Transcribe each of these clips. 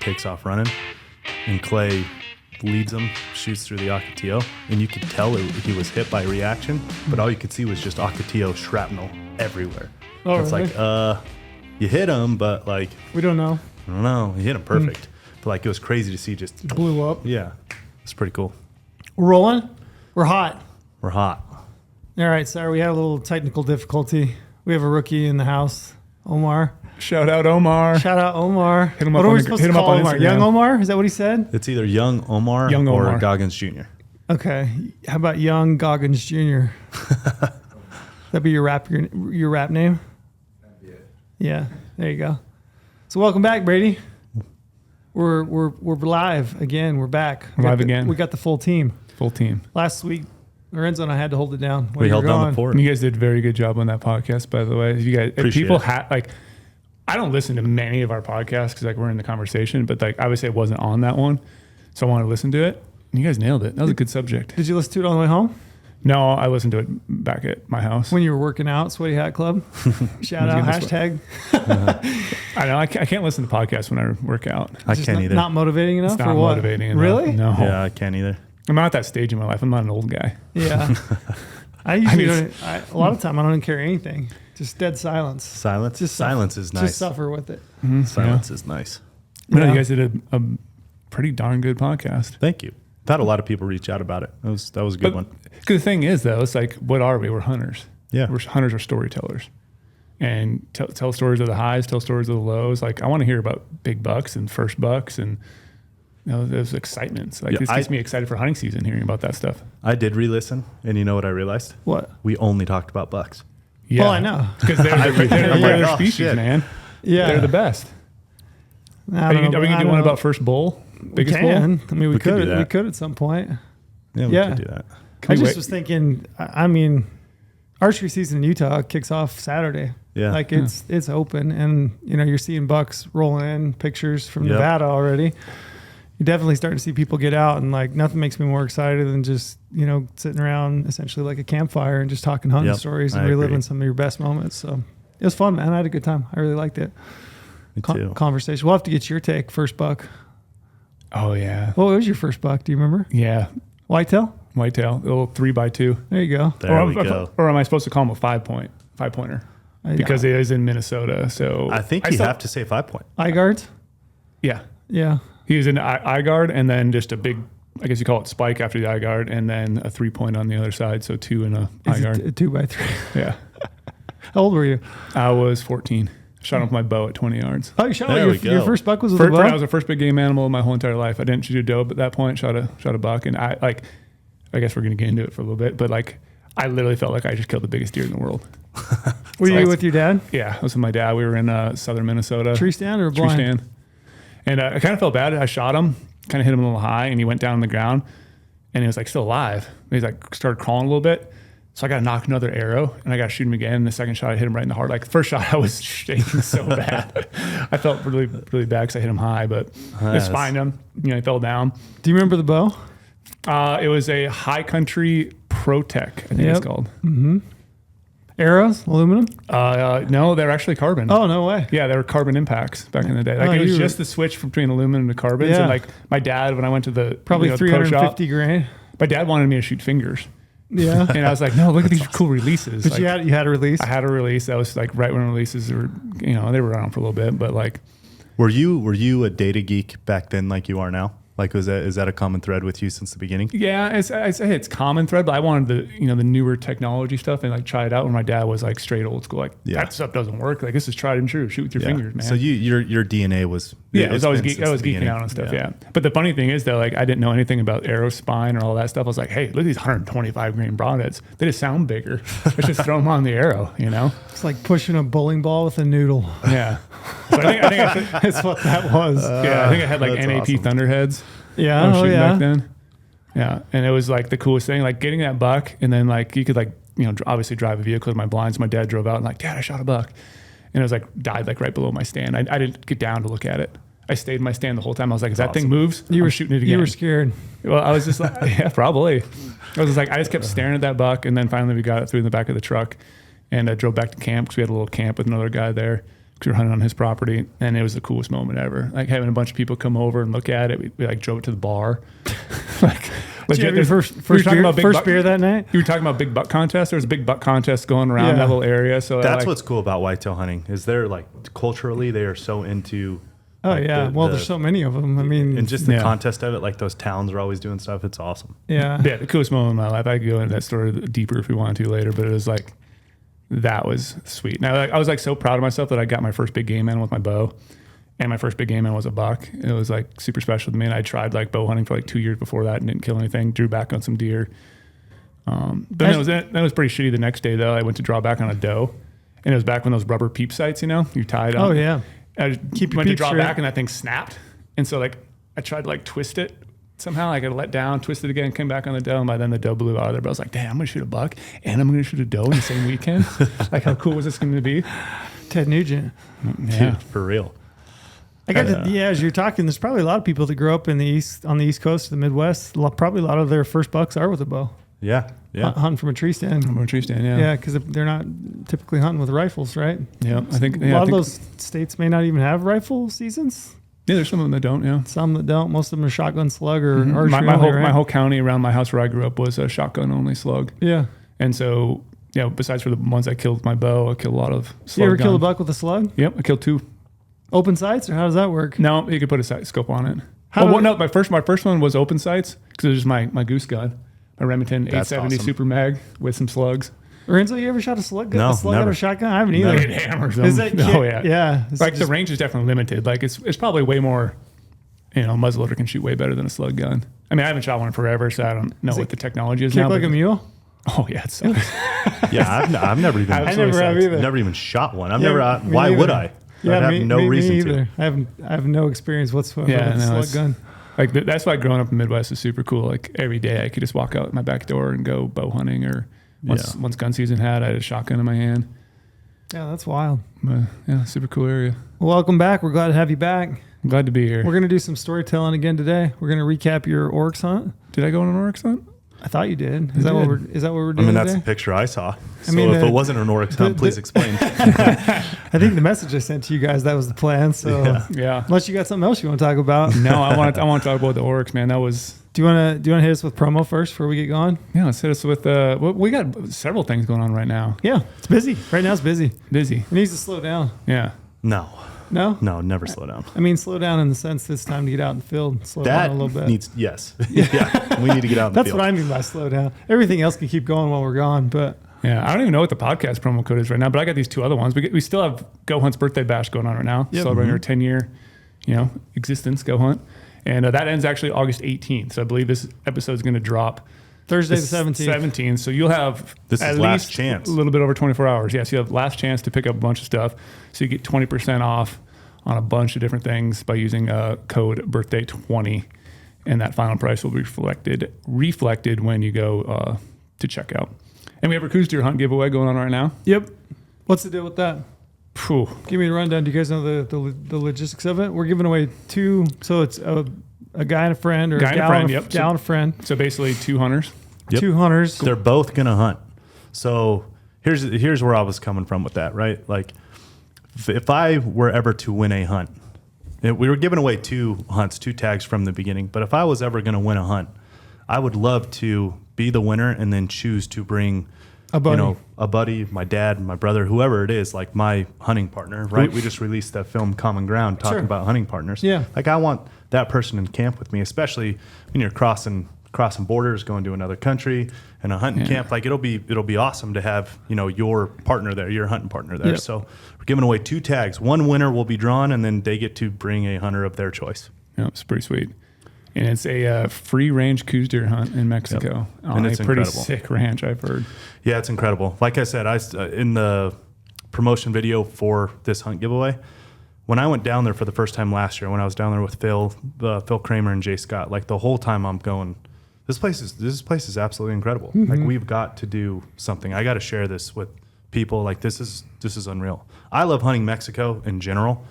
takes off running, and Clay leads him, shoots through the Ocotillo, and you could tell he was hit by reaction, but all you could see was just Ocotillo shrapnel everywhere. Oh, it's really? like, you hit him, but like, we don't know. I don't know. You hit him perfect. But like, it was crazy to see just It blew up. Yeah, it's pretty cool. We're rolling. We're hot. We're hot. All right, sorry, we had a little technical difficulty. We have a rookie in the house, Omar. Shout out Omar. Shout out Omar. Hit him what up are we on supposed hit to him up call on Omar? Instagram. Young Omar? Is that what he said? It's either young Omar or Goggins Jr. Okay. How about young Goggins Jr.? That'd be your rap name? That'd be it. Yeah, there you go. So welcome back, Brady. We're live again. We're back. Again. We got the full team. Full team. Last week, Lorenzo and I had to hold it down. We held down the fort. You guys did a very good job on that podcast, by the way. If you guys, if people it. I don't listen to many of our podcasts because like we're in the conversation, but like I would say it wasn't on that one, so I want to listen to it. And you guys nailed it. That was a good subject. Did you listen to it on the way home? No, I listened to it back at my house. When you were working out, Sweaty Hat Club? Shout out, hashtag. I know, I can't listen to podcasts when I work out. I can't either. Not motivating enough? It's not or what? motivating enough. Really? No. Yeah, I can't either. I'm not at that stage in my life. I'm not an old guy. Yeah. I usually don't, a lot of time I don't carry anything. Just dead silence. Silence? Just Silence is nice. Just suffer with it. Mm-hmm. Silence is nice. But no, Yeah. you guys did a pretty darn good podcast. Thank you. I've had a lot of people reach out about it. That was a good one. Because the thing is, though, it's like, what are we? We're hunters. Yeah. We're hunters are storytellers. And tell stories of the highs, tell stories of the lows. Like, I want to hear about big bucks and first bucks and those excitements. Like, this gets me excited for hunting season, hearing about that stuff. I did re-listen, and you know what I realized? What? We only talked about bucks. Yeah. Well, I know. Because they're their oh, species, shit. man. Yeah. They're the best. Are we going to do one about first bull? Biggest bull? I mean, we could do could. that. We could at some point. Yeah, we could do that. I just was thinking, I mean, archery season in Utah kicks off Saturday. Yeah. Like it's open, and you're seeing bucks rolling in, pictures from Nevada already. You're definitely starting to see people get out, and like nothing makes me more excited than just sitting around essentially like a campfire and just talking hunting stories and reliving some of your best moments. So it was fun, man. I had a good time. I really liked it. Me too. Conversation. We'll have to get your take. First buck. Oh, yeah. What was your first buck? Do you remember? Yeah. Whitetail? Whitetail. A little 3x2. There you go. There we go. Or am I supposed to call him a 5-pointer? Because it is in Minnesota. So I think you have to say 5-point. Eye guards? Yeah. Yeah. He was in eye guard and then just a big, I guess you call it spike after the eye guard, and then a 3-point on the other side. So 2 in a eye guard. A 2x3. Yeah. How old were you? I was 14. Shot him with my bow at 20 yards. Oh, you shot There we your go. first buck was with a bow? That was the first big game animal of my whole entire life. I didn't shoot a doe at that point. Shot a buck, and I guess we're gonna get into it for a little bit, but like I literally felt like I just killed the biggest deer in the world. Were you with your dad? Yeah, I was with my dad. We were in southern Minnesota. Tree stand or Tree blind? stand. And I kind of felt bad. I shot him, kind of hit him a little high, and he went down on the ground, and he was like still alive. He's like started crawling a little bit. So I got to knock another arrow, and I got to shoot him again. And the second shot, I hit him right in the heart. Like the first shot, I was shaking so bad. I felt really, really bad because I hit him high, but I spined him. He fell down. Do you remember the bow? It was a High Country Protec, I think it's called. Mm-hmm. Arrows, aluminum? No, they're actually carbon. Oh, no way. Yeah, they were carbon impacts back in the day. Like it was just the switch between aluminum to carbons. Yeah. And like my dad, when I went to the Probably the pro shop, $350,000. my dad wanted me to shoot fingers. Yeah. And I was like, no, look at these cool releases. But like, you had a release? I had a release. That was like right when releases were, they were around for a little bit, but like. Were you a data geek back then like you are now? Like, is that a common thread with you since the beginning? Yeah, I say it's common thread, but I wanted the newer technology stuff and like try it out when my dad was like straight old school. Like that stuff doesn't work. Like this is tried and true. Shoot with your fingers, man. So your DNA was I was always geeking out on stuff. Yeah. But the funny thing is though, like I didn't know anything about arrow spine or all that stuff. I was like, hey, look at these 125 grain broadheads. They just sound bigger. Let's just throw them on the arrow. It's like pushing a bowling ball with a noodle. Yeah. So I think That's what that was. I think I had like NAP awesome. Thunderheads. Yeah. I was shooting yeah. back then. Yeah. And it was like the coolest thing, like getting that buck and then like you could like, obviously drive a vehicle with my blinds. My dad drove out and like, Dad, I shot a buck. And it was like died like right below my stand. I didn't get down to look at it. I stayed in my stand the whole time. I was like, if that thing moves, you were shooting it again. You were scared. Well, I was just like, yeah, probably. I was just like, I just kept staring at that buck. And then finally we got it through in the back of the truck and I drove back to camp because we had a little camp with another guy there. We were hunting on his property, and it was the coolest moment ever. Like having a bunch of people come over and look at it. We like drove it to the bar. Like legit. Your first beer that night? You were talking about big buck contest. There was a big buck contest going around that whole area. So that's what's cool about whitetail hunting is they're like culturally they are so into. Oh like there's so many of them. I mean, and just the contest of it, like those towns are always doing stuff. It's awesome. Yeah, the coolest moment in my life. I could go into that story deeper if we want to later, but it was like that was sweet. Now I was like so proud of myself that I got my first big game in with my bow, and my first big game in was a buck. It was like super special to me. And I tried like bow hunting for like 2 years before that and didn't kill anything. Drew back on some deer, but that was pretty shitty. The next day though, I went to draw back on a doe, and it was back when those rubber peep sights, you tied on. Oh yeah. I went to draw back and that thing snapped. And so like I tried to like twist it somehow. I got let down, twist it again, came back on the doe. And by then the doe blew out of there. But I was like, damn, I'm going to shoot a buck and I'm going to shoot a doe in the same weekend. Like how cool was this going to be? Ted Nugent. Yeah, for real. As you're talking, there's probably a lot of people that grow up on the East Coast, the Midwest. Probably a lot of their first bucks are with a bow. Yeah. Hunting from a tree stand. Yeah, because they're not typically hunting with rifles, right? Yeah, I think a lot of those states may not even have rifle seasons. Yeah, there's some of them that don't. Yeah, some that don't. Most of them are shotgun slug or archery. My whole county around my house where I grew up was a shotgun only slug. Yeah, and so besides for the ones I killed with my bow, I killed a lot of slug. You ever kill a buck with a slug? Yep, I killed 2. Open sights, or how does that work? No, you could put a sight scope on it. My first one was open sights because it was my goose gun. A Remington 870 awesome. Super Mag with some slugs. Renzo, you ever shot a slug? No, a slug out of a shotgun? I haven't either. It hammers them. Is that yeah. Like the range is definitely limited. Like it's probably way more. Muzzleloader can shoot way better than a slug gun. I mean, I haven't shot one in forever, so I don't know what the technology is now. Kick like a mule? Oh yeah, it sucks. I've never even. I never have either. Never even shot one. Why would I? Yeah, I'd have no reason either. to. I have no experience whatsoever with a slug gun. Like that's why growing up in the Midwest is super cool. Like every day I could just walk out my back door and go bow hunting, or once gun season had, I had a shotgun in my hand. Yeah, that's wild. But super cool area. Well, welcome back. We're glad to have you back. I'm glad to be here. We're going to do some storytelling again today. We're going to recap your Orcs hunt. Did I go on an Orcs hunt? I thought you did. Is that what we're doing? I mean, that's today? The picture I saw. So if it wasn't an Oryx hunt, please explain. I think the message I sent to you guys, that was the plan. So yeah. Unless you got something else you want to talk about. No, I want to talk about the Oryx, man. That was. Do you want to hit us with promo first before we get going? Yeah, let's hit us with. We got several things going on right now. Yeah, it's busy. Right now it's busy. Busy. It needs to slow down. Yeah. No, never slow down. I mean, slow down in the sense that it's time to get out in the field. Slow down a little bit. Yes. Yeah, we need to get out in the field. That's what I mean by slow down. Everything else can keep going while we're gone, but... Yeah, I don't even know what the podcast promo code is right now, but I got these 2 other ones. We still have GOHUNT's birthday bash going on right now, celebrating our 10-year, existence, GOHUNT. And that ends actually August 18th. So I believe this episode is going to drop Thursday the 17th. So you'll have at least chance. A little bit over 24 hours. Yes, you have last chance to pick up a bunch of stuff. So you get 20% off on a bunch of different things by using code birthday20. And that final price will be reflected when you go to checkout. And we have our Coos Deer Hunt giveaway going on right now. Yep. What's the deal with that? Phew. Give me a rundown. Do you guys know the logistics of it? We're giving away 2. So it's a guy and a friend, or a gal and a friend. So basically 2 hunters. Yep. 2 hunters. They're both going to hunt. So here's where I was coming from with that, right? Like if I were ever to win a hunt, we were giving away 2 hunts, 2 tags from the beginning. But if I was ever going to win a hunt, I would love to be the winner and then choose to bring a buddy, my dad, my brother, whoever it is, like my hunting partner, right? We just released that film Common Ground talking about hunting partners. Yeah. Like I want that person in camp with me, especially when you're crossing borders, going to another country and a hunting camp. Like it'll be awesome to have, your partner there, your hunting partner there. Yep. So we're giving away 2 tags. One winner will be drawn and then they get to bring a hunter of their choice. Yeah, it's pretty sweet. And it's a free-range Coos deer hunt in Mexico on a pretty sick ranch, I've heard. Yeah, it's incredible. Like I said, in the promotion video for this hunt giveaway, when I went down there for the first time last year, when I was down there with Phil Kramer and Jay Scott, like the whole time I'm going, this place is absolutely incredible. Mm-hmm. Like we've got to do something. I got to share this with people. Like this is unreal. I love hunting Mexico in general.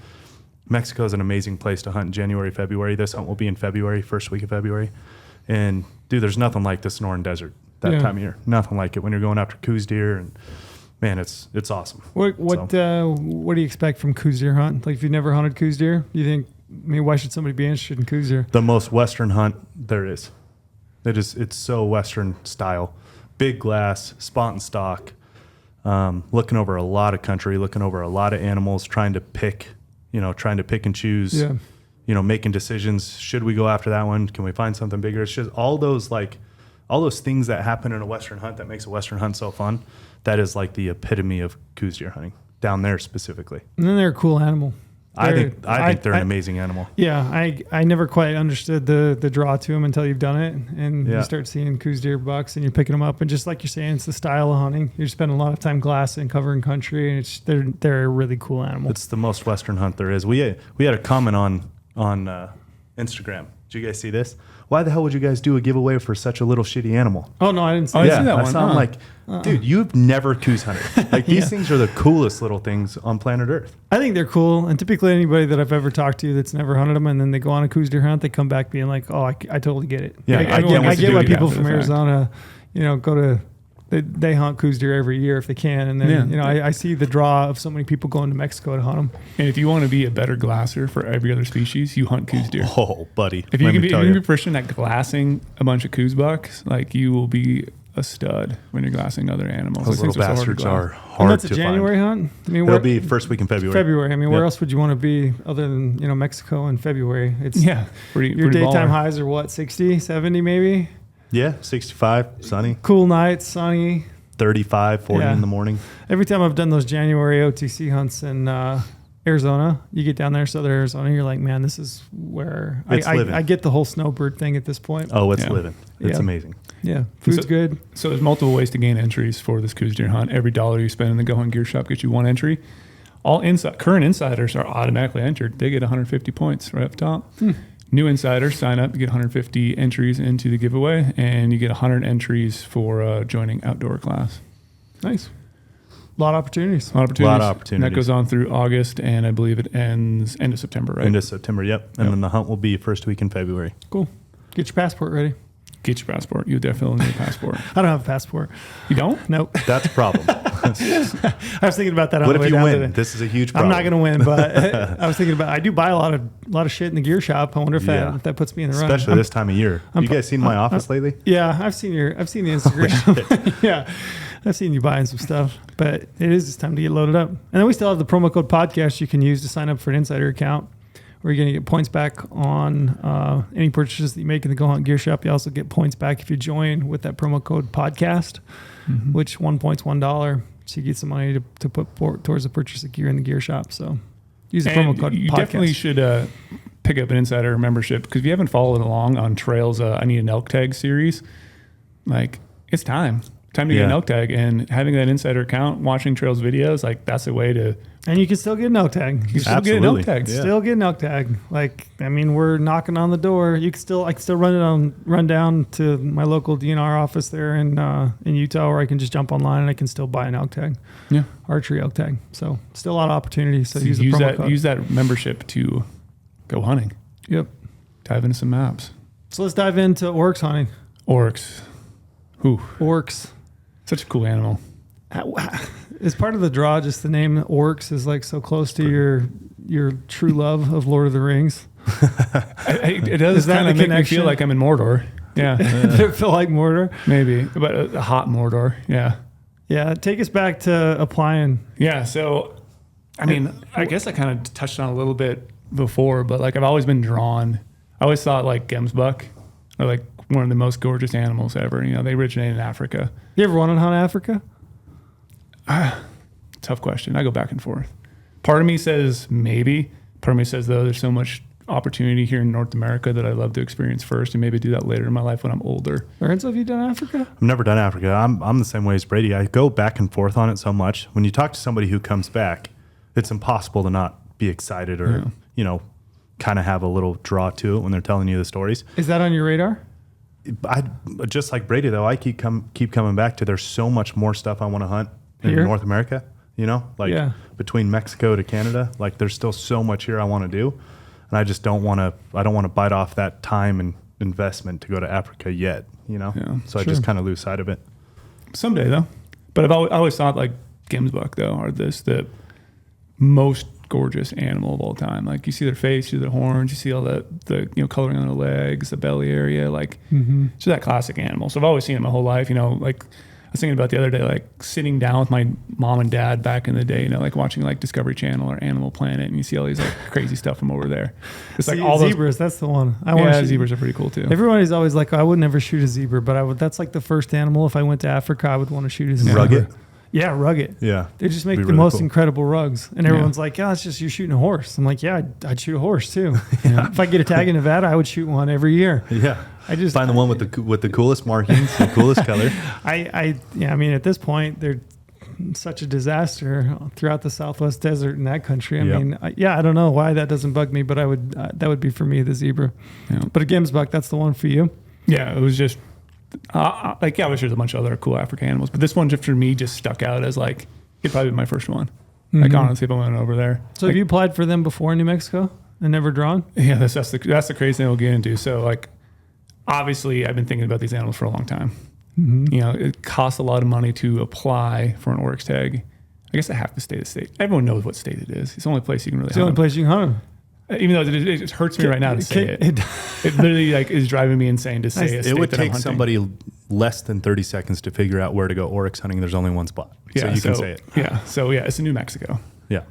Mexico is an amazing place to hunt in January, February. This hunt will be in February, first week of February. And dude, there's nothing like the Sonoran Desert that time of year. Nothing like it when you're going after Coos deer and man, it's awesome. What do you expect from Coues deer hunt? Like if you've never hunted Coues deer, you think, why should somebody be interested in Coues deer? The most Western hunt there is. It's so Western style. Big glass, spot and stock, looking over a lot of country, looking over a lot of animals, trying to pick and choose, making decisions. Should we go after that one? Can we find something bigger? It's just all those things that happen in a Western hunt that makes a Western hunt so fun. That is like the epitome of Coues deer hunting down there specifically. And then they're a cool animal. I think they're an amazing animal. Yeah, I never quite understood the draw to them until you've done it, and you start seeing Coues deer bucks, and you're picking them up, and just like you're saying, it's the style of hunting. You're spending a lot of time glassing, covering country, and they're a really cool animal. It's the most Western hunt there is. We had a comment on Instagram. Did you guys see this? Why the hell would you guys do a giveaway for such a little shitty animal? Oh no, I didn't see that. that. I saw like, dude, you've never Coues hunted. Like these things are the coolest little things on planet Earth. I think they're cool, and typically anybody that I've ever talked to that's never hunted them, and then they go on a Coues deer hunt, they come back being like, "Oh, I totally get it." Yeah, I get why people from Arizona, go to. They hunt Coues deer every year if they can, and then I see the draw of so many people going to Mexico to hunt them. And if you want to be a better glasser for every other species, you hunt Coues deer. Oh, buddy! If you can be proficient at glassing a bunch of Coues bucks, like you will be a stud when you're glassing other animals. Those little bastards are hard and that's to a January find. hunt. I mean, it'll be first week in February. I mean, where else would you want to be other than Mexico in February? It's pretty daytime baller. Highs are what, 60, 70 maybe? Yeah, 65, sunny. Cool nights, sunny. 35, 40 in the morning. Every time I've done those January OTC hunts in Arizona, you get down there, southern Arizona, you're like, man, this is where I get the whole snowbird thing at this point. Oh, it's living. It's amazing. Yeah, food's good. So there's multiple ways to gain entries for this Coues deer hunt. Every dollar you spend in the GOHUNT gear shop gets you one entry. All current insiders are automatically entered. They get 150 points right up top. New insiders sign up, you get 150 entries into the giveaway, and you get 100 entries for joining outdoor class. Nice. A lot of opportunities. A lot of opportunities. And that goes on through August, and I believe it ends end of September, right? End of September, yep. And then the hunt will be first week in February. Cool. Get your passport ready. Get your passport. You definitely need a passport. I don't have a passport. You don't? Nope. That's a problem. I was thinking about that on what the way if you down win? today. This is a huge problem. I'm not going to win, but I was thinking about. I do buy a lot of shit in the gear shop. I wonder if that puts me in the run. Especially this time of year. You guys seen my office lately? Yeah, I've seen the Instagram. Yeah, I've seen you buying some stuff, but it is time to get loaded up. And then we still have the promo code podcast you can use to sign up for an insider account, where you're going to get points back on any purchases that you make in the GOHUNT gear shop. You also get points back if you join with that promo code podcast, which one point's $1. So you get some money to put towards the purchase of gear in the gear shop. So use the promo code you podcast. Definitely should pick up an insider membership, because if you haven't followed along on Trail's I Need an Elk Tag series, like it's time to get an elk tag, and having that insider account, watching Trail's videos, like that's a way to. And you can still get an elk tag. You can still get an elk tag. Still get an elk tag. Like, I mean, we're knocking on the door. I can still run down to my local DNR office there in Utah, or I can just jump online and I can still buy an elk tag. Yeah, archery elk tag. So still a lot of opportunities. So use the promo code. Use that membership to go hunting. Yep. Dive into some maps. So let's dive into Oryx hunting. Oryx. Orcs. Such a cool animal. Is part of the draw just the name Orcs is like so close to your true love of Lord of the Rings? It does kind of make me feel like I'm in Mordor. Yeah. Did it feel like Mordor? Maybe, but a hot Mordor. Yeah. Yeah. Take us back to applying. Yeah. So, I mean, I guess I kind of touched on a little bit before, but like I've always been drawn. I always thought like gemsbuck are like one of the most gorgeous animals ever. You know, they originate in Africa. You ever want to hunt Africa? Tough question. I go back and forth. Part of me says maybe. Part of me says, though, there's so much opportunity here in North America that I'd love to experience first, and maybe do that later in my life when I'm older. Lorenzo, have you done Africa? I've never done Africa. I'm the same way as Brady. I go back and forth on it so much. When you talk to somebody who comes back, it's impossible to not be excited or, kind of have a little draw to it when they're telling you the stories. Is that on your radar? I just like Brady though. I keep coming back to there's so much more stuff I want to hunt in North America. Between Mexico to Canada, like there's still so much here I want to do, and I just don't want to. I don't want to bite off that time and investment to go to Africa yet. So I just kind of lose sight of it. Someday though, but I always thought like Gemsbuck though are the most gorgeous animal of all time. Like you see their face, you see their horns, you see all the coloring on their legs, the belly area, like it's that classic animal. So I've always seen it my whole life. Like I was thinking about the other day, like sitting down with my mom and dad back in the day, like watching like Discovery Channel or Animal Planet, and you see all these like crazy stuff from over there. It's like all zebras. That's the one. Zebras are pretty cool too. Everybody's always like, I would never shoot a zebra, but that's like the first animal. If I went to Africa, I would want to shoot a zebra. Rugged. Yeah, rugged. Yeah. They just make the really most cool. incredible rugs. And everyone's like, yeah, it's just you're shooting a horse. I'm like, yeah, I'd shoot a horse too. If I get a tag in Nevada, I would shoot one every year. Yeah. I just find the one with the coolest markings, the coolest color. I mean, at this point, they're such a disaster throughout the Southwest desert in that country. I mean, I don't know why that doesn't bug me, but I would that would be for me, the zebra. Yeah. But a Gemsbuck, that's the one for you. Yeah, it was just I wish there's a bunch of other cool African animals, but this one just for me just stuck out as like it'd probably be my first one. Like honestly, if I went over there. So have you applied for them before in New Mexico and never drawn? Yeah, that's the crazy thing we'll get into. So like, obviously, I've been thinking about these animals for a long time. It costs a lot of money to apply for an Oryx tag. I guess I have to stay the state. Everyone knows what state it is. It's the only place you can really. It's the only place you can hunt them. Even though it hurts me right now to say it. It literally like is driving me insane to say a state it would that I'm take hunting. somebody less than 30 seconds to figure out where to go Oryx hunting. There's only one spot. So you can say it. Yeah. So yeah, it's in New Mexico. Yeah.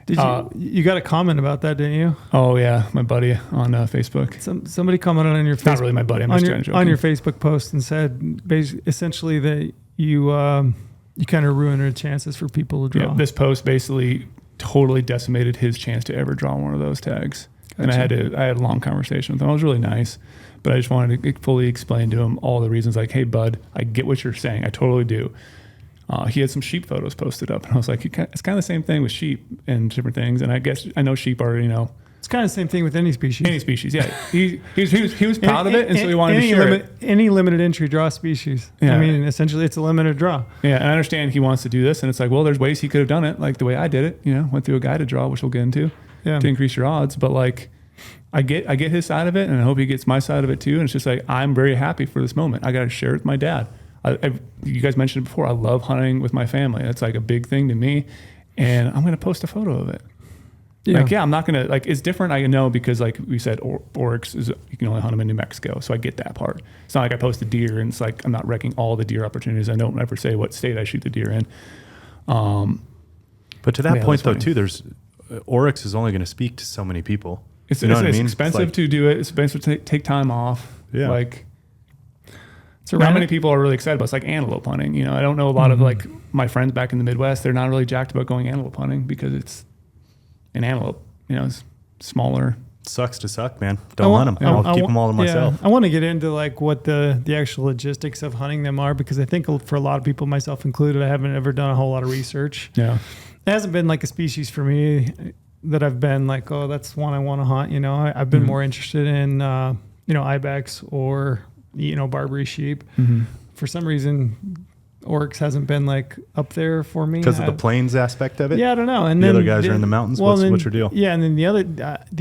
Did you got a comment about that, didn't you? Oh yeah, my buddy on Facebook. Somebody commented on your Not really my buddy. I'm just trying to joke. On your Facebook post and said essentially that you kind of ruined your chances for people to draw. Yeah, this post basically totally decimated his chance to ever draw one of those tags. Gotcha. And I had a long conversation with him. It was really nice, but I just wanted to fully explain to him all the reasons. Like, hey bud, I get what you're saying. I totally do. He had some sheep photos posted up, and I was like, it's kind of the same thing with sheep and different things. And I guess I know sheep are, it's kind of the same thing with any species. Any species, yeah. He was proud of it, and so he wanted to share it. Any limited entry draw species. Yeah. I mean, essentially, it's a limited draw. Yeah, and I understand he wants to do this, and it's like, well, there's ways he could have done it, like the way I did it. Went through a guided draw, which we'll get into, to increase your odds. But like, I get his side of it, and I hope he gets my side of it too. And it's just like I'm very happy for this moment. I got to share it with my dad. You guys mentioned it before. I love hunting with my family. That's like a big thing to me, and I'm going to post a photo of it. Yeah. Like, I'm not going to, like, it's different. I know because, like we said, Oryx is, you can only hunt them in New Mexico. So I get that part. It's not like I post a deer and it's like I'm not wrecking all the deer opportunities. I don't ever say what state I shoot the deer in. But to that point, though, too, Oryx is only going to speak to so many people. It's expensive to do it. It's expensive to take time off. Yeah. Like, so not many people are really excited about it. It's like antelope hunting. I don't know a lot of like my friends back in the Midwest. They're not really jacked about going antelope hunting because it's an antelope. It's smaller. Sucks to suck, man. Don't hunt them. I'll keep them all to myself. I want to get into like what the actual logistics of hunting them are because I think for a lot of people, myself included, I haven't ever done a whole lot of research. Yeah, it hasn't been like a species for me that I've been like, oh, that's one I want to hunt. I've been more interested in ibex or Barbary sheep. For some reason, Orcs hasn't been like up there for me because of the plains aspect of it. Yeah, I don't know. And the other guys are in the mountains. What's your deal? Yeah, and then the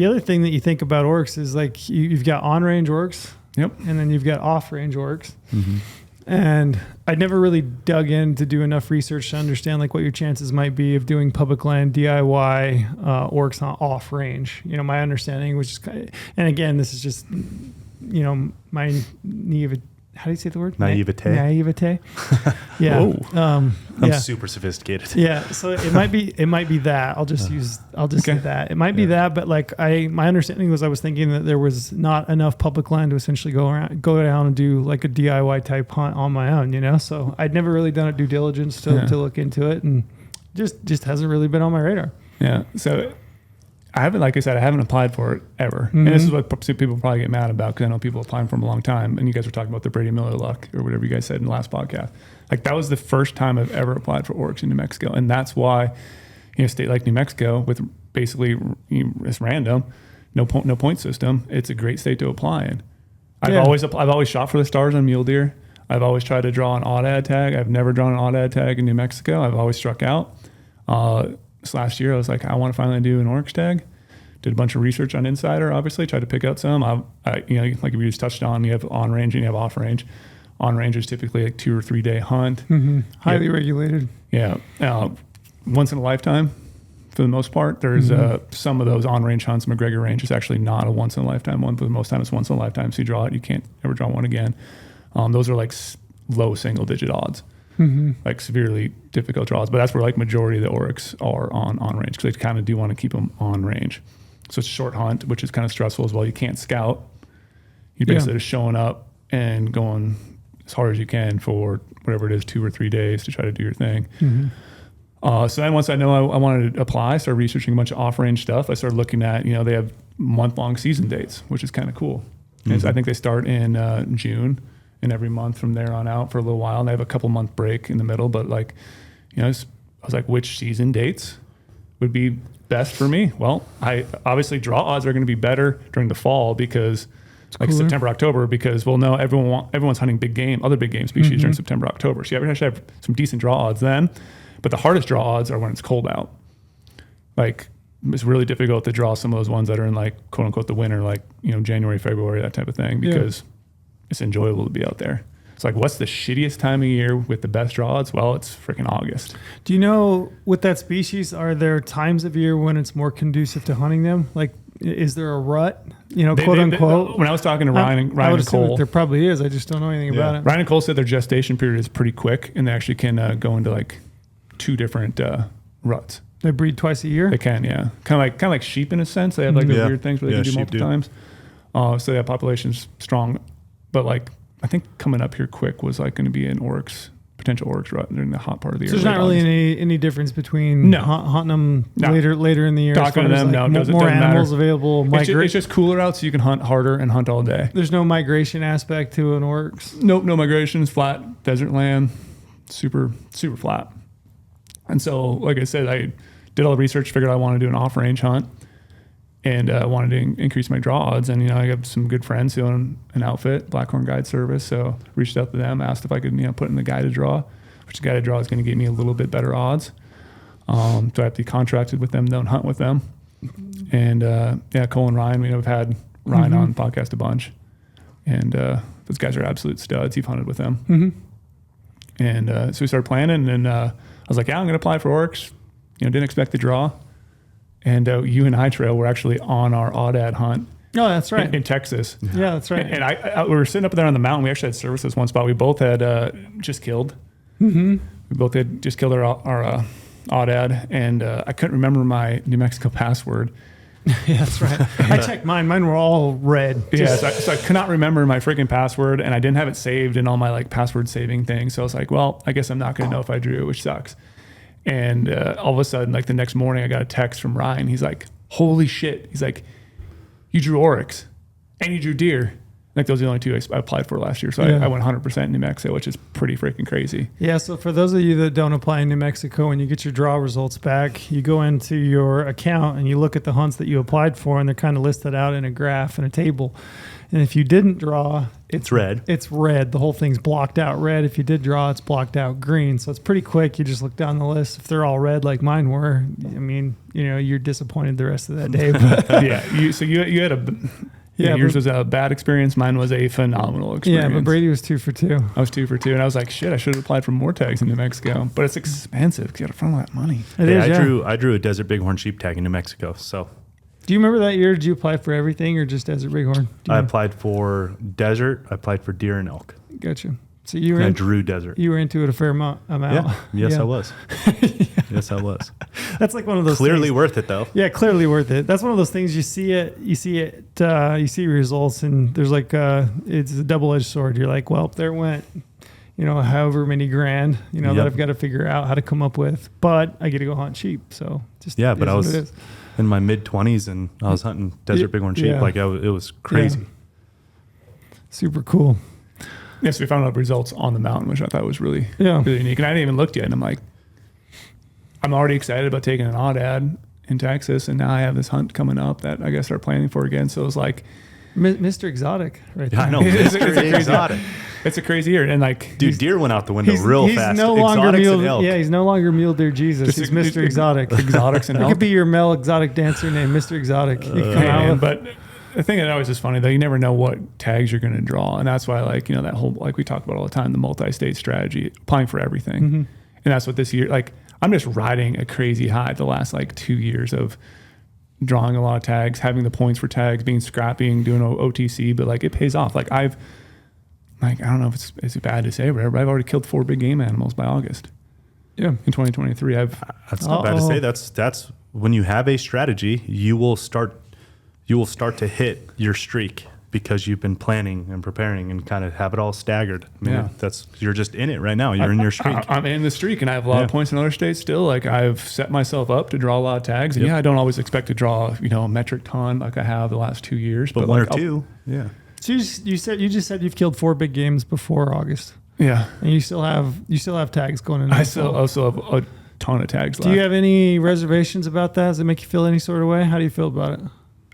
other thing that you think about Orcs is like you've got on-range Orcs. Yep. And then you've got off-range Orcs. And I never really dug in to do enough research to understand like what your chances might be of doing public land DIY Orcs on off-range. My understanding was just, and again, this is just my how do you say the word? Naivete. Yeah. I'm super sophisticated. Yeah. So it might be that. I'll just say that. It might be that, but like my understanding was I was thinking that there was not enough public land to essentially go down and do like a DIY type hunt on my own, So I'd never really done a due diligence to look into it and just hasn't really been on my radar. Yeah. So I haven't applied for it ever. And this is what people probably get mad about because I know people applying for them a long time. And you guys were talking about the Brady Miller luck or whatever you guys said in the last podcast. Like that was the first time I've ever applied for Oryx in New Mexico. And that's why, a state like New Mexico with basically it's random, no point system. It's a great state to apply in. I've always shot for the stars on mule deer. I've always tried to draw an odd-ad tag. I've never drawn an odd-ad tag in New Mexico. I've always struck out. This last year, I was like, I want to finally do an Oryx tag. Did a bunch of research on Insider, obviously, tried to pick out some. Like you just touched on, you have on range and you have off range. On range is typically like 2 or 3 day hunt. Highly regulated. Yeah. Once in a lifetime for the most part. There's some of those on range hunts. McGregor range is actually not a once in a lifetime one, but most time it's once in a lifetime. So you draw it, you can't ever draw one again. Those are like low single digit odds, like severely difficult draws. But that's where like majority of the Oryx are on range, because they kind of do want to keep them on range. So it's a short hunt, which is kind of stressful as well. You can't scout. You're basically just showing up and going as hard as you can for whatever it is, 2 or 3 days to try to do your thing. So then once I know I wanted to apply, I started researching a bunch of off-range stuff. I started looking at, they have month-long season dates, which is kind of cool. And so I think they start in June, and every month from there on out for a little while. And they have a couple month break in the middle, but like, I was like, which season dates would be best for me? Well, I obviously draw odds are going to be better during the fall because like September, October, because no, everyone's hunting other big game species during September, October. So you actually have some decent draw odds then. But the hardest draw odds are when it's cold out. Like, it's really difficult to draw some of those ones that are in like quote unquote the winter, like, January, February, that type of thing, because it's enjoyable to be out there. It's like, what's the shittiest time of year with the best draw odds? Well, it's freaking August. Do you know, with that species, are there times of year when it's more conducive to hunting them? Like, is there a rut, quote unquote? When I was talking to Ryan and Cole, there probably is. I just don't know anything about it. Ryan and Cole said their gestation period is pretty quick, and they actually can go into like 2 different ruts. They breed twice a year? They can, yeah. Kind of like sheep in a sense. They have like those weird things where they can do multiple times. So that population's strong. But like, I think coming up here quick was like going to be an potential Oryx rut during the hot part of the year. So there's not really any difference between hunting them later in the year? Talking to them, more animals available. It's just cooler out, so you can hunt harder and hunt all day. There's no migration aspect to an Oryx? Nope, no migration. It's flat, desert land, super, super flat. And so, like I said, I did all the research, figured I wanted to do an off-range hunt, and wanted to increase my draw odds. And, I have some good friends who own an outfit, Blackhorn Guide Service. So reached out to them, asked if I could, put in the guided draw, which the guided draw is going to give me a little bit better odds. So I have to be contracted with them, don't hunt with them. And, Cole and Ryan, we've had Ryan on the podcast a bunch. And those guys are absolute studs. You've hunted with them. And so we started planning, and I was like, I'm going to apply for Orcs. Didn't expect the draw. And you and I Trail were actually on our Aoudad hunt. Oh, that's right. In Texas. Yeah, that's right. And I we were sitting up there on the mountain. We actually had service this one spot. We both had just killed. We both had just killed our Aoudad. And I couldn't remember my New Mexico password. Yeah, that's right. I checked mine. Mine were all red. Yeah, so I could not remember my freaking password, and I didn't have it saved in all my like password saving things. So I was like, well, I guess I'm not going to know if I drew, which sucks. And all of a sudden, like the next morning, I got a text from Ryan. He's like, holy shit. He's like, you drew Oryx and you drew deer. Like those are the only 2 I applied for last year. So I went 100% New Mexico, which is pretty freaking crazy. Yeah. So for those of you that don't apply in New Mexico, when you get your draw results back, you go into your account and you look at the hunts that you applied for, and they're kind of listed out in a graph and a table. And if you didn't draw, it's red. It's red. The whole thing's blocked out red. If you did draw, it's blocked out green. So it's pretty quick. You just look down the list. If they're all red like mine were, I mean, you're disappointed the rest of that day. But you had yours was a bad experience. Mine was a phenomenal experience. Yeah, but Brady was 2 for 2. I was 2 for 2, and I was like, shit, I should have applied for more tags in New Mexico. But it's expensive because you got to front all that money. I drew a desert bighorn sheep tag in New Mexico. So, do you remember that year? Did you apply for everything or just desert bighorn? I applied for desert. I applied for deer and elk. Gotcha. So you were I drew desert. You were into it a fair amount. Yeah. Yes, I was. Yes, I was. That's like one of those clearly things. Worth it though. Yeah, clearly worth it. That's one of those things you see results, and there's like it's a double-edged sword. You're like, well, there went, however many grand, that I've got to figure out how to come up with, but I get to go hunt sheep. So just but I was in my mid-20s and I was hunting desert bighorn sheep. Like it was crazy. Yeah. Super cool. Yes, we found out results on the mountain, which I thought was really unique. And I didn't even look yet. And I'm like, I'm already excited about taking an Aoudad in Texas, and now I have this hunt coming up that I guess they're planning for again. So it was like Mr. Exotic, right there. I know, Mr. Exotic. It's a crazy year, and like, dude, deer went out the window real fast. No longer he's no longer Mule Deer Jesus. He's Mr. Exotic. Exotics and That could be your male exotic dancer named Mr. Exotic. You come out with, but the thing that always is funny though, you never know what tags you're going to draw. And that's why like, that whole, like we talk about all the time, the multi-state strategy, applying for everything. And that's what this year, like I'm just riding a crazy high the last like 2 years of drawing a lot of tags, having the points for tags, being scrappy and doing OTC, but like it pays off. Like I don't know if it's bad to say, but I've already killed 4 big game animals by August. Yeah. In 2023, That's not bad to say. That's when you have a strategy, you will start to hit your streak because you've been planning and preparing and kind of have it all staggered. I mean, you're just in it right now. You're in your streak. I'm in the streak and I have a lot of points in other states still. Like I've set myself up to draw a lot of tags. And I don't always expect to draw, a metric ton like I have the last 2 years. But one or two. Yeah. So you just said you've killed 4 big games before August. Yeah. And you still have tags going in. I also have a ton of tags left. Do you have any reservations about that? Does it make you feel any sort of way? How do you feel about it?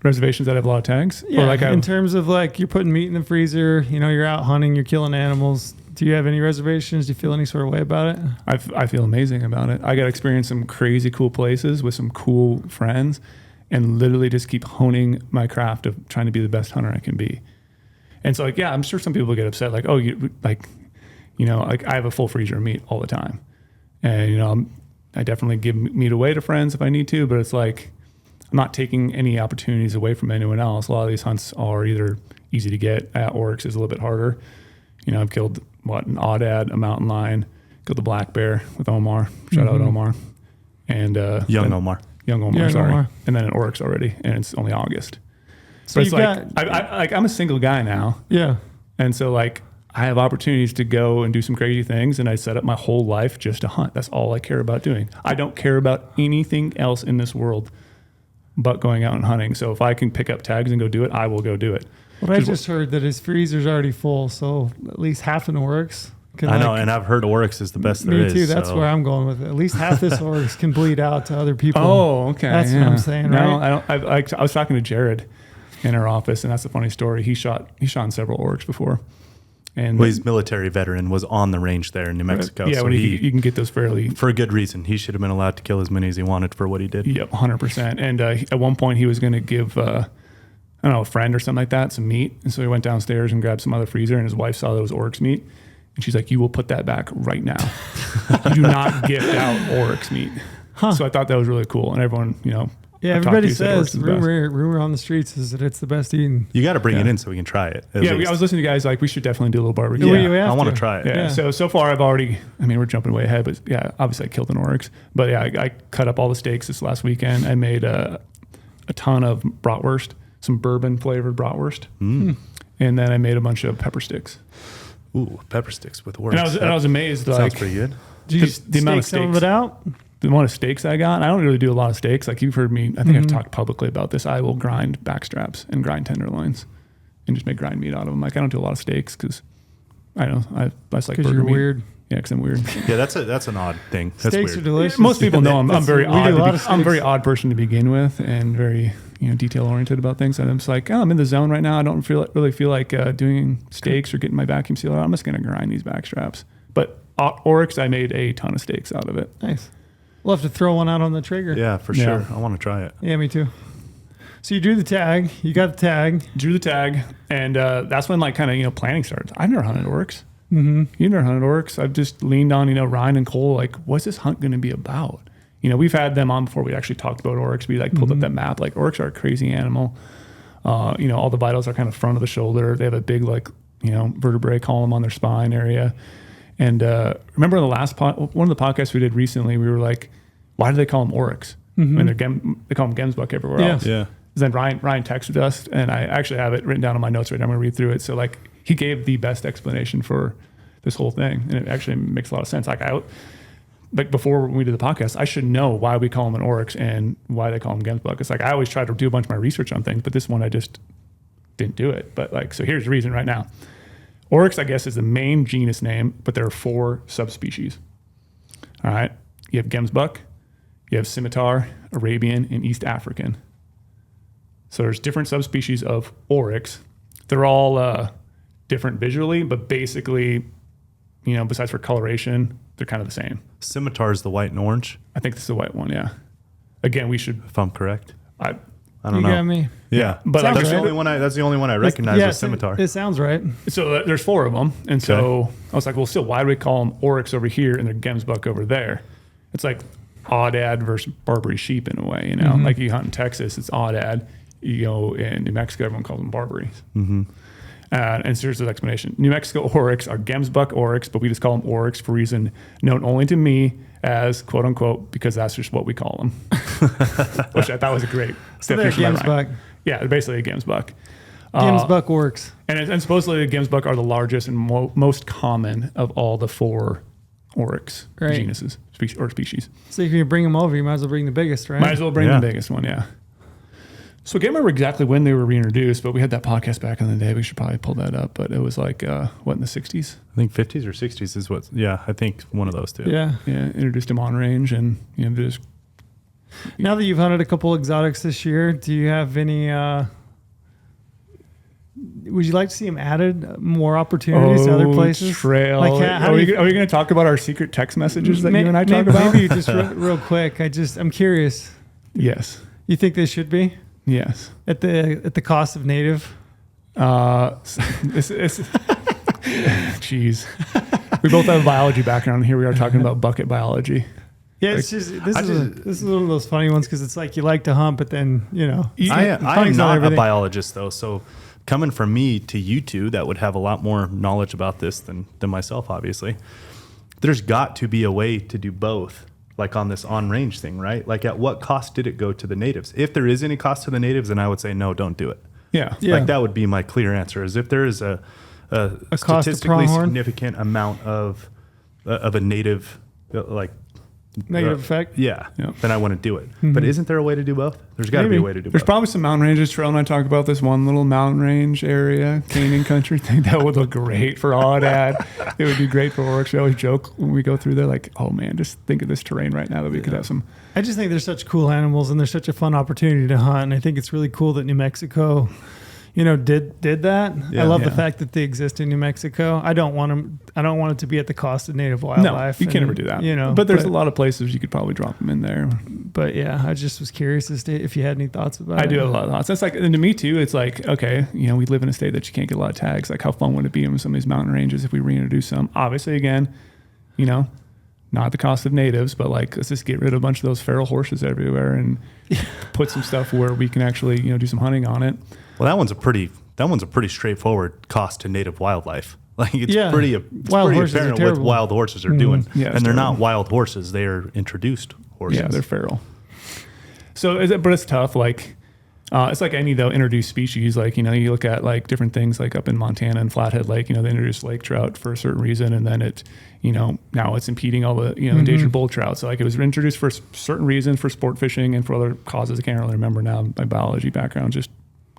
Reservations that have a lot of tags? Yeah, or like in terms of like you're putting meat in the freezer, you're out hunting, you're killing animals. Do you have any reservations? Do you feel any sort of way about it? I feel amazing about it. I got to experience some crazy cool places with some cool friends and literally just keep honing my craft of trying to be the best hunter I can be. And so like, yeah, I'm sure some people get upset like, oh, like I have a full freezer of meat all the time. And, I definitely give meat away to friends if I need to, but it's like, I'm not taking any opportunities away from anyone else. A lot of these hunts are either easy to get. At Oryx is a little bit harder. I've killed an oddad, a mountain lion, killed a black bear with Omar. Shout out Omar. And Young Omar, sorry. Omar. And then an Oryx already, and it's only August. So but it's like I'm a single guy now. Yeah. And so like I have opportunities to go and do some crazy things, and I set up my whole life just to hunt. That's all I care about doing. I don't care about anything else in this world but going out and hunting. So if I can pick up tags and go do it, I will go do it. Well, I just heard that his freezer's already full, so at least half an Oryx. I know, and I've heard Oryx is the best there is. Me too. That's so. where I'm going with it. At least half this Oryx can bleed out to other people. Oh, okay. That's what I'm saying, no, right? I was talking to Jared in our office, and that's a funny story. He shot in several Orcs before. And his military veteran was on the range there in New Mexico. Yeah, so you can get those fairly... For a good reason. He should have been allowed to kill as many as he wanted for what he did. Yep, 100%. And at one point, he was going to give, a friend or something like that, some meat. And so he went downstairs and grabbed some other freezer, and his wife saw those Orcs meat. And she's like, you will put that back right now. You do not gift out Oryx meat. Huh. So I thought that was really cool. And everyone, yeah, everybody says, rumor on the streets is that it's the best eating. You got to bring it in so we can try it. Yeah, I was listening to guys like, we should definitely do a little barbecue. Yeah, I want to try it. Yeah. So far I've already, we're jumping way ahead, but yeah, obviously I killed an Oryx. But yeah, I cut up all the steaks this last weekend. I made a ton of bratwurst, some bourbon flavored bratwurst. And then I made a bunch of pepper sticks. Ooh, pepper sticks with Oryx. And I was amazed. Sounds pretty good. Did you the amount of steaks, some of it out? The amount of steaks I got, I don't really do a lot of steaks. Like you've heard me, I think I've talked publicly about this. I will grind backstraps and grind tenderloins and just make grind meat out of them. Like I don't do a lot of steaks because I don't know. I just like burger you're meat. Weird. Yeah, because I'm weird. Yeah, that's an odd thing. That's steaks weird. are delicious. Most people know I'm very odd. I'm a very odd odd person to begin with and very detail oriented about things. And I'm just like, I'm in the zone right now. I don't really feel like doing steaks or getting my vacuum sealer out. I'm just going to grind these backstraps. But Oryx, I made a ton of steaks out of it. Nice. We'll have to throw one out on the trigger. Yeah, for sure. I want to try it. Yeah, me too. So you drew the tag. You got the tag. Drew the tag. And that's when planning started. I've never hunted Orcs. You've never hunted Orcs. I've just leaned on, Ryan and Cole, like, what's this hunt going to be about? We've had them on before we actually talked about Oryx. We pulled up that map. Like Orcs are a crazy animal. All the vitals are kind of front of the shoulder. They have a big vertebrae column on their spine area. And remember in the last one of the podcasts we did recently, we were like, why do they call them Oryx? When they call them Gemsbuck everywhere else. Yeah. Then Ryan texted us, and I actually have it written down on my notes right now. I'm going to read through it. So he gave the best explanation for this whole thing, and it actually makes a lot of sense. Before we did the podcast, I should know why we call them an Oryx and why they call them Gemsbuck. It's like I always try to do a bunch of my research on things, but this one I just didn't do it. But so here's the reason right now. Oryx, I guess, is the main genus name, but there are 4 subspecies. All right. You have Gemsbuck, you have Scimitar, Arabian, and East African. So there's different subspecies of Oryx. They're all different visually, but basically, besides for coloration, they're kind of the same. Scimitar is the white and orange. I think this is the white one, yeah. Again, we should... If I'm correct. I I don't You know. got me. Yeah, But that's like, the only one. That's the only one I recognize Yeah, with scimitar. It sounds right. so there's 4 of them. And so I was like, well, still, why do we call them Oryx over here and they're Gemsbuck over there? It's like Aoudad versus Barbary sheep in a way, you know? Like you hunt in Texas, it's Aoudad. You go in New Mexico, everyone calls them Barbaries. And so here's the explanation. New Mexico Oryx are Gemsbuck Oryx, but we just call them Oryx for a reason known only to me as quote unquote, because that's just what we call them. Which I thought was a great So they're definition of my mind. Gemsbuck. Yeah, they're basically a Gemsbuck. Gemsbuck Orcs. And supposedly the Gemsbuck are the largest and most common of all the 4 Oryx Right. genuses or species. So if you bring them over, you might as well bring the biggest, right? Might as well bring the biggest one, yeah. So I can't remember exactly when they were reintroduced, but we had that podcast back in the day. We should probably pull that up. But it was like, what, in the 60s? I think 50s or 60s is what. Yeah, I think one of those two. Yeah. Yeah, introduced them on range and, you know, just Now that you've hunted a couple exotics this year, do you have any? Would you like to see them added more opportunities to other places? Trail. Like, how are do we you- going to talk about our secret text messages that you and I talk about? Maybe just real quick. I'm curious. Yes. You think they should be Yes. at the cost of native? Jeez. We both have a biology background. And here we are talking about bucket biology. Yeah, it's just this is one of those funny ones because it's like you like to hunt, but then I am hunting's not a everything. biologist though, so coming from me to you two that would have a lot more knowledge about this than myself, obviously. There's got to be a way to do both, like on this on-range thing, right? Like at what cost did it go to the natives? If there is any cost to the natives, then I would say no, don't do it. Yeah. Yeah. Like that would be my clear answer. Is if there is a cost to statistically pronghorn? significant amount of a native like Negative effect. yeah, Yeah. then I wouldn't do it. But isn't there a way to do both? There's got to be a Maybe. way to do There's both. probably some mountain ranges. Trail and I talk about this one little mountain range area, Canyon country thing that would look great for Aoudad. It would be great for Orcs. We always joke when we go through there, like, oh man, just think of this terrain right now that we could have some. I just think they're such cool animals and they're such a fun opportunity to hunt. And I think it's really cool that New Mexico, did that. Yeah. I love the Yeah. fact that they exist in New Mexico. I don't want it to be at the cost of native wildlife. No, you can't and, ever do that. You know, but there's a lot of places you could probably drop them in there. But yeah, I just was curious as to if you had any thoughts about it. I do have a lot of thoughts. That's like, and to me too, it's like, okay, we live in a state that you can't get a lot of tags. Like, how fun would it be in some of these mountain ranges if we reintroduce some? Obviously, again, not at the cost of natives, but like, let's just get rid of a bunch of those feral horses everywhere and put some stuff where we can actually, do some hunting on it. Well, that one's a pretty straightforward cost to native wildlife. Like it's Yeah. pretty Wild horses are apparent what terrible. wild horses are doing, Yeah, it's and they're not terrible. wild horses; they are introduced horses. Yeah, they're feral. So but it's tough. Like, it's like any introduced species. Like, you look at like different things like up in Montana and Flathead Lake, they introduced lake trout for a certain reason. And then it, now it's impeding all the, endangered bull trout. So like it was introduced for a certain reason for sport fishing and for other causes. I can't really remember now. My biology background just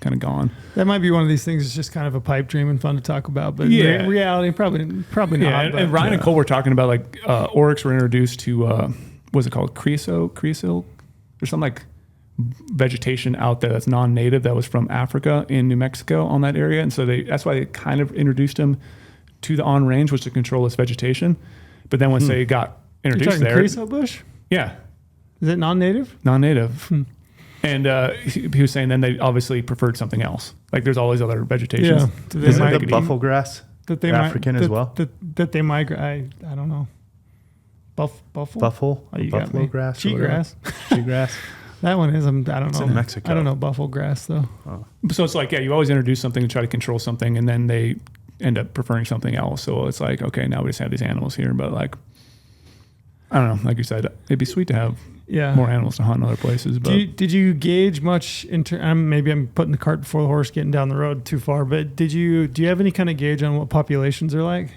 kind of gone. That might be one of these things that's just kind of a pipe dream and fun to talk about, but Yeah. in reality, probably not. Yeah. And Ryan and Cole were talking about like, Oryx were introduced to, what's it called? Creosote or some like vegetation out there that's non-native that was from Africa in New Mexico on that area. And so that's why they kind of introduced them to the on range, was to control this vegetation. But then once they got You're introduced talking there, creosote bush? yeah, Is it non-native? non-native. And he was saying then they obviously preferred something else. Like there's all these other vegetations. Yeah. Do they Isn't might- the buffalo grass that they African as well? That they migrate. I don't know. Buffalo. Buffalo, Oh, you got buffalo me. grass, or whatever. Cheatgrass. Cheatgrass. That one is. I don't know. It's in Mexico. I don't know buffalo grass though. So it's like, yeah, you always introduce something to try to control something, and then they end up preferring something else. So it's like, okay, now we just have these animals here. But like, I don't know. Like you said, it'd be sweet to have Yeah. more animals to hunt in other places. But Did you gauge much maybe I'm putting the cart before the horse, getting down the road too far, but do you have any kind of gauge on what populations are like?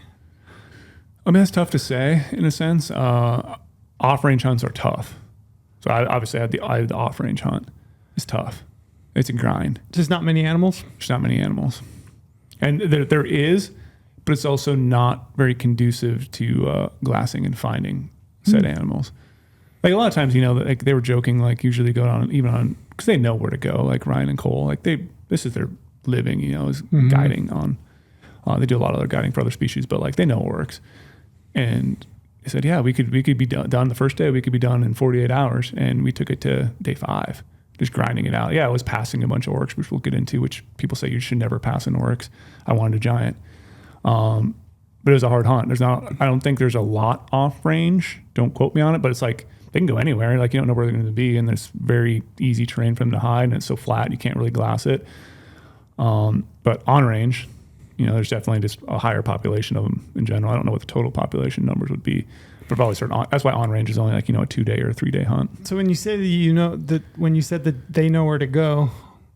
I mean, that's tough to say in a sense. Off-range hunts are tough. So I obviously had the off-range hunt. It's tough. It's a grind. Just not many animals? There's not many animals. And there is, but it's also not very conducive to glassing and finding said animals. Like a lot of times, like they were joking, like usually go on, even on, because they know where to go, like Ryan and Cole, like this is their living, is guiding on, they do a lot of other guiding for other species, but like they know Oryx. And they said, yeah, we could be done the first day, we could be done in 48 hours. And we took it to day 5. just grinding it out. Yeah, I was passing a bunch of Orcs, which we'll get into, which people say you should never pass an Oryx. I wanted a giant. But it was a hard hunt. I don't think there's a lot off range. Don't quote me on it, but it's like they can go anywhere. Like you don't know where they're going to be, and there's very easy terrain for them to hide, and it's so flat you can't really glass it. But on range, there's definitely just a higher population of them in general. I don't know what the total population numbers would be, but probably that's why on range is only like a 2-day or a 3-day hunt. So when you say that when you said that they know where to go,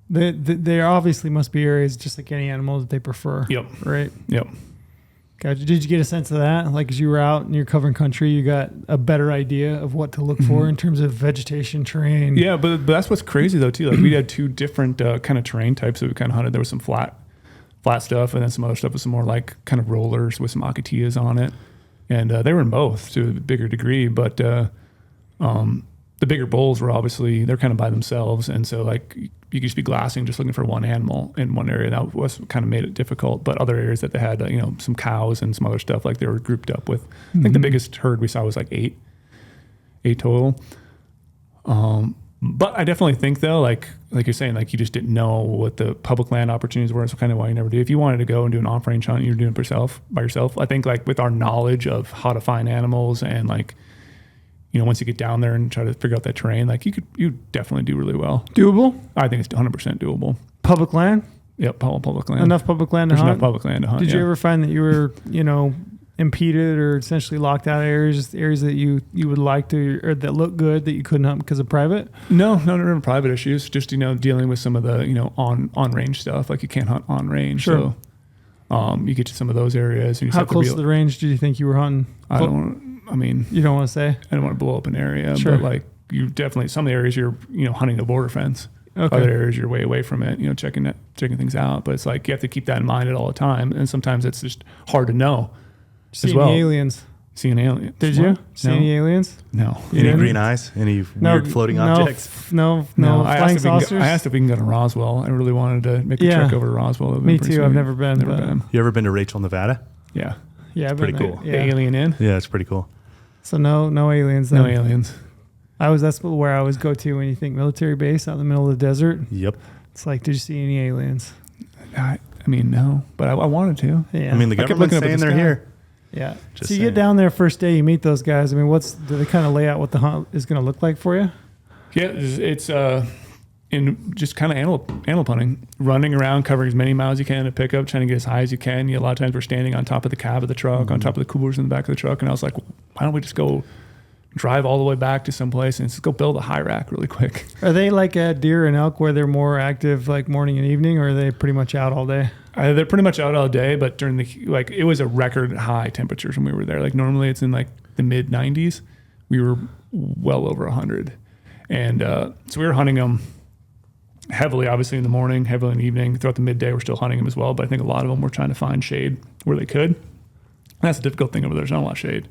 there obviously must be areas just like any animal that they prefer. Yep. Right. Yep. Gotcha. Did you get a sense of that? Like as you were out and you're covering country, you got a better idea of what to look for in terms of vegetation, terrain. Yeah, but that's what's crazy though too. Like we had 2 different kind of terrain types that we kind of hunted. There was some flat stuff, and then some other stuff with some more like kind of rollers with some acatillas on it, and they were in both to a bigger degree. But the bigger bulls were obviously they're kind of by themselves, and so like you could just be glassing just looking for one animal in one area. That was kind of made it difficult. But other areas that they had some cows and some other stuff, like they were grouped up with. I think the biggest herd we saw was like 8 total. But I definitely think though, like you're saying, like you just didn't know what the public land opportunities were. So kind of why you never do. If you wanted to go and do an off range hunt, you're doing it by yourself. I think like with our knowledge of how to find animals and like, once you get down there and try to figure out that terrain, like you definitely do really well. Doable? I think it's 100% doable. Public land? Yep, public land. Enough public land to There's hunt? enough public land to hunt. Did you ever find that you were, impeded or essentially locked out areas that you would like to, or that look good that you couldn't hunt because of private? No, never private issues. Just, dealing with some of the, on range stuff. Like you can't hunt on range. Sure. So you get to some of those areas. And you How close to the range do you think you were hunting? You don't want to say? I don't want to blow up an area, Sure. but like you definitely, some of the areas you're, hunting the border fence. Okay. Other areas you're way away from it, checking things out. But it's like, you have to keep that in mind at all the time. And sometimes it's just hard to know. See as well. any aliens? See an alien. Did you see any aliens? No. Any green eyes? Any weird floating objects? No. I Flying saucers? asked if we can go to Roswell. I really wanted to make a trek over to Roswell. Me too. I've never been. You ever been to Rachel, Nevada? Yeah. Yeah, pretty cool. Yeah. The Alien Inn? Yeah, it's pretty cool. So no aliens then. No aliens. That's where I always go to when you think military base out in the middle of the desert. Yep. It's like, did you see any aliens? I mean, no, but I wanted to. Yeah. I mean, the government's saying they're here. Yeah. Just so you saying. get down there first day, you meet those guys. I mean, do they kind of lay out what the hunt is going to look like for you? Yeah, it's in just kind of animal hunting, running around, covering as many miles as you can to pick up, trying to get as high as you can. A lot of times we're standing on top of the cab of the truck, on top of the coolers in the back of the truck, and I was like, why don't we just go drive all the way back to someplace and just go build a high rack really quick? Are they like deer and elk where they're more active like morning and evening, or are they pretty much out all day? They're pretty much out all day, but during it was a record high temperatures when we were there. Like normally it's in like the mid 90s. We were well over 100. And so we were hunting them heavily, obviously in the morning, heavily in the evening. Throughout the midday, we're still hunting them as well. But I think a lot of them were trying to find shade where they could. And that's the difficult thing over there. There's not a lot of shade.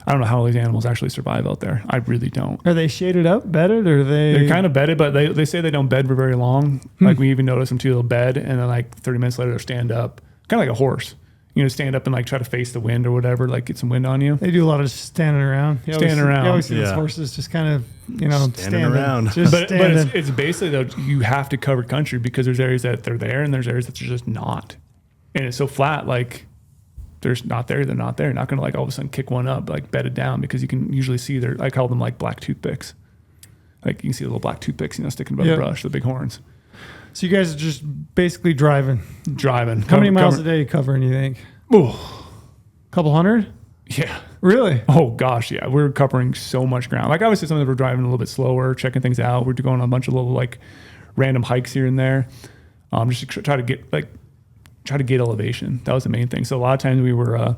I don't know how all these animals actually survive out there. I really don't. Are they shaded up, bedded, or They're kind of bedded, but they say they don't bed for very long. Like we even notice them too, they'll bed, and then like 30 minutes later they'll stand up, kind of like a horse. Stand up and like try to face the wind or whatever, like get some wind on you. They do a lot of standing around. You always see those horses just kind of, standing around. But it's basically though, you have to cover country because there's areas that they're there and there's areas that they're just not. And it's so flat, like they're not there, they're not there. You're not going to like all of a sudden kick one up, like bedded down, because you can usually see I call them like black toothpicks. Like you can see the little black toothpicks, sticking above the brush, the big horns. So you guys are just basically driving. How many miles a day you covering, you think? Ooh. Couple hundred? Yeah. Really? Oh gosh, yeah. We're covering so much ground. Like obviously sometimes we're driving a little bit slower, checking things out. We're going on a bunch of little like random hikes here and there. Just to try to get elevation. That was the main thing. So a lot of times we were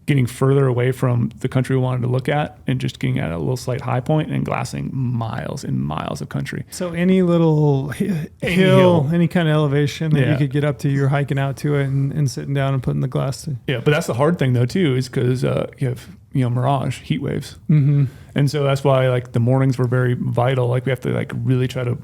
getting further away from the country we wanted to look at and just getting at a little slight high point and glassing miles and miles of country. So any little hill, any kind of elevation that you could get up to, you're hiking out to it and sitting down and putting the glass to. Yeah, but that's the hard thing though too, is because you have mirage, heat waves. Mm-hmm. And so that's why like the mornings were very vital. Like we have to like really try to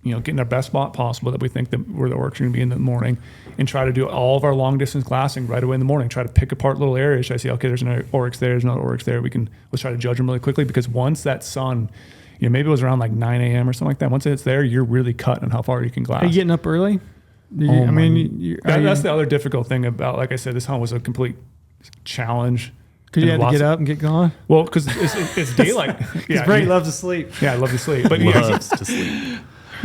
get in our best spot possible that we think that where the Orcs are going to be in the morning, and try to do all of our long distance glassing right away in the morning. Try to pick apart little areas. Try to see, okay, there's an Oryx there, there's another Oryx there. Let's try to judge them really quickly, because once that sun Yeah, maybe it was around like 9 a.m. or something like that. Once it's there, you're really cut on how far you can glass. Are you getting up early? That's the other difficult thing about, like I said, this hunt was a complete challenge. Because you had to get up and get going? Well, because it's daylight. Yeah, Brady loves to sleep. Yeah, I love to sleep. But Loves to sleep.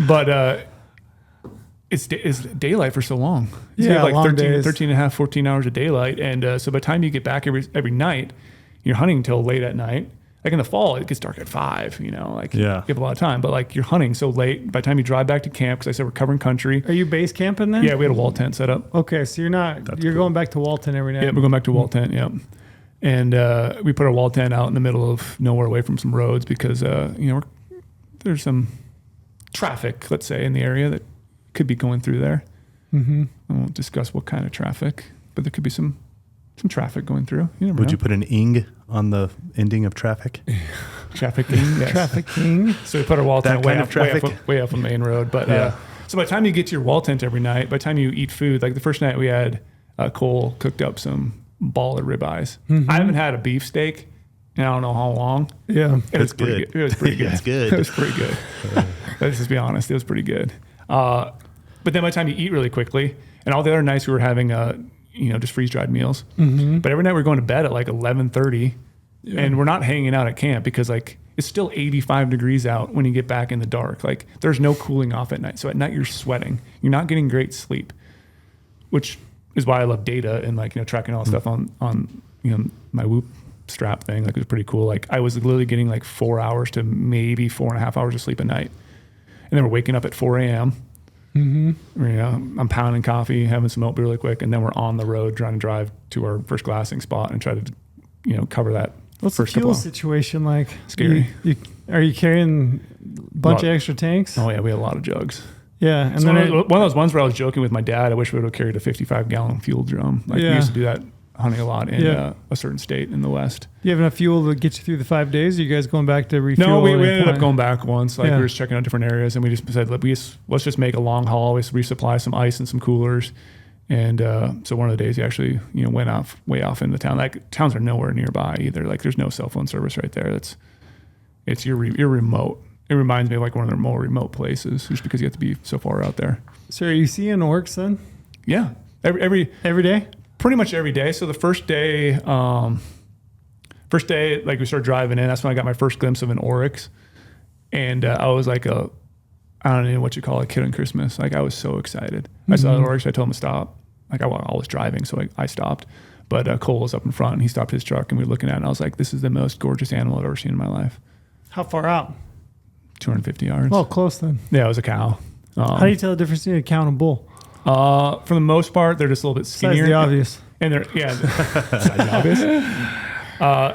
But it's daylight for so long. So you Yeah, have like long 13 and a half, 14 hours of daylight. And so by the time you get back every night, you're hunting until late at night. Like in the fall, it gets dark at 5, you know, like you have a lot of time. But like you're hunting so late, by the time you drive back to camp, because I said we're covering country. Are you base camping then? Yeah, we had a wall tent set up. Okay, so you're going back to wall tent every night. Yeah, we're going back to wall tent, yeah. And we put our wall tent out in the middle of nowhere away from some roads because, there's some traffic, let's say, in the area that could be going through there. Mm-hmm. I won't discuss what kind of traffic, but there could be some traffic going through. You never know. You put an ing on the ending of traffic? Trafficking, yes. Trafficking. So we put our wall tent way of up on the main road. But so by the time you get to your wall tent every night, by the time you eat food, like the first night we had Cole cooked up some baller ribeyes. Mm-hmm. I haven't had a beef steak in I don't know how long. Yeah. It was pretty good. It was pretty good. It's good. It was pretty good. Let's just be honest. It was pretty good. But then by the time you eat really quickly, and all the other nights we were having just freeze-dried meals. Mm-hmm. But every night we're going to bed at like 11:30, and we're not hanging out at camp because like it's still 85 degrees out when you get back in the dark. Like there's no cooling off at night. So at night you're sweating. You're not getting great sleep, which is why I love data and like, tracking all the stuff on my Whoop strap thing. Like it was pretty cool. Like I was literally getting like 4 hours to maybe 4.5 hours of sleep a night. And then we're waking up at 4 a.m. Mm-hmm. I'm pounding coffee, having some oat really quick, and then we're on the road trying to drive to our first glassing spot and try to, cover that. What's first the fuel couple situation like? Scary. Are you carrying a bunch of extra tanks? Oh yeah, we had a lot of jugs. Yeah, and so then one of those ones where I was joking with my dad. I wish we would have carried a 55-gallon fuel drum. Like we used to do that hunting a lot in a certain state in the West. Do you have enough fuel to get you through the 5 days? Are you guys going back to refuel? No, we ended up going back once. Like we were just checking out different areas, and we just said, let's just make a long haul. We resupply some ice and some coolers. And so one of the days, he actually went way off into town. Like towns are nowhere nearby either. Like there's no cell phone service right there. You're remote. It reminds me of like one of the more remote places, just because you have to be so far out there. So are you seeing orcs then? Yeah, every day. Pretty much every day. So the first day, like we started driving in, that's when I got my first glimpse of an Oryx. And I was like I don't know what you call it, kid on Christmas. Like I was so excited. Mm-hmm. I saw the Oryx, I told him to stop. Like I was driving, so I stopped. But Cole was up in front and he stopped his truck and we were looking at it and I was like, this is the most gorgeous animal I've ever seen in my life. How far out? 250 yards. Oh, close then. Yeah, it was a cow. How do you tell the difference between a cow and a bull? For the most part, they're just a little bit skinnier. Besides the obvious. And they're, besides the obvious.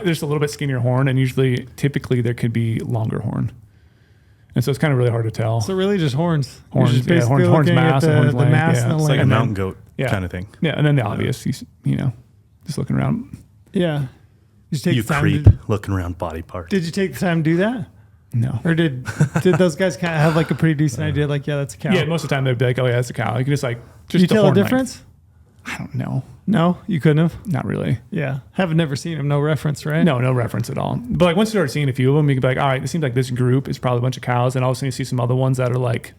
There's a little bit skinnier horn, and typically there could be longer horn. And so it's kind of really hard to tell. So really just horns. Horns, just basically horns mass and horns the length. mass and the It's length. like a mountain goat kind of thing. Yeah, and then the obvious, just looking around. Yeah. You creep looking around body parts. Did you take the time to do that? No. Or did those guys kind of have like a pretty decent idea? Like, yeah, that's a cow. Yeah, most of the time they'd be like, oh yeah, that's a cow. You can just Did you tell the difference? I don't know. No, you couldn't have? Not really. Yeah. Have never seen them. No reference, right? No reference at all. But like once you start seeing a few of them, you can be like, all right, it seems like this group is probably a bunch of cows. And all of a sudden you see some other ones that are like,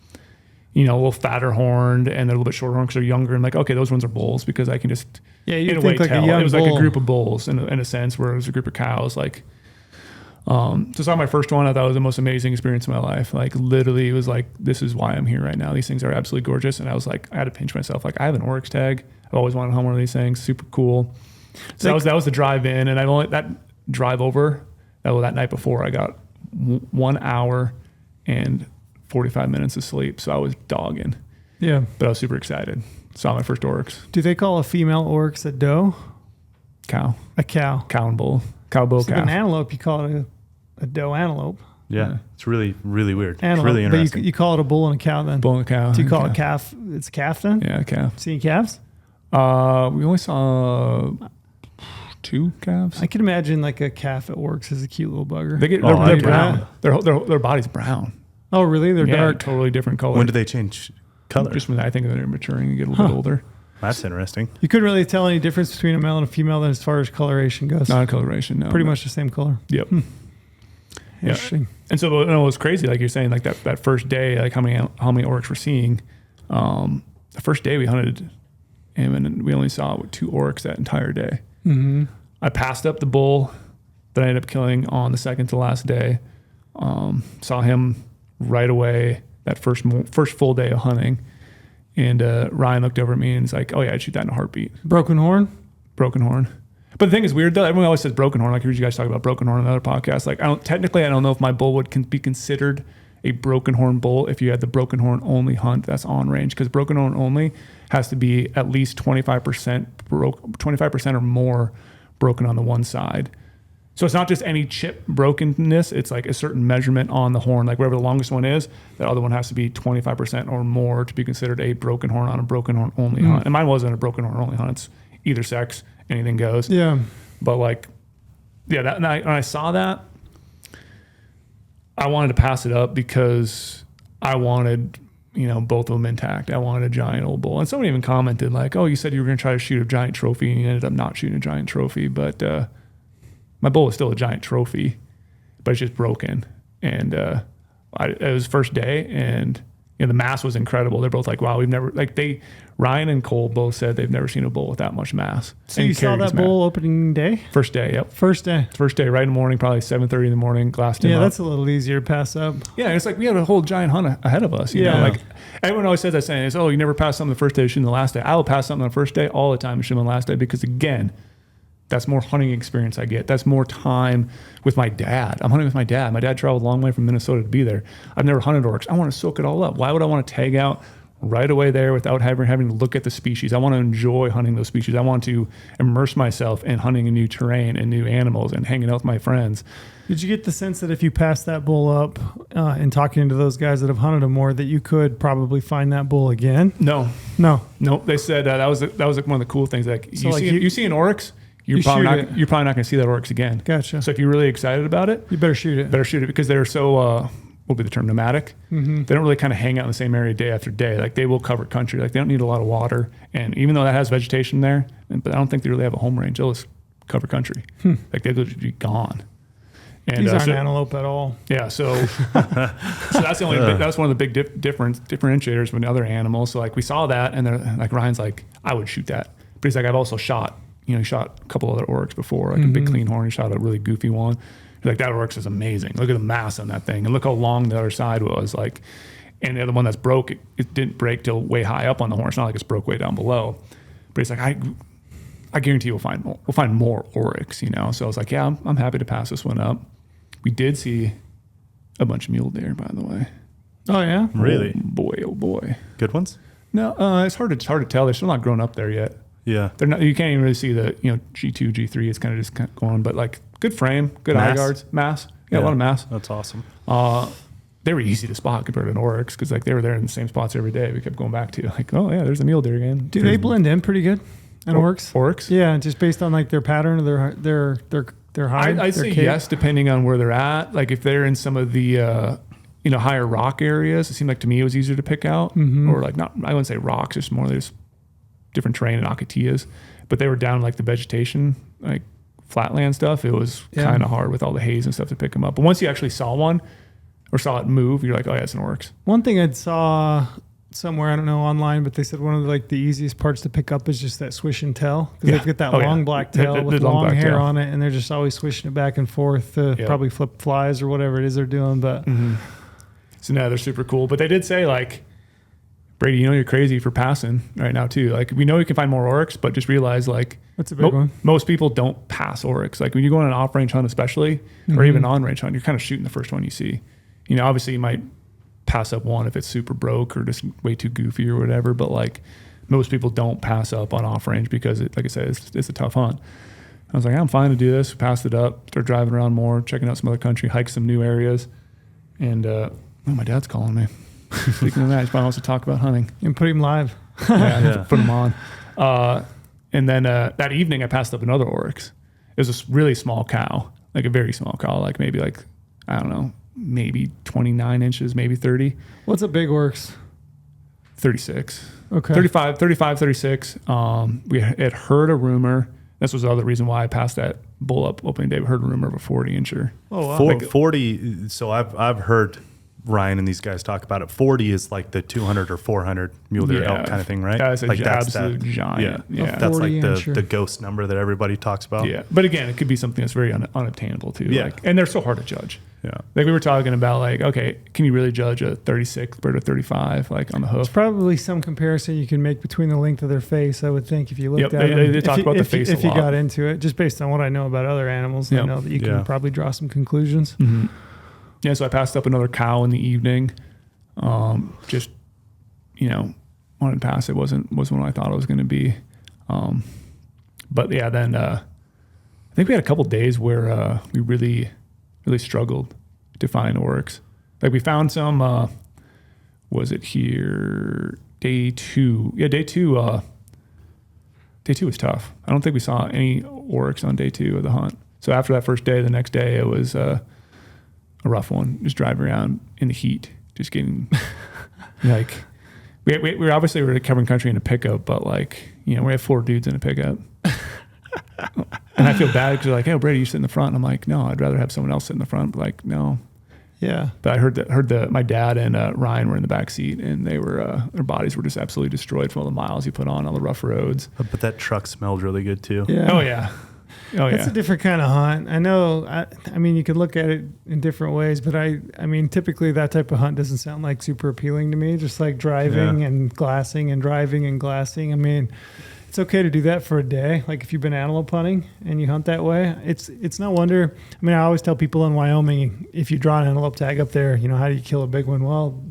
a little fatter horned and they're a little bit shorter horned because they're younger. And like, okay, those ones are bulls because I can just you think like tell. A young it was bull. like a group of bulls in a sense where it was a group of cows. Like, so saw my first one. I thought it was the most amazing experience of my life. Like literally it was like, this is why I'm here right now. These things are absolutely gorgeous. And I was like, I had to pinch myself. Like I have an Oryx tag. I've always wanted to hunt one of these things. Super cool. So that was the drive in, and that drive over. That night before, I got 1 hour and 45 minutes of sleep. So I was dogging. Yeah, but I was super excited. Saw my first Oryx. Do they call a female Oryx a doe? Cow. A cow. Cow and bull. Cow, bull, so calf. An antelope, you call it a doe antelope. Yeah, it's really, really weird. Antelope, it's really interesting. But you call it a bull and a cow then? Bull and a cow. Do you call it calf? It's a calf then? Yeah, a calf. Seeing calves? We only saw 2 calves. I can imagine like a calf at Orcs is a cute little bugger. They're brown. Their body's brown. Oh, really? They're dark. Totally different color. When do they change color? Just when I think they're maturing and get a little bit older. That's interesting. You couldn't really tell any difference between a male and a female then as far as coloration goes. Not coloration, no. Pretty much the same color. Yep. Interesting. And so it was crazy, like you're saying, like that first day, like how many orcs we're seeing. The first day we hunted him, and we only saw 2 orcs that entire day. Mm-hmm. I passed up the bull that I ended up killing on the second to last day. Saw him right away that first full day of hunting. And Ryan looked over at me and he's like, "Oh yeah, I'd shoot that in a heartbeat." Broken horn? Broken horn. But the thing is weird though. Everyone always says broken horn. Like I heard you guys talk about broken horn on another podcast. Like I don't know if my bull would be considered a broken horn bull if you had the broken horn only hunt that's on range, because broken horn only has to be at least 25% or more broken on the one side. So it's not just any chip brokenness. It's like a certain measurement on the horn, like wherever the longest one is, that other one has to be 25% or more to be considered a broken horn on a broken horn only hunt. And mine wasn't a broken horn only hunt. It's either sex, anything goes. Yeah. But like, yeah, when I saw that, I wanted to pass it up because I wanted, both of them intact. I wanted a giant old bull. And someone even commented like, "Oh, you said you were going to try to shoot a giant trophy and you ended up not shooting a giant trophy." But my bull is still a giant trophy, but it's just broken. And it was first day, and the mass was incredible. They're both like, "Wow, we've never," Ryan and Cole both said they've never seen a bull with that much mass. So you saw that bull opening day? First day, yep. First day, right in the morning, probably 7:30 in the morning, glassed him up. Yeah, that's a little easier to pass up. Yeah, it's like we had a whole giant hunt ahead of us. You know? Like everyone always says that saying is, "Oh, you never pass something the first day, shooting the last day." I will pass something on the first day all the time and shoot on the last day because, again, that's more hunting experience I get. That's more time with my dad. I'm hunting with my dad. My dad traveled a long way from Minnesota to be there. I've never hunted orcs. I want to soak it all up. Why would I want to tag out right away there without having to look at the species? I want to enjoy hunting those species. I want to immerse myself in hunting a new terrain and new animals and hanging out with my friends. Did you get the sense that if you passed that bull up and talking to those guys that have hunted them more, that you could probably find that bull again? No. They said that was like one of the cool things. Like So you see an Oryx, you're probably not going to see that Oryx again. Gotcha. So if you're really excited about it, you better shoot it. Because they're so what will be the term, nomadic. Mm-hmm. They don't really kind of hang out in the same area day after day. Like they will cover country. Like they don't need a lot of water. And even though that has vegetation there, but I don't think they really have a home range. They'll just cover country. Like they'll just be gone. And these aren't antelope at all. Yeah, so that's the only that's one of the big differentiators from the other animals. So like we saw that, and they're like, Ryan's like, "I would shoot that," but he's like, "I've also shot, he shot a couple other orcs before, like a big clean horn. He shot a really goofy one. He's like, that Oryx is amazing. Look at the mass on that thing, and look how long the other side was. Like, and the other one that's broke, it didn't break till way high up on the horn. It's not like it's broke way down below. But he's like, I guarantee we'll find more Oryx, So I was like, yeah, I'm happy to pass this one up. We did see a bunch of mule deer, by the way. Oh yeah, really? Oh boy. Good ones? No, it's hard to tell. They're still not grown up there yet. Yeah, they're not. You can't even really see the G2, G3. It's kind of just going, but like good frame, good eye guards, mass. Yeah, a lot of mass. That's awesome. They were easy to spot compared to an Oryx because like they were there in the same spots every day. We kept going back to like, oh yeah, there's a mule deer again. Do they blend in pretty good? And Orcs? Yeah, just based on like their pattern of their hide. I'd say yes, depending on where they're at. Like if they're in some of the higher rock areas, it seemed like to me it was easier to pick out. Or like I wouldn't say rocks, just more there's different terrain and acatillas. But they were down like the vegetation, like flatland stuff. It was kind of hard with all the haze and stuff to pick them up. But once you actually saw one or saw it move, you're like, oh yeah, it's an Oryx. One thing I saw somewhere, I don't know, online, but they said one of the easiest parts to pick up is just that swish and tail, because they've got that long black tail with long hair on it, and they're just always swishing it back and forth to probably flip flies or whatever it is they're doing. But so no, they're super cool. But they did say like, Brady, you're crazy for passing right now too. Like we know you can find more Oryx, but just realize like that's a big one. Most people don't pass Oryx. Like when you go on an off-range hunt, especially, or even on-range hunt, you're kind of shooting the first one you see. Obviously you might pass up one if it's super broke or just way too goofy or whatever, but like most people don't pass up on off range because like I said, it's a tough hunt. I was like, I'm fine to do this. Passed it up, started driving around more, checking out some other country, hike some new areas. And my dad's calling me. Speaking of that, he probably wants to talk about hunting. And put him live. Put him on. And then that evening I passed up another Oryx. It was a really small cow, like a very small cow, like maybe like, I don't know, maybe 29 inches, maybe 30. What's a big Oryx? 36. Okay. 35, 36. We had heard a rumor. This was the other reason why I passed that bull up opening day. We heard a rumor of a 40-incher. Oh, wow. 40. So I've heard Ryan and these guys talk about it. 40 is like the 200 or 400 mule deer elk kind of thing, right? That's like absolute giant. Yeah. That's like 40-incher. the ghost number that everybody talks about. Yeah. But again, it could be something that's very unobtainable too. Yeah. Like, and they're so hard to judge. Yeah. Like we were talking about, like, okay, can you really judge a 36 bird or 35 like on the hoof? There's probably some comparison you can make between the length of their face, I would think, if you looked Yep, at them. they talk about the face a If you lot. got into it, just based on what I know about other animals, I Yep. know that you can probably draw some conclusions. Mm-hmm. Yeah, so I passed up another cow in the evening. Just, wanted to pass. It wasn't what I thought it was going to be. But yeah, then I think we had a couple days where we really, really struggled to find oryx. Like we found some, was it here? Day 2. Yeah, day 2. Day 2 was tough. I don't think we saw any oryx on day 2 of the hunt. So after that first day, the next day it was a rough one. Just driving around in the heat, just getting like we obviously were covering country in a pickup, but we have 4 dudes in a pickup. And I feel bad because they're like, "Hey, Brady, you sit in the front." And I'm like, "No, I'd rather have someone else sit in the front." But like, no. Yeah. But I heard my dad and Ryan were in the back seat, and they were their bodies were just absolutely destroyed from all the miles you put on the rough roads. But that truck smelled really good too. Yeah. Oh yeah. It's a different kind of hunt. I know. I mean, you could look at it in different ways, but I mean, typically that type of hunt doesn't sound like super appealing to me. Just like driving and glassing and driving and glassing. I mean, it's okay to do that for a day. Like if you've been antelope hunting and you hunt that way, it's no wonder. I mean, I always tell people in Wyoming, if you draw an antelope tag up there, how do you kill a big one? Well,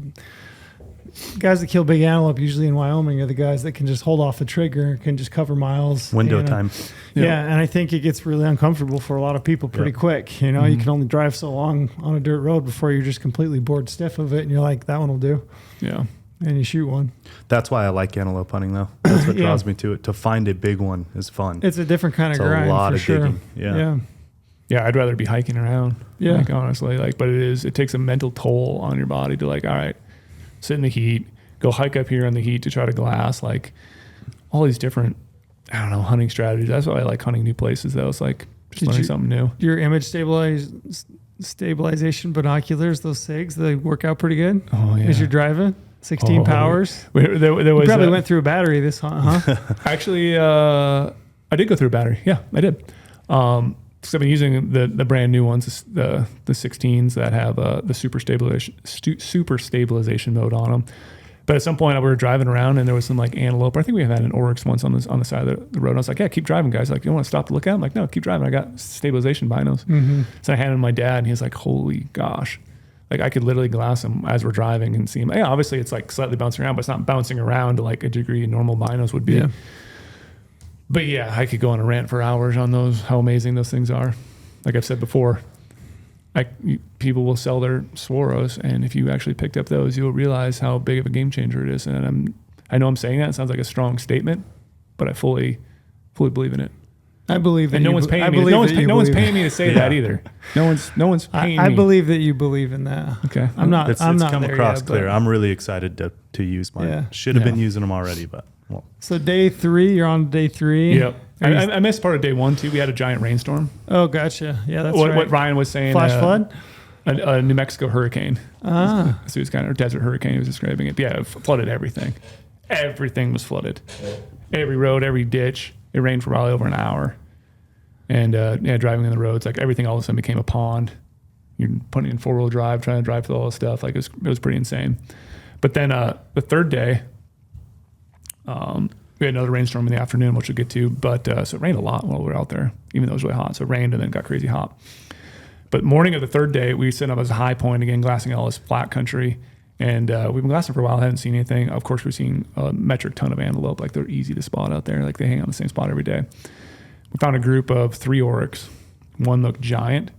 guys that kill big antelope usually in Wyoming are the guys that can just hold off the trigger, can just cover miles. Window time. Yeah, and I think it gets really uncomfortable for a lot of people pretty quick. You can only drive so long on a dirt road before you're just completely bored stiff of it, and you're like, that one will do. Yeah. And you shoot one. That's why I like antelope hunting, though. That's what draws me to it. To find a big one is fun. It's a different kind of It's grind. a lot for of sure. digging. Yeah. Yeah, I'd rather be hiking around. Yeah. Like, honestly, but it takes a mental toll on your body to all right, sit in the heat, go hike up here in the heat to try to glass, all these different, hunting strategies. That's why I like hunting new places, though. It's like just learning something new. Your image stabilization binoculars, those SIGs, they work out pretty good. Oh, yeah. As you're driving, 16 powers. There was You probably went through a battery this hunt, huh? Actually, I did go through a battery. Yeah, I did. Because I've been using the brand new ones, the 16s that have the super stabilization mode on them. But at some point, we were driving around and there was some antelope. I think we had an Oryx once on the side of the road. And I was like, "Yeah, keep driving, guys. Like, you want to stop to look at?" I'm like, "No, keep driving. I got stabilization binos." Mm-hmm. So I handed him my dad, and he's like, "Holy gosh!" I could literally glass him as we're driving and see him. Yeah, obviously it's slightly bouncing around, but it's not bouncing around to a degree normal binos would be. Yeah. But yeah, I could go on a rant for hours on those, how amazing those things are. Like I've said before, people will sell their Swaros, and if you actually picked up those, you'll realize how big of a game changer it is. And I know I'm saying that, it sounds like a strong statement, but I fully believe in it. I believe that. And no one's paying me. No one's paying me to say that either. No one's paying me. I believe that you believe in that. Okay. I'm not. It's I'm not come there across yet, clear. but- I'm really excited to use mine. Yeah. Should have been using them already, but well. So day 3, you're on day 3. Yep. I missed part of day 1 too. We had a giant rainstorm. Oh, gotcha. Yeah, that's right. What Ryan was saying. Flash flood. A New Mexico hurricane. Ah. So it was kind of a desert hurricane. He was describing it. But yeah, it flooded everything. Everything was flooded. Every road, every ditch. It rained for probably over an hour. And driving on the roads, everything all of a sudden became a pond. You're putting in 4-wheel drive, trying to drive through all this stuff. It was pretty insane. But then the third day, we had another rainstorm in the afternoon, which we'll get to. But so it rained a lot while we were out there, even though it was really hot. So it rained and then got crazy hot. But morning of the third day, we set up as a high point again, glassing all this flat country. And we've been glassing for a while, hadn't seen anything. Of course, we've seen a metric ton of antelope. They're easy to spot out there. They hang on the same spot every day. We found a group of 3 Oryx. One looked giant,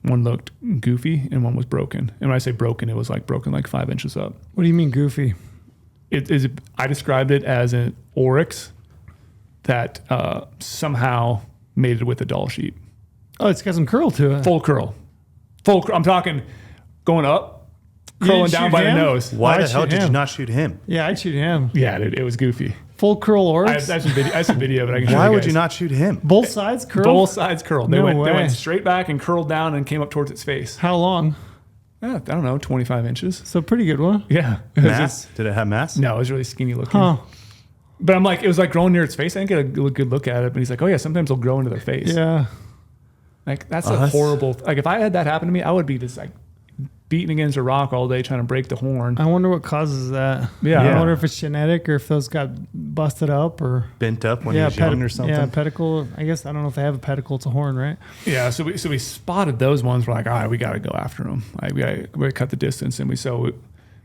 one looked goofy, and one was broken. And when I say broken, it was broken 5 inches up. What do you mean goofy? I described it as an Oryx that somehow mated with a doll sheep. Oh, it's got some curl to it. Full curl. I'm talking going up curling didn't down shoot by the him? nose. Why the I'd hell shoot did you him. not shoot him? Yeah, I'd shoot him. Yeah, dude, it was goofy. Full curl I orcs. have some video, but I can show Why you would guys. you not shoot him? Both sides curl. Both sides curled. They No went way. straight back and curled down and came up towards its face. How long? I don't know, 25 inches. So pretty good one. Yeah. It was Mass? Did it have mass? no, it was really skinny looking. Huh. But I'm like, it was like growing near its face. I didn't get a good look at it. But he's like, oh yeah, sometimes they'll grow into their face. Yeah. Like that's Oh, a that's- horrible. Like if I had that happen to me, I would be just like beating against a rock all day trying to break the horn. I wonder what causes that. Yeah. I wonder if it's genetic or if those got busted up or Bent up when he was young or something? Yeah, pedicle. I guess I don't know if they have a pedicle. It's a horn, right? Yeah, so we spotted those ones. We're like, all right, we got to go after them. Like we gotta cut the distance, and we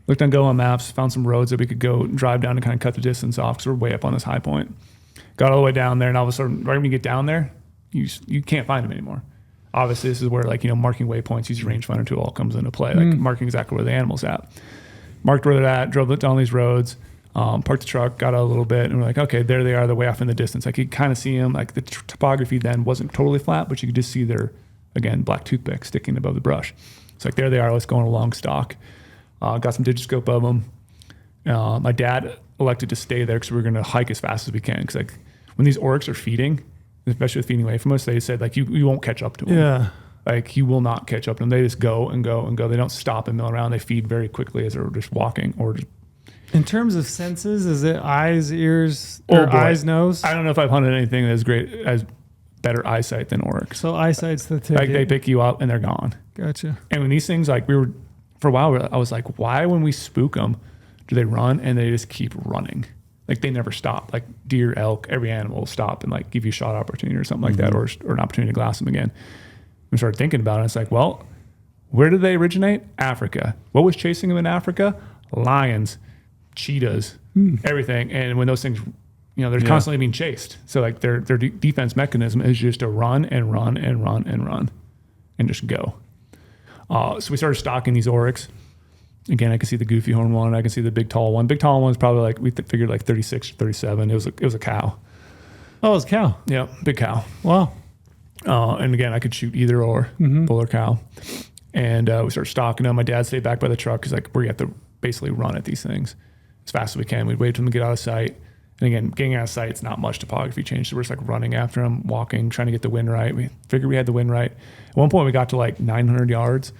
looked on GOHUNT maps, found some roads that we could go drive down to kind of cut the distance off because we're way up on this high point. Got all the way down there, and all of a sudden, right when you get down there, you can't find them anymore. Obviously, this is where marking waypoints, use your rangefinder tool all comes into play, like marking exactly where the animal's at. Marked where they're at, drove down these roads, parked the truck, got out a little bit, and we're like, okay, there they are, they're way off in the distance. I could kind of see them. Like the topography then wasn't totally flat, but you could just see their, again, black toothpick sticking above the brush. It's like, there they are, let's go on a long stalk. Got some digiscope of them. My dad elected to stay there because we were going to hike as fast as we can. Because like when these Oryx are feeding, especially with feeding away from us, they said like you won't catch up to them. Yeah. Like you will not catch up to them. They just go and go and go. They don't stop and mill around. They feed very quickly as they're just walking or just. In terms of senses, is it eyes, ears, or boy. eyes, nose? I don't know if I've hunted anything that's great as better eyesight than Oryx. So eyesight's the ticket. Like they pick you up and they're gone. Gotcha. And when these things, like for a while, I was like, why when we spook them, do they run and they just keep running? Like they never stop. Like deer, elk, every animal will stop and like give you a shot opportunity or something like that, or an opportunity to glass them again. We started thinking about it. It's like, well, where did they originate? Africa. What was chasing them in Africa? Lions, cheetahs, everything. And when those things, they're constantly being chased. So like their defense mechanism is just to run and run and run and run and just go. So we started stalking these Oryx. Again, I can see the goofy horn one. I can see the big tall one. Big tall one is probably like, we figured like 36 or 37. It was a cow. Oh, it's a cow. Yeah, big cow. Wow. And again, I could shoot either or, bull or cow. And we started stalking them. My dad stayed back by the truck because like we have to basically run at these things as fast as we can. We'd wait for them to get out of sight. And again, getting out of sight, it's not much topography change. So we're just like running after them, walking, trying to get the wind right. We figured we had the wind right. At one point, we got to like 900 yards.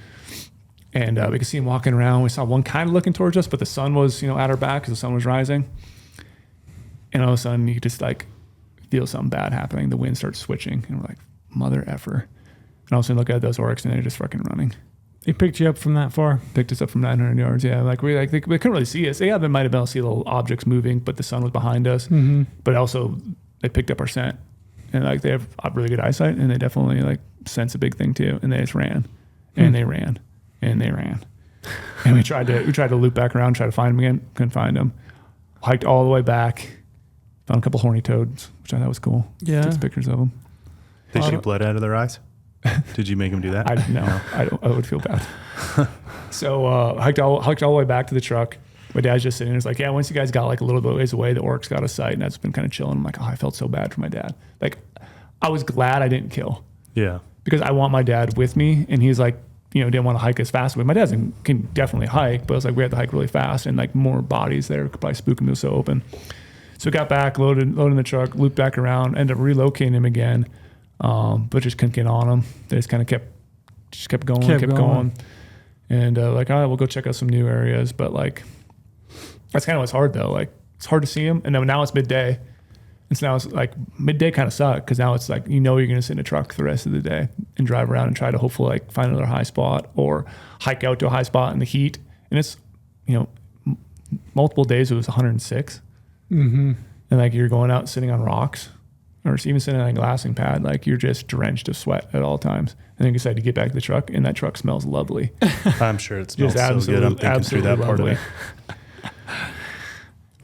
And we could see him walking around. We saw one kind of looking towards us, but the sun was, at our back because the sun was rising. And all of a sudden, you just like feel something bad happening. The wind starts switching, and we're like, "Mother effer!" And all of a sudden, look at those Orcs, and they're just fucking running. They picked you up from that far. Picked us up from 900 yards. Yeah, they couldn't really see us. Yeah, they might have been able to see little objects moving, but the sun was behind us. But also, they picked up our scent, and like they have really good eyesight, and they definitely like sense a big thing too. And they just ran, and they ran. And they ran. And we tried to loop back around, try to find them again. Couldn't find them. Hiked all the way back. Found a couple horny toads, which I thought was cool. Yeah. Took some pictures of them. They shoot blood out of their eyes? Did you make them do that? I would feel bad. So hiked all the way back to the truck. My dad's just sitting there. It's like, yeah, once you guys got like a little bit ways away, the Orcs got a sight, and that's been kind of chilling. I'm like, oh, I felt so bad for my dad. Like, I was glad I didn't kill. Yeah. Because I want my dad with me, and he's like, didn't want to hike as fast. But my dad can definitely hike, but it's like we had to hike really fast, and like more bodies there could probably spook him. It was so open. So we got back, loaded in the truck, looped back around, ended up relocating him again, but just couldn't get on him. They just kind of kept going. And like, all right, we'll go check out some new areas. But like, that's kind of what's hard though. Like, it's hard to see him. And then now it's midday. And so now it's like midday kind of sucked because now it's like, you're going to sit in a truck the rest of the day and drive around and try to hopefully like find another high spot or hike out to a high spot in the heat. And it's, multiple days it was 106. And like you're going out sitting on rocks or even sitting on a glassing pad, like you're just drenched of sweat at all times. And then you decide to get back to the truck and that truck smells lovely. I'm sure it smells so good. I'm thinking through that part of it.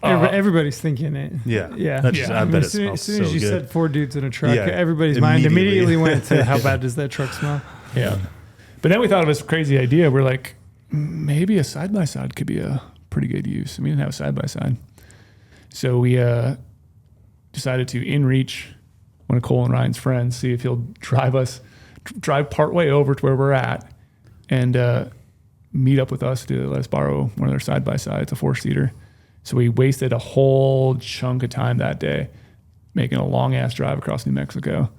Everybody's thinking it. Yeah. Yeah. I bet it As soon smells as so you good. said 4 dudes in a truck, Yeah, everybody's mind immediately went to how bad does that truck smell? Yeah. But then we thought of this crazy idea. We're like, maybe a side-by-side could be a pretty good use. And we didn't have a side-by-side. So we decided to in-reach one of Cole and Ryan's friends, see if he'll drive partway over to where we're at and meet up with us to let us borrow one of their side-by-sides, a 4-seater. So we wasted a whole chunk of time that day making a long-ass drive across New Mexico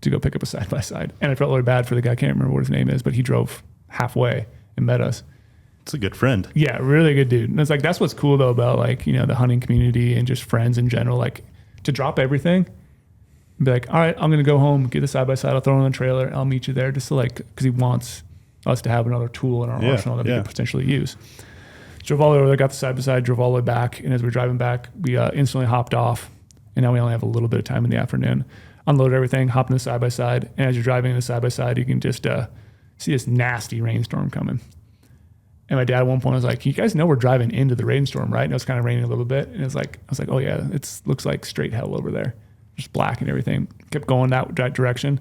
to go pick up a side-by-side. And I felt really bad for the guy. I can't remember what his name is, but he drove halfway and met us. It's a good friend. Yeah, really good dude. And it's like, that's what's cool though about like, you know, the hunting community and just friends in general, like to drop everything and be like, all right, I'm going to go home, get the side-by-side. I'll throw it on the trailer. I'll meet you there, just to like, because he wants us to have another tool in our arsenal that we could potentially use. Drove all the way over there, got the side-by-side, drove all the way back. And as we were driving back, we instantly hopped off. And now we only have a little bit of time in the afternoon. Unload everything, hop in the side-by-side. And as you're driving in the side-by-side, you can just see this nasty rainstorm coming. And my dad at one point was like, you guys know we're driving into the rainstorm, right? And it was kind of raining a little bit. And I was like, oh yeah, it looks like straight hell over there. Just black and everything. Kept going that direction.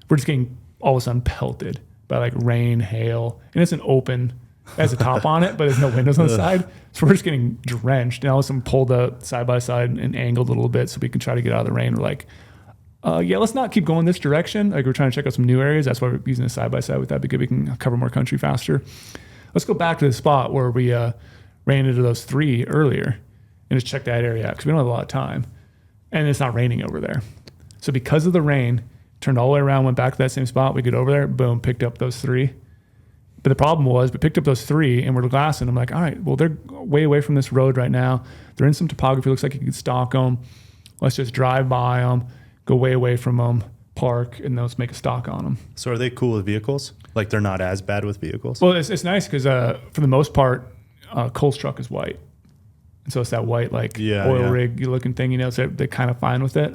We're just getting all of a sudden pelted by like rain, hail. And it's an open, it has a top on it, but there's no windows on the side. So we're just getting drenched. And all of a sudden pulled the side-by-side and angled a little bit so we can try to get out of the rain. We're like, yeah, let's not keep going this direction. Like we're trying to check out some new areas. That's why we're using a side-by-side with that, because we can cover more country faster. Let's go back to the spot where we ran into those 3 earlier and just check that area out because we don't have a lot of time. And it's not raining over there. So because of the rain, turned all the way around, went back to that same spot. We get over there, boom, picked up those 3. But the problem was we picked up those 3 and we're glassing. I'm like, all right, well, they're way away from this road right now. They're in some topography. Looks like you could stalk them. Let's just drive by them, go way away from them, park, and let's make a stock on them. So are they cool with vehicles? Like they're not as bad with vehicles? Well, it's nice because for the most part, Cole's truck is white. And so it's that white, like oil rig looking thing, you know, so they're kind of fine with it.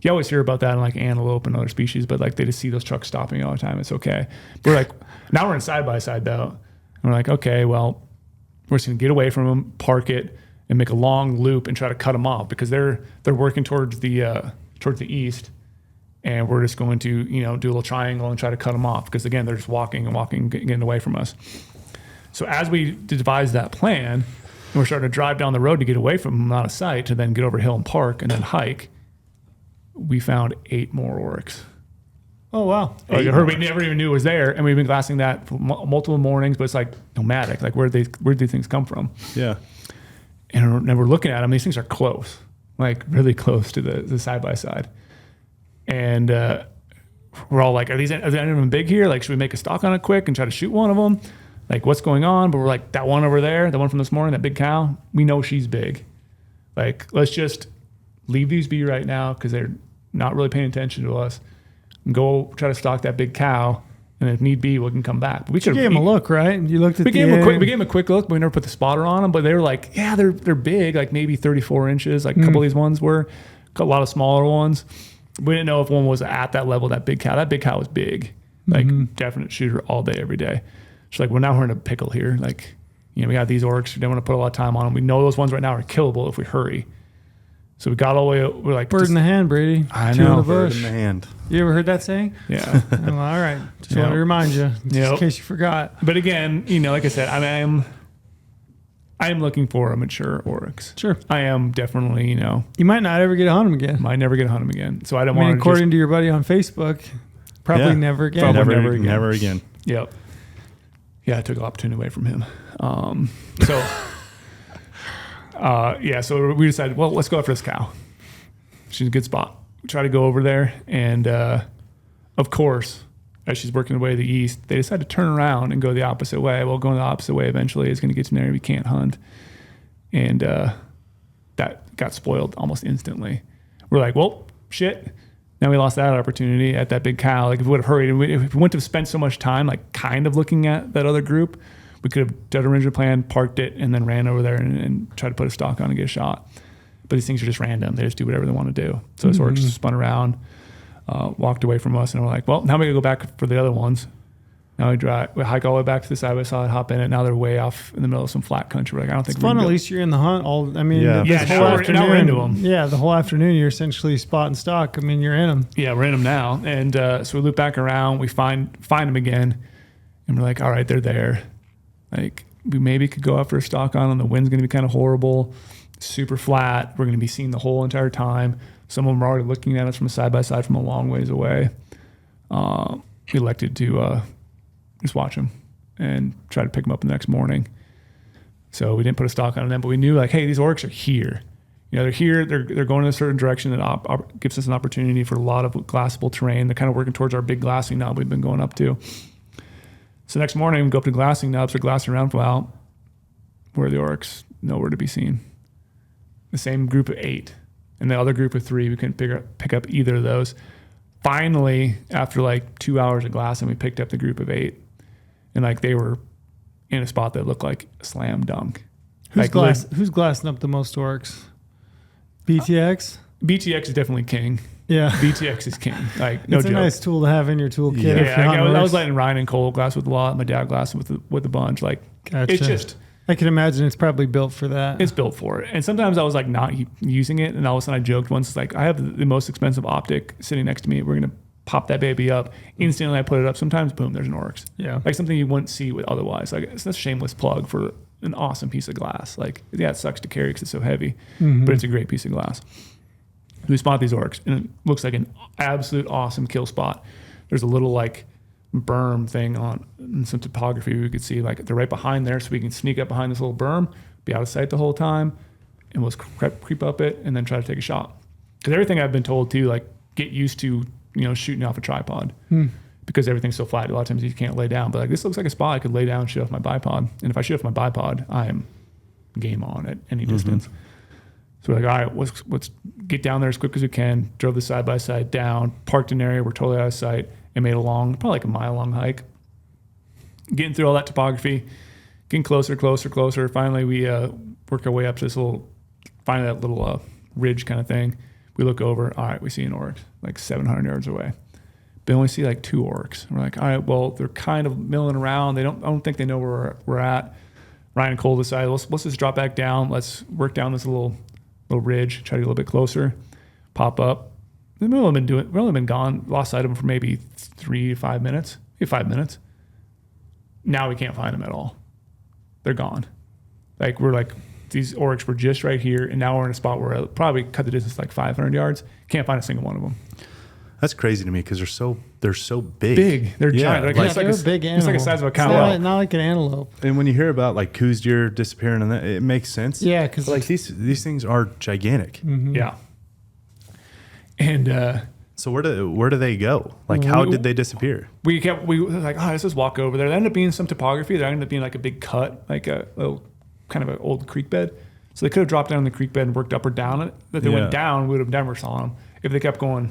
You always hear about that in like antelope and other species, but like they just see those trucks stopping all the time. It's okay. But we're like, now we're in side-by-side though. And we're like, okay, well, we're just going to get away from them, park it, and make a long loop and try to cut them off because they're working towards the east. And we're just going to, you know, do a little triangle and try to cut them off because, again, they're just walking, getting away from us. So as we devised that plan, and we're starting to drive down the road to get away from them out of sight to then get over hill and park and then hike, we found 8 more Oryx. Oh, wow. Like, we never even knew it was there. And we've been glassing that for multiple mornings, but it's like nomadic. Like, where do these things come from? Yeah. And we're looking at them. These things are close, like really close to the side-by-side. And we're all like, are they even big here? Like, should we make a stock on it quick and try to shoot one of them? Like, what's going on? But we're like, that one over there, the one from this morning, that big cow, we know she's big. Like, let's just leave these be right now because they're not really paying attention to us. And go try to stalk that big cow. And if need be, we can come back. But we gave them a look, right? You looked at we gave them a quick look, but we never put the spotter on them. But they were like, yeah, they're big, like maybe 34 inches. Like a couple of these ones were, a lot of smaller ones. We didn't know if one was at that level, that big cow. That big cow was big, like definite shooter all day, every day. She's like, well, now we're in a pickle here. Like, you know, we got these Orcs. We don't want to put a lot of time on them. We know those ones right now are killable if we hurry. So we got all the way. We're like, bird in the hand, Brady. I Two know. in the bush. Bird in the hand. You ever heard that saying? Yeah. Well, all right. Just want to remind you, just in case you forgot. But again, you know, like I said, I am looking for a mature Oryx. Sure. I am definitely, you know. You might not ever get to hunt them again. Might never get to hunt them again. So I don't want to. According to your buddy on Facebook, probably never again. Probably Never again. Yep. Yeah, I took the opportunity away from him. So we decided, well, let's go after this cow. She's a good spot. We try to go over there, and of course, as she's working her way to the east, they decide to turn around and go the opposite way. Well, going the opposite way eventually is going to get to an area we can't hunt, and that got spoiled almost instantly. We're like, well, shit. Now we lost that opportunity at that big cow. Like if we would have hurried, if we wouldn't have spent so much time, like kind of looking at that other group, we could have done a original plan, parked it, and then ran over there and tried to put a stock on and get a shot. But these things are just random. They just do whatever they want to do. So this Orcs just spun around, walked away from us, and we're like, well, now we got to go back for the other ones. Now we hike all the way back to the side-by-side, hop in it. Now they're way off in the middle of some flat country. We're like, I don't think it's fun. At least you're in the hunt. This whole afternoon. Now we're into them. Yeah, the whole afternoon you're essentially spotting stock. I mean, you're in them. Yeah, we're in them now. And so we loop back around. We find them again. And we're like, all right, they're there. Like, we maybe could go after a stock on them. The wind's going to be kind of horrible, super flat. We're going to be seeing the whole entire time. Some of them are already looking at us from a side-by-side from a long ways away. We elected to just watch them. and try to pick them up the next morning. So we didn't put a stock on them, but we knew like, hey, these orcs are here. You know, they're here. They're going in a certain direction that gives us an opportunity for a lot of glassable terrain. They're kind of working towards our big glassing nub we've been going up to. So next morning, we go up to glassing nubs. They're glassing around for a while. Where are the orcs? Nowhere to be seen. The same group of 8 and the other group of 3, we couldn't pick up either of those. Finally, after like 2 hours of glassing, we picked up the group of 8, and like they were in a spot that looked like a slam dunk. Who's glassing up the most orcs? BTX? BTX is definitely king. Yeah. BTX is king. Like, no it's joke. a nice tool to have in your toolkit. Yeah, I was letting Ryan and Cole glass with a lot. My dad glassed with a bunch. Like, gotcha. It's just... I can imagine it's probably built for that. It's built for it. And sometimes I was like not using it, and all of a sudden I joked once, like, I have the most expensive optic sitting next to me. We're going to pop that baby up. Instantly I put it up. Sometimes, boom, there's an Oryx. Yeah. Like something you wouldn't see with otherwise. Like, it's a shameless plug for an awesome piece of glass. Like, yeah, it sucks to carry because it's so heavy, but it's a great piece of glass. We spot these Orcs, and it looks like an absolute awesome kill spot. There's a little like berm thing on in some topography we could see, like they're right behind there, so we can sneak up behind this little berm, be out of sight the whole time, and we'll creep up it and then try to take a shot. Because everything I've been told to, like, get used to, you know, shooting off a tripod because everything's so flat. A lot of times you can't lay down, but like this looks like a spot I could lay down and shoot off my bipod, and if I shoot off my bipod, I am game on at any distance. So we're like, all right, let's get down there as quick as we can. Drove the side-by-side down, parked in an area, we're totally out of sight, and made a long, probably like a mile-long hike. Getting through all that topography, getting closer. Finally, we work our way up to this finally that little ridge kind of thing. We look over, all right, we see an Orc, like 700 yards away. But we only see like 2 Orcs. We're like, all right, well, they're kind of milling around. I don't think they know where we're at. Ryan and Cole decided, let's just drop back down. Let's work down this little ridge, try to get a little bit closer, pop up. We've only been gone, lost sight of them for maybe 3 to 5 minutes. Maybe 5 minutes. Now we can't find them at all. They're gone. Like, we're like, these Orcs were just right here, and now we're in a spot where I probably cut the distance like 500 yards. Can't find a single one of them. That's crazy to me because they're so big. They're giant. Like, they're a big animal. It's like the size of a cow. Not like an antelope. And when you hear about like Coos deer disappearing, and that, it makes sense. Yeah, because like these things are gigantic. Yeah. And so where do they go? Like, how did they disappear? We were like, let's just walk over there. There ended up being some topography. There ended up being like a big cut, like a little kind of an old creek bed. So they could have dropped down the creek bed and worked up or down it. If they went down, we would have never saw them. If they kept going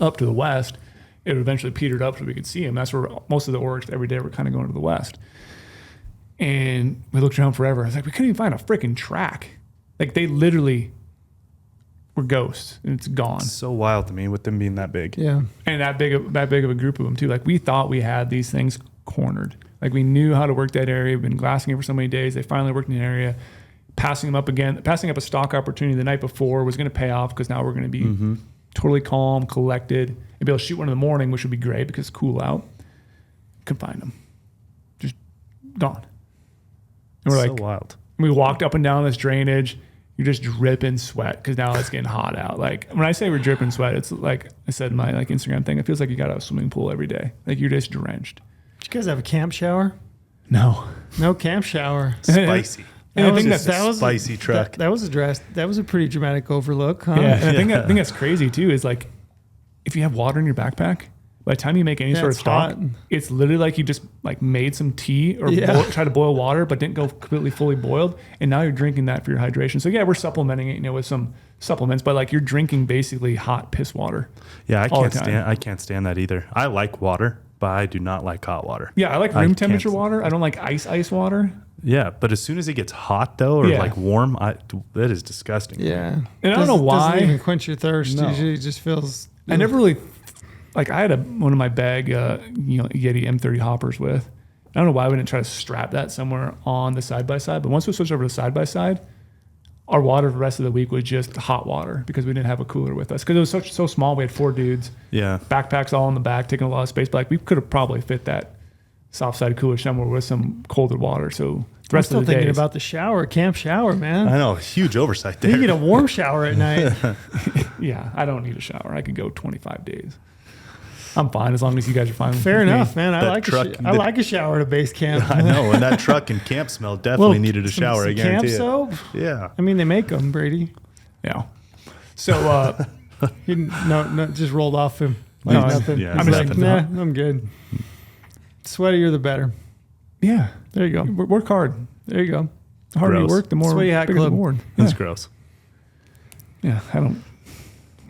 up to the west, it would eventually petered up so we could see them. That's where most of the Orcs every day were kind of going to the west. And we looked around forever. I was like, we couldn't even find a freaking track. Like, they literally were ghosts, and it's gone. It's so wild to me with them being that big. Yeah. And that big of a group of them too. Like, we thought we had these things cornered. Like, we knew how to work that area. We've been glassing it for so many days. They finally worked in the area. Passing them up again, passing up a stock opportunity the night before was going to pay off because now we're going to be totally calm, collected, and be able to shoot one in the morning, which would be great because it's cool out. Couldn't find them. Just gone. And we're so like, wild. We walked up and down this drainage. You're just dripping sweat because now it's getting hot out. Like, when I say we're dripping sweat, it's like I said in my like Instagram thing. It feels like you got out of a swimming pool every day. Like, you're just drenched. Did you guys have a camp shower? No camp shower. Spicy. And I think that was a that's spicy truck. That was a pretty dramatic overlook, huh? Yeah, and I think that's crazy too. Is like, if you have water in your backpack, by the time you make any sort of stock, it's literally like you just like made some tea or try to boil water, but didn't go completely fully boiled, and now you're drinking that for your hydration. So yeah, we're supplementing it, with some supplements, but like you're drinking basically hot piss water. Yeah, I can't stand that either. I like water, but I do not like hot water. Yeah, I like room temperature water. I don't like ice water. Yeah, but as soon as it gets hot though, or like warm, that is disgusting. Yeah, and I don't know why. Doesn't even quench your thirst. No. Usually, it just feels. I never really like. I had one of my bag, Yeti M30 hoppers with. I don't know why we didn't try to strap that somewhere on the side by side. But once we switched over to side by side, our water for the rest of the week was just hot water because we didn't have a cooler with us because it was so small. We had 4 dudes. Yeah, backpacks all in the back, taking a lot of space. But like, we could have probably fit that soft side cooler somewhere with some colder water. So the rest I'm still of the thinking days, about the camp shower, man. I know, huge oversight there. You get a warm shower at night. Yeah, I don't need a shower. I could go 25 days. I'm fine as long as you guys are fine. Fair with me. enough, man. I That like a shower at a base camp. I know, and that truck and camp smell definitely needed a shower. I guarantee camp it. soap? Yeah. I mean, they make them, Brady. Yeah. So He no, just rolled off him. Like No, nothing. yeah, He's it's like, nothing. nah, I'm good. Sweatier the better. yeah, There you go. work hard. There you go. The harder you Gross. work, the more Sweaty Hat bigger the Club. reward. That's Yeah. gross. Yeah, I don't.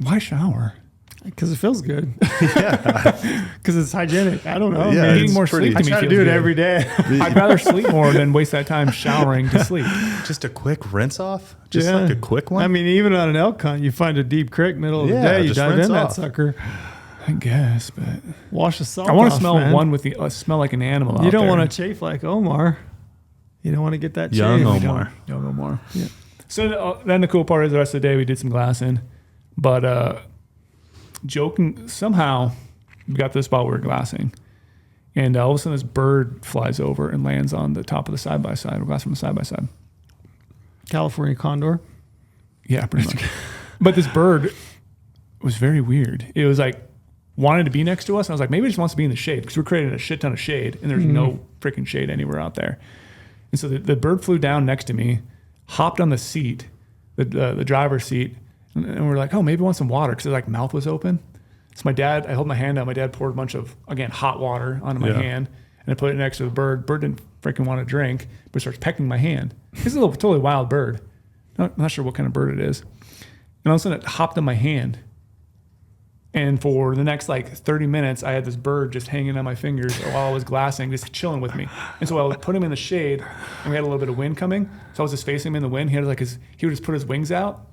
Why shower? Because it feels good. Because it's hygienic. I don't know. Yeah, man. Getting it's more pretty- sleep I to me try to feels do it good. every day. I'd rather sleep more than waste that time showering to sleep. Just a quick rinse off. Just Yeah. like a quick one. I mean, even on an elk hunt, you find a deep creek middle of the Yeah, day, you just dive rinse in that off. sucker, I guess, but wash the salt I want to off, smell man. one with the smell like an animal. You out don't there. want to chafe like Omar. You don't want to get that Young chafe. Omar. Young Omar. Yeah. So then the cool part is the rest of the day we did some glassing, but joking somehow we got to the spot where we're glassing, and all of a sudden this bird flies over and lands on the top of the side by side. We're glassing from the side by side. California condor. Yeah, pretty much. But this bird was very weird. It was like wanted to be next to us. And I was like, maybe it just wants to be in the shade because we're creating a shit ton of shade and there's no freaking shade anywhere out there. And so the bird flew down next to me, hopped on the seat, the driver's seat, and we're like, oh, maybe it wants some water because like mouth was open. So I held my hand out. My dad poured a bunch of, again, hot water onto my Yeah. hand and I put it next to the bird. Bird didn't freaking want to drink, but starts pecking my hand. This is a totally wild bird. I'm not sure what kind of bird it is. And all of a sudden it hopped on my hand. And for the next like 30 minutes, I had this bird just hanging on my fingers while I was glassing, just chilling with me. And so I would put him in the shade and we had a little bit of wind coming. So I was just facing him in the wind. He would just put his wings out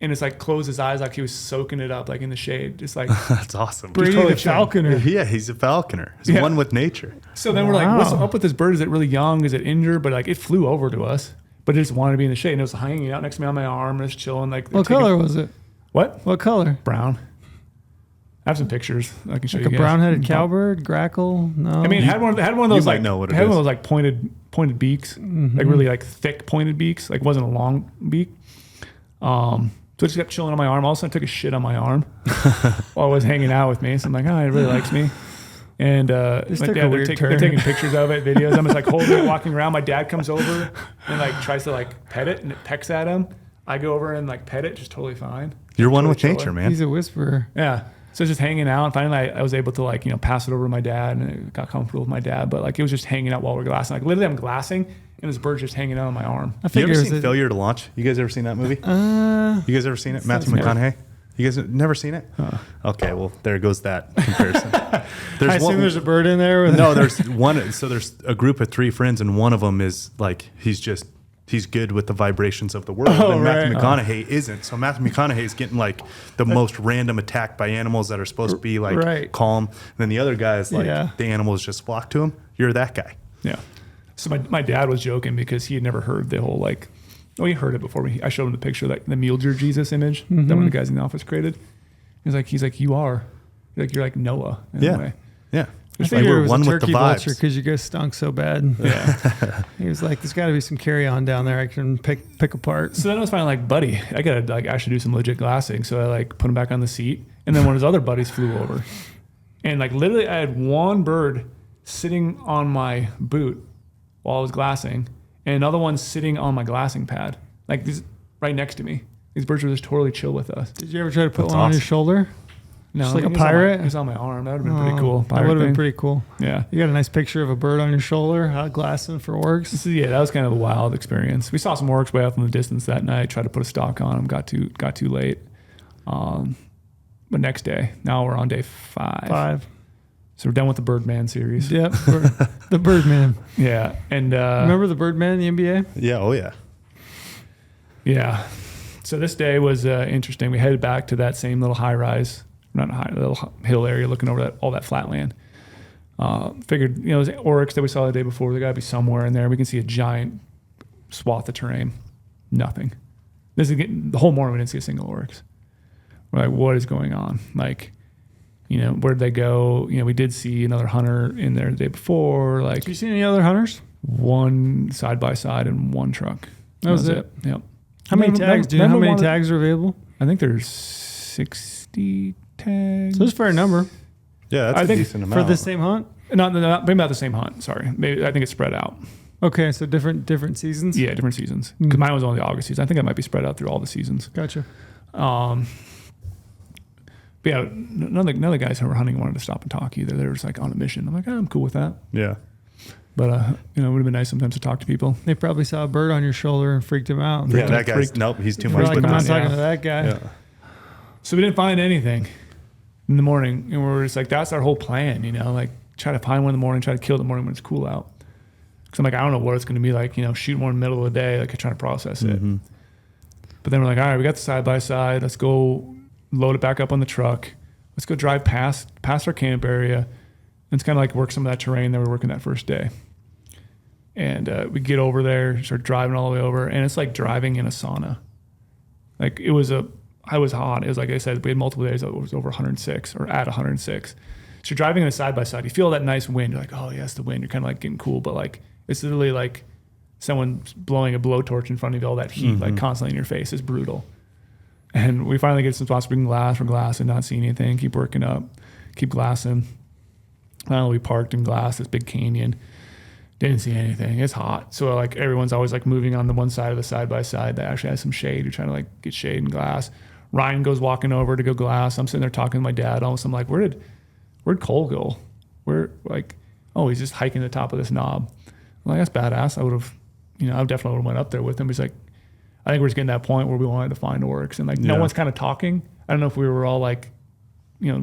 and it's like close his eyes like he was soaking it up like in the shade. Just like, That's awesome. Brady totally the chilling. falconer. Yeah, he's a falconer. He's Yeah. one with nature. so then we're like, Wow. what's up with this bird? Is it really young? Is it injured? But like it flew over to us, but it just wanted to be in the shade. And it was hanging out next to me on my arm and it's chilling. Like, What color was it? What? What color? Brown. I have some pictures I can show Like a you guys. brown-headed cowbird, grackle? No. I mean, it had one of those might like know what it had one is. of those like pointed beaks, like really like thick pointed beaks. Like it wasn't a long beak. So it just kept chilling on my arm. All of a sudden, I took a shit on my arm while it was hanging out with me. So I'm like, oh, it really likes me. And my took dad, a they're, weird they're turn. taking pictures of it, videos. I'm just like holding it, walking around. My dad comes over and like tries to like pet it, and it pecks at him. I go over and like pet it, just totally fine. You're one Totally with nature, chilling. man. He's a whisperer. Yeah. So it's just hanging out. And finally, I was able to like, pass it over to my dad and it got comfortable with my dad. But like, it was just hanging out while we're glassing. Like literally I'm glassing and this bird's just hanging out on my arm. I You figure ever it was seen Failure to Launch? You guys ever seen that movie? You guys ever seen it? Matthew sounds McConaughey? You guys have never seen it? Okay, well, there goes that comparison. I assume there's a bird in there. With No, there's one. So there's a group of 3 friends, and one of them is like he's good with the vibrations of the world, Oh, and Matthew right. McConaughey isn't. So Matthew McConaughey is getting like the most random attack by animals that are supposed to be like Right. calm. And then the other guy is like Yeah. the animals just flock to him. You're that guy. Yeah. So my dad was joking because he had never heard the whole like, he heard it before. I showed him the picture, like the mule deer Jesus image that one of the guys in the office created. He's like, you are. You're like Noah in a way. Yeah. I Like figured it we're was one a with the turkey vulture vibes. because you guys stunk so bad. Yeah. He was like, "There's got to be some carry on down there I can pick apart." So then I was finally like, buddy, I gotta like actually do some legit glassing. So I like put him back on the seat, and then one of his other buddies flew over, and like literally I had one bird sitting on my boot while I was glassing, and another one sitting on my glassing pad, like these right next to me. These birds were just totally chill with us. Did you ever try to put That's one on your awesome. shoulder? No, Just like he a was on my- pirate? he was on my arm. That would have been pretty cool. That Pirate would have been thing. pretty cool. Yeah. You got a nice picture of a bird on your shoulder, glassing for orcs. So yeah, that was kind of a wild experience. We saw some orcs way off in the distance that night. Tried to put a stock on them. Got too late. But next day, now we're on day 5. So we're done with the Birdman series. Yep, the Birdman. Yeah, and Remember the Birdman in the NBA? Yeah. Oh yeah. yeah. So this day was interesting. We headed back to that same little little hill area, looking over all that flat land. Figured, those Oryx that we saw the day before, they got to be somewhere in there. We can see a giant swath of terrain. Nothing. The whole morning we didn't see a single Oryx. We're like, what is going on? Like, where'd they go? We did see another hunter in there the day before. Like, Did you see any other hunters? one side by side and one truck. That was it. Yep. How many tags? Do you know how many tags are available? I think there's 60 tags. So it's a fair number. Yeah, that's I a think decent amount. For the same hunt? not maybe not the same hunt. Sorry, maybe I think it's spread out. Okay, so different seasons? Yeah, different seasons. Because mine was only the August season. I think that might be spread out through all the seasons. Gotcha. But yeah, none of the guys who were hunting wanted to stop and talk either. They were just like on a mission. I'm like, I'm cool with that. Yeah. But it would have been nice sometimes to talk to people. They probably saw a bird on your shoulder and freaked him out. Yeah, that guy's, nope, he's too They're much like, with I'm not this. talking to that guy. Yeah. So we didn't find anything in the morning, and we were just like, that's our whole plan, like try to find one in the morning, try to kill it in the morning when it's cool out. Because I'm like, I don't know what it's going to be like, shoot one in the middle of the day, like trying to process it. Mm-hmm. But then we're like, all right, we got the side by side. Let's go load it back up on the truck. Let's go drive past our camp area. And it's kind of like work some of that terrain that we were working that first day. And we get over there, start driving all the way over, and it's like driving in a sauna. Like I was hot. It was like I said, we had multiple days that it was over 106 or at 106. So you're driving in a side by side. You feel that nice wind. You're like, oh yes, the wind. You're kind of like getting cool, but like it's literally like someone blowing a blowtorch in front of you. All that heat, like constantly in your face, is brutal. And we finally get some spots we can glass and not see anything. Keep working up, keep glassing. Finally, we parked and glassed this big canyon. Didn't see anything. It's hot. So like everyone's always like moving on the one side of the side by side that actually has some shade. You're trying to like get shade and glass. Ryan goes walking over to go glass. I'm sitting there talking to my dad. Almost I'm like, where'd Cole go? Where like, oh, he's just hiking the top of this knob. I'm like, that's badass. I would have, I definitely would have went up there with him. He's like, I think we're just getting to that point where we wanted to find Oryx, and like no one's kind of talking. I don't know if we were all like, a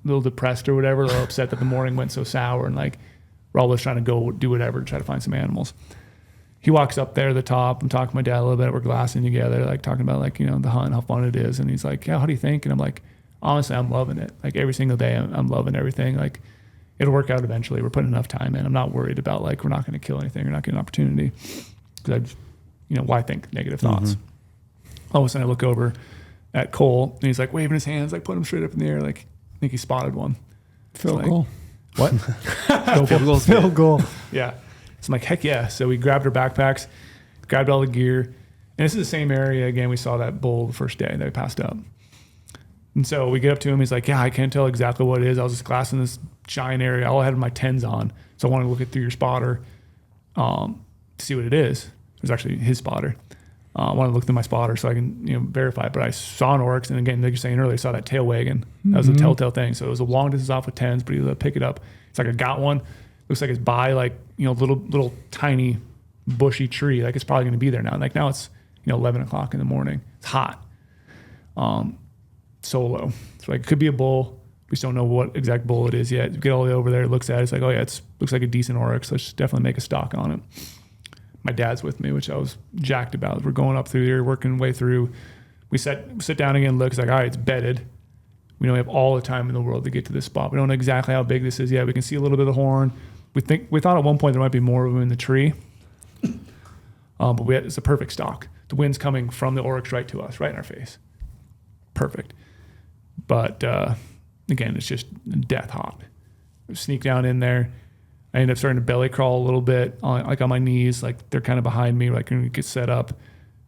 little depressed or whatever, or upset that the morning went so sour, and like we're all just trying to go do whatever to try to find some animals. He walks up there to the top. I'm talking to my dad a little bit. We're glassing together, like talking about like, the hunt, how fun it is. And he's like, yeah, how do you think? And I'm like, honestly, I'm loving it. Like every single day I'm loving everything. Like it'll work out eventually. We're putting enough time in. I'm not worried about like, we're not going to kill anything or not get an opportunity. Because why think negative thoughts? All of a sudden I look over at Cole and he's like waving his hands, like putting them straight up in the air. Like I think he spotted one. Field like, goal. What? Field goal. Yeah. So I'm like, heck yeah. So we grabbed our backpacks, grabbed all the gear. And this is the same area, again, we saw that bull the first day that we passed up. And so we get up to him. He's like, yeah, I can't tell exactly what it is. I was just glassing this giant area. All I had my 10s on. So I wanted to look it through your spotter to see what it is. It was actually his spotter. I wanted to look through my spotter so I can verify it. But I saw an Oryx. And again, like you're saying earlier, I saw that tail wagging. That was a telltale thing. So it was a long distance off with 10s, but he was able to pick it up. It's like I got one. Looks like it's by like, little tiny bushy tree. Like it's probably going to be there now. And like now it's, 11 o'clock in the morning. It's hot. Solo. So like it could be a bull. We just don't know what exact bull it is yet. We get all the way over there, looks at it. It's like, oh yeah, looks like a decent Oryx. Let's definitely make a stock on it. My dad's with me, which I was jacked about. We're going up through here, working way through. We sit down again, look. It's like, all right, it's bedded. We know we have all the time in the world to get to this spot. We don't know exactly how big this is yet. We can see a little bit of the horn. We thought at one point there might be more of them in the tree. But it's a perfect stock. The wind's coming from the Oryx right to us, right in our face. Perfect. But again, it's just death hot. We sneak down in there. I end up starting to belly crawl a little bit, like on my knees, like they're kind of behind me, like going to get set up.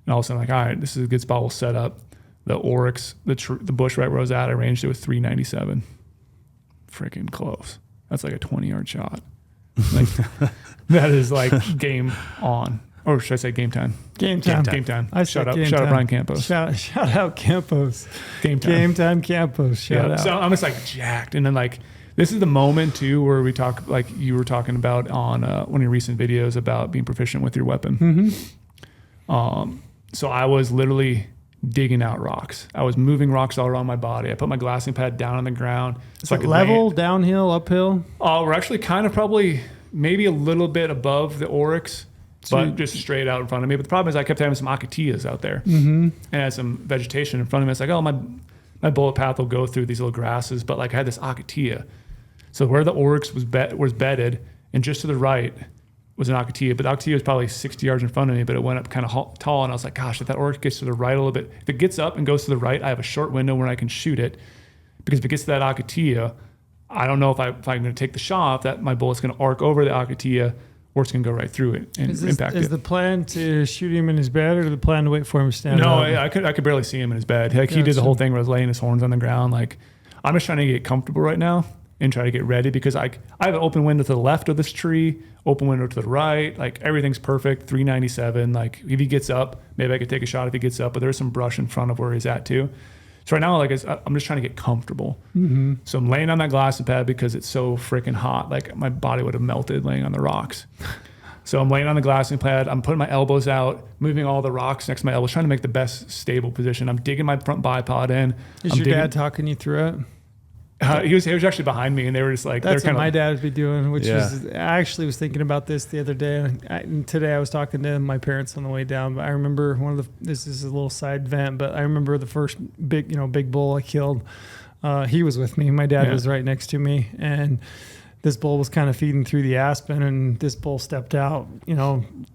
And all of a sudden, like, all right, this is a good spot. We'll set up. The Oryx, the bush right where I was at, I ranged it with 397. Freaking close. That's like a 20-yard shot. Like that is like game on. Or should I say game time? Game time. Game time. Shout out Brian Campos. Shout out Campos. Game time. Game time Campos. Shout out. So I'm just like jacked. And then like this is the moment too where we talk, like you were talking about on one of your recent videos about being proficient with your weapon. So I was literally digging out rocks. I was moving rocks all around my body. I put my glassing pad down on the ground. So I could level, downhill, uphill? We're actually kind of probably maybe a little bit above the Oryx, but just straight out in front of me. But the problem is I kept having some acatillas out there and had some vegetation in front of me. It's like, oh, my bullet path will go through these little grasses. But like I had this acatilla. So where the Oryx was bedded and just to the right was an acatilla. But the acatilla was probably 60 yards in front of me, but it went up kind of tall. And I was like, gosh, if that Oryx gets to the right a little bit, if it gets up and goes to the right, I have a short window where I can shoot it. Because if it gets to that acatilla, I don't know if I'm going to take the shot, that my bullet's going to arc over the acatilla, or it's going to go right through it and impact it. Is the plan to shoot him in his bed, or the plan to wait for him to stand up? No, I could barely see him in his bed. Like he did the whole thing where he was laying his horns on the ground. Like I'm just trying to get comfortable right now and try to get ready because I have an open window to the left of this tree, open window to the right. Like everything's perfect. 397. Like if he gets up, maybe I could take a shot if he gets up, but there's some brush in front of where he's at too. So right now, like I'm just trying to get comfortable. Mm-hmm. So I'm laying on that glassing pad because it's so freaking hot. Like my body would have melted laying on the rocks. So I'm laying on the glassing pad. I'm putting my elbows out, moving all the rocks next to my elbows, trying to make the best stable position. I'm digging my front bipod in. Is your dad talking you through it? He was actually behind me, and they were just like, that's what my dad would be doing, which is, I actually was thinking about this the other day. And today I was talking to my parents on the way down, but I remember this is a little side vent, but I remember the first big bull I killed. He was with me. My dad was right next to me, and this bull was kind of feeding through the aspen, and this bull stepped out,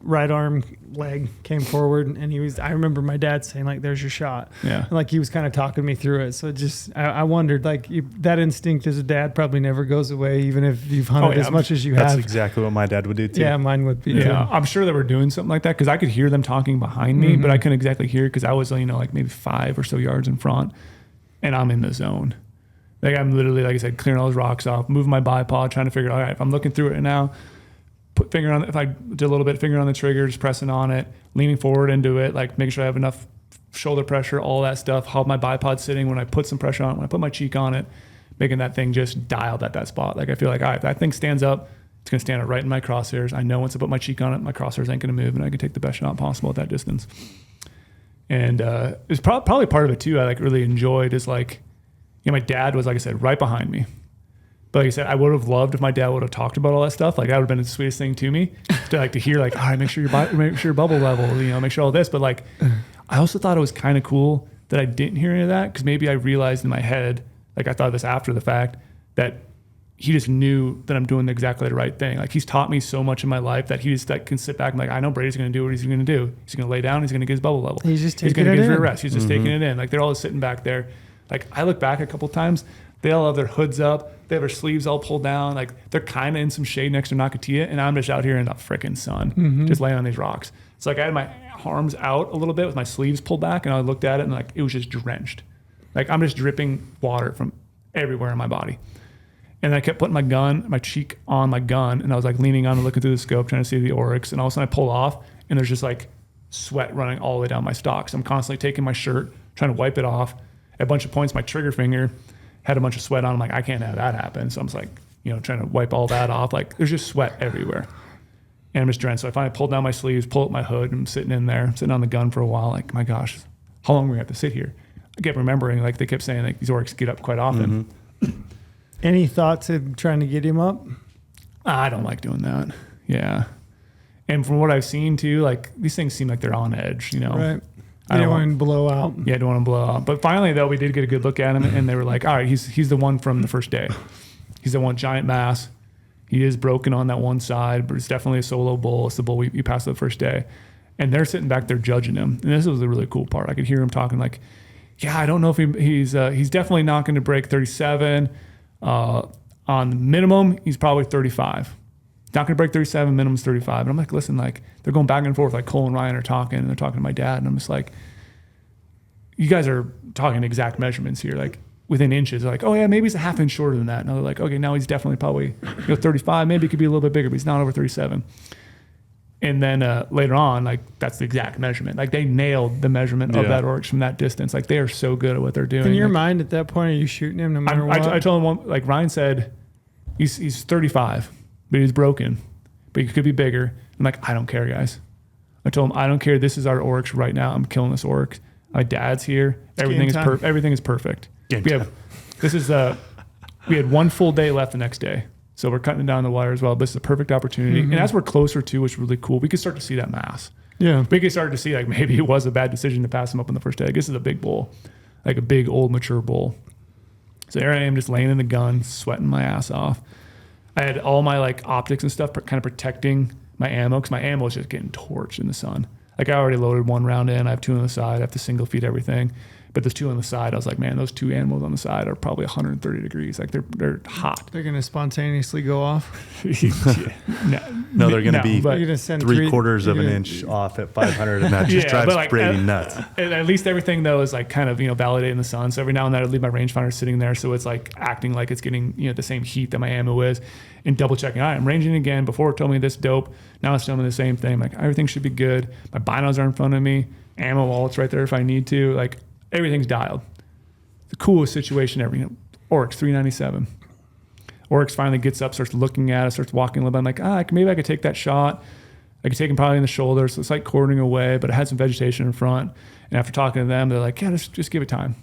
right arm, leg came forward, and I remember my dad saying, like, there's your shot. Yeah. And, like, he was kind of talking me through it. So it just, I wondered, like, that instinct as a dad probably never goes away, even if you've hunted as much as you have. That's exactly what my dad would do too. Yeah, mine would be too. I'm sure they were doing something like that because I could hear them talking behind me, but I couldn't exactly hear because I was, like maybe 5 or so yards in front, and I'm in the zone. Like I'm literally, like I said, clearing all those rocks off, moving my bipod, trying to figure out, all right, if I'm looking through it now, if I did a little bit, finger on the trigger, just pressing on it, leaning forward into it, like making sure I have enough shoulder pressure, all that stuff, how my bipod sitting when I put some pressure on it, when I put my cheek on it, making that thing just dialed at that spot. Like I feel like, all right, if that thing stands up, it's going to stand right in my crosshairs. I know once I put my cheek on it, my crosshairs ain't going to move, and I can take the best shot possible at that distance. And it's probably part of it too. I like really enjoyed is like, my dad was, like I said, right behind me. But like I said, I would have loved if my dad would have talked about all that stuff. Like that would have been the sweetest thing to me to hear like, all right, make sure your bubble level, make sure all this. But like, I also thought it was kind of cool that I didn't hear any of that because maybe I realized in my head, like I thought of this after the fact, that he just knew that I'm doing exactly the right thing. Like he's taught me so much in my life that he just like can sit back and like, I know Brady's going to do what he's going to do. He's going to lay down. He's going to get his bubble level. He's going to get his rear rest. He's just taking it in. Like they're all just sitting back there. Like I look back a couple times, they all have their hoods up, they have their sleeves all pulled down, like they're kind of in some shade next to Nakatia, and I'm just out here in the freaking sun, just laying on these rocks. It's like I had my arms out a little bit with my sleeves pulled back, and I looked at it and like it was just drenched. Like I'm just dripping water from everywhere in my body. And I kept putting my cheek on my gun, and I was like leaning on and looking through the scope, trying to see the Oryx, and all of a sudden I pull off, and there's just like sweat running all the way down my stocks. I'm constantly taking my shirt, trying to wipe it off. At a bunch of points, my trigger finger had a bunch of sweat on. I'm like, I can't have that happen. So I'm just like, trying to wipe all that off. Like there's just sweat everywhere. And I'm just drenched. So I finally pulled down my sleeves, pulled up my hood, and I'm sitting in there, sitting on the gun for a while. Like, my gosh, how long are we going to have to sit here? I kept remembering, like they kept saying, like these Orcs get up quite often. Any thoughts of trying to get him up? I don't like doing that. Yeah. And from what I've seen too, like these things seem like they're on edge, Right. I don't want to blow out. Yeah, I don't want to blow out. But finally, though, we did get a good look at him, and they were like, all right, he's the one from the first day. He's the one giant mass. He is broken on that one side, but it's definitely a solo bull. It's the bull we passed the first day. And they're sitting back there judging him. And this was the really cool part. I could hear him talking like, yeah, I don't know if he's definitely not going to break 37. On minimum, he's probably 35. Not going to break 37, minimum's 35. And I'm like, listen, like they're going back and forth, like Cole and Ryan are talking, and they're talking to my dad. And I'm just like, you guys are talking exact measurements here, like within inches. They're like, oh yeah, maybe he's a half inch shorter than that. And they're like, okay, now he's definitely probably 35. Maybe it could be a little bit bigger, but he's not over 37. And then later on, like that's the exact measurement. Like they nailed the measurement of that Oryx from that distance. Like they are so good at what they're doing. In your like, mind at that point, are you shooting him no matter what? I told him, like Ryan said, he's 35. But he's broken, but he could be bigger. I'm like, I don't care, guys. I told him, I don't care. This is our Oryx right now. I'm killing this Oryx. My dad's here. Everything is perfect. We had one full day left the next day, so we're cutting down the wire as well. But this is a perfect opportunity, and as we're closer to, which is really cool, we could start to see that mass. Yeah, we could start to see like maybe it was a bad decision to pass him up on the first day. I guess it's a big bull, like a big old mature bull. So there I am, just laying in the gun, sweating my ass off. I had all my like optics and stuff kind of protecting my ammo because my ammo was just getting torched in the sun. Like I already loaded one round in. I have two on the side. I have to single feed everything. But there's two on the side. I was like, man, those two animals on the side are probably 130 degrees. Like they're hot. They're going to spontaneously go off. No, they're going to be You're gonna send 3/4 of an inch off at 500, and that just drives like, Brady nuts. At least everything though is like kind of validating the sun. So every now and then I leave my rangefinder sitting there, so it's like acting like it's getting the same heat that my ammo is, and double checking. All right, I'm ranging again. Before it told me this dope, now it's telling me the same thing. Like everything should be good. My binos are in front of me. Ammo wallet's right there if I need to. Like everything's dialed. The coolest situation ever. Oryx 397. Oryx finally gets up, starts looking at us, starts walking a little bit. I'm like, maybe I could take that shot. I could take him probably in the shoulder. So it's like quartering away, but it had some vegetation in front. And after talking to them, they're like, yeah, just give it time.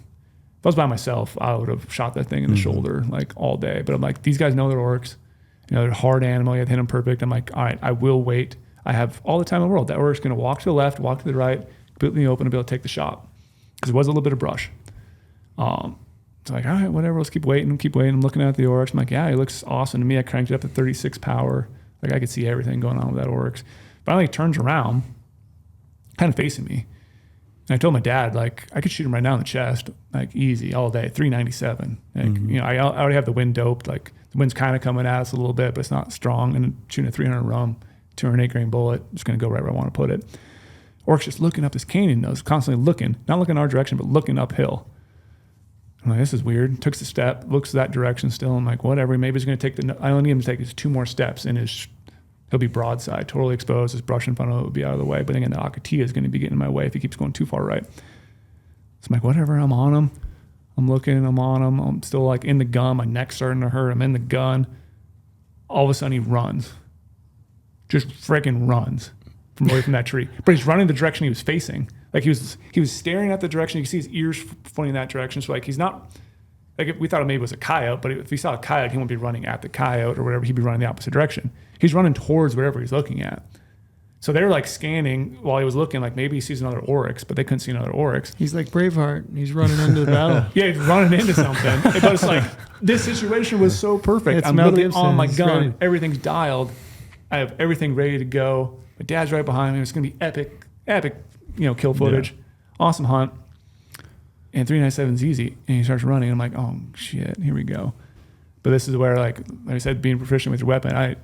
If I was by myself, I would have shot that thing in the shoulder like all day. But I'm like, these guys know they're Orcs. They're a hard animal. You have to hit them perfect. I'm like, all right, I will wait. I have all the time in the world. That Oryx is going to walk to the left, walk to the right, completely open and be able to take the shot. Because it was a little bit of brush. It's like, all right, whatever, let's keep waiting. I'm looking at the Oryx. I'm like, yeah, he looks awesome to me. I cranked it up to 36 power. Like I could see everything going on with that Oryx. Finally turns around, kind of facing me. And I told my dad, like, I could shoot him right now in the chest, like easy, all day, 397. Like, I already have the wind doped. Like the wind's kind of coming at us a little bit, but it's not strong. And shooting a 300 rum, 208 grain bullet, just going to go right where I want to put it. Oryx just looking up this canyon nose, constantly looking, not looking our direction, but looking uphill. I'm like, this is weird. Takes a step, looks that direction still. I'm like, whatever. Maybe he's going to take I only need him to take 2 more steps, and he'll be broadside, totally exposed. His brush in front of it will be out of the way. But again, the Akatia is going to be getting in my way if he keeps going too far right. So I'm like, whatever. I'm on him. I'm looking. I'm on him. I'm still like in the gun. My neck's starting to hurt. I'm in the gun. All of a sudden, he runs. Just freaking runs from away from that tree. But he's running the direction he was facing. Like he was staring at the direction. You can see his ears pointing that direction. So like he's not, like if we thought maybe it was a coyote, but if he saw a coyote, he wouldn't be running at the coyote or whatever. He'd be running the opposite direction. He's running towards whatever he's looking at. So they were like scanning while he was looking, like maybe he sees another Oryx, but they couldn't see another Oryx. He's like Braveheart. He's running into the battle. Yeah, he's running into something. But it's like, this situation was so perfect. I'm literally on my gun. Ready. Everything's dialed. I have everything ready to go. My dad's right behind me. It's going to be epic, kill footage. Yeah. Awesome hunt. And 397 is easy. And he starts running. I'm like, oh, shit, here we go. But this is where, like I said, being proficient with your weapon, I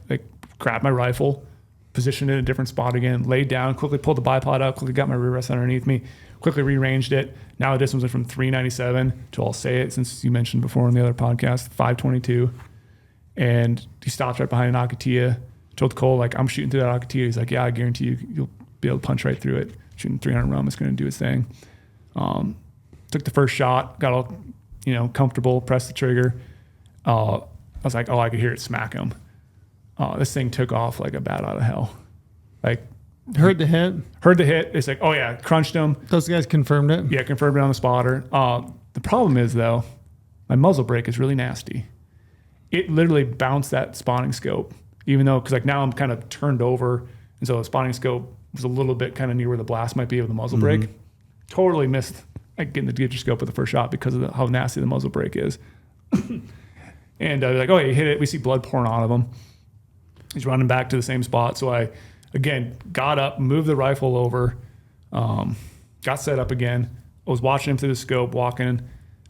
grabbed my rifle, positioned it in a different spot again, laid down, quickly pulled the bipod out, quickly got my rear rest underneath me, quickly rearranged it. Now the distance went from 397 to, I'll say it since you mentioned before on the other podcast, 522. And he stopped right behind an Akatia. Told Cole, like, I'm shooting through that Akatia. He's like, yeah, I guarantee you'll be able to punch right through it. Shooting 300 rum is going to do its thing. Took the first shot, got all, comfortable, pressed the trigger. I was like, oh, I could hear it smack him. This thing took off like a bat out of hell. Like, heard the hit. It's like, oh yeah, crunched him. Those guys confirmed it. Yeah, confirmed it on the spotter. The problem is though, my muzzle brake is really nasty. It literally bounced that spotting scope, even though, because like now I'm kind of turned over, and so the spotting scope was a little bit kind of near where the blast might be of the muzzle brake. Totally missed like getting the gyroscope with the first shot because of how nasty the muzzle brake is. And they're like, oh, yeah, he hit it. We see blood pouring out of him. He's running back to the same spot. So I, again, got up, moved the rifle over, got set up again. I was watching him through the scope, walking. I'm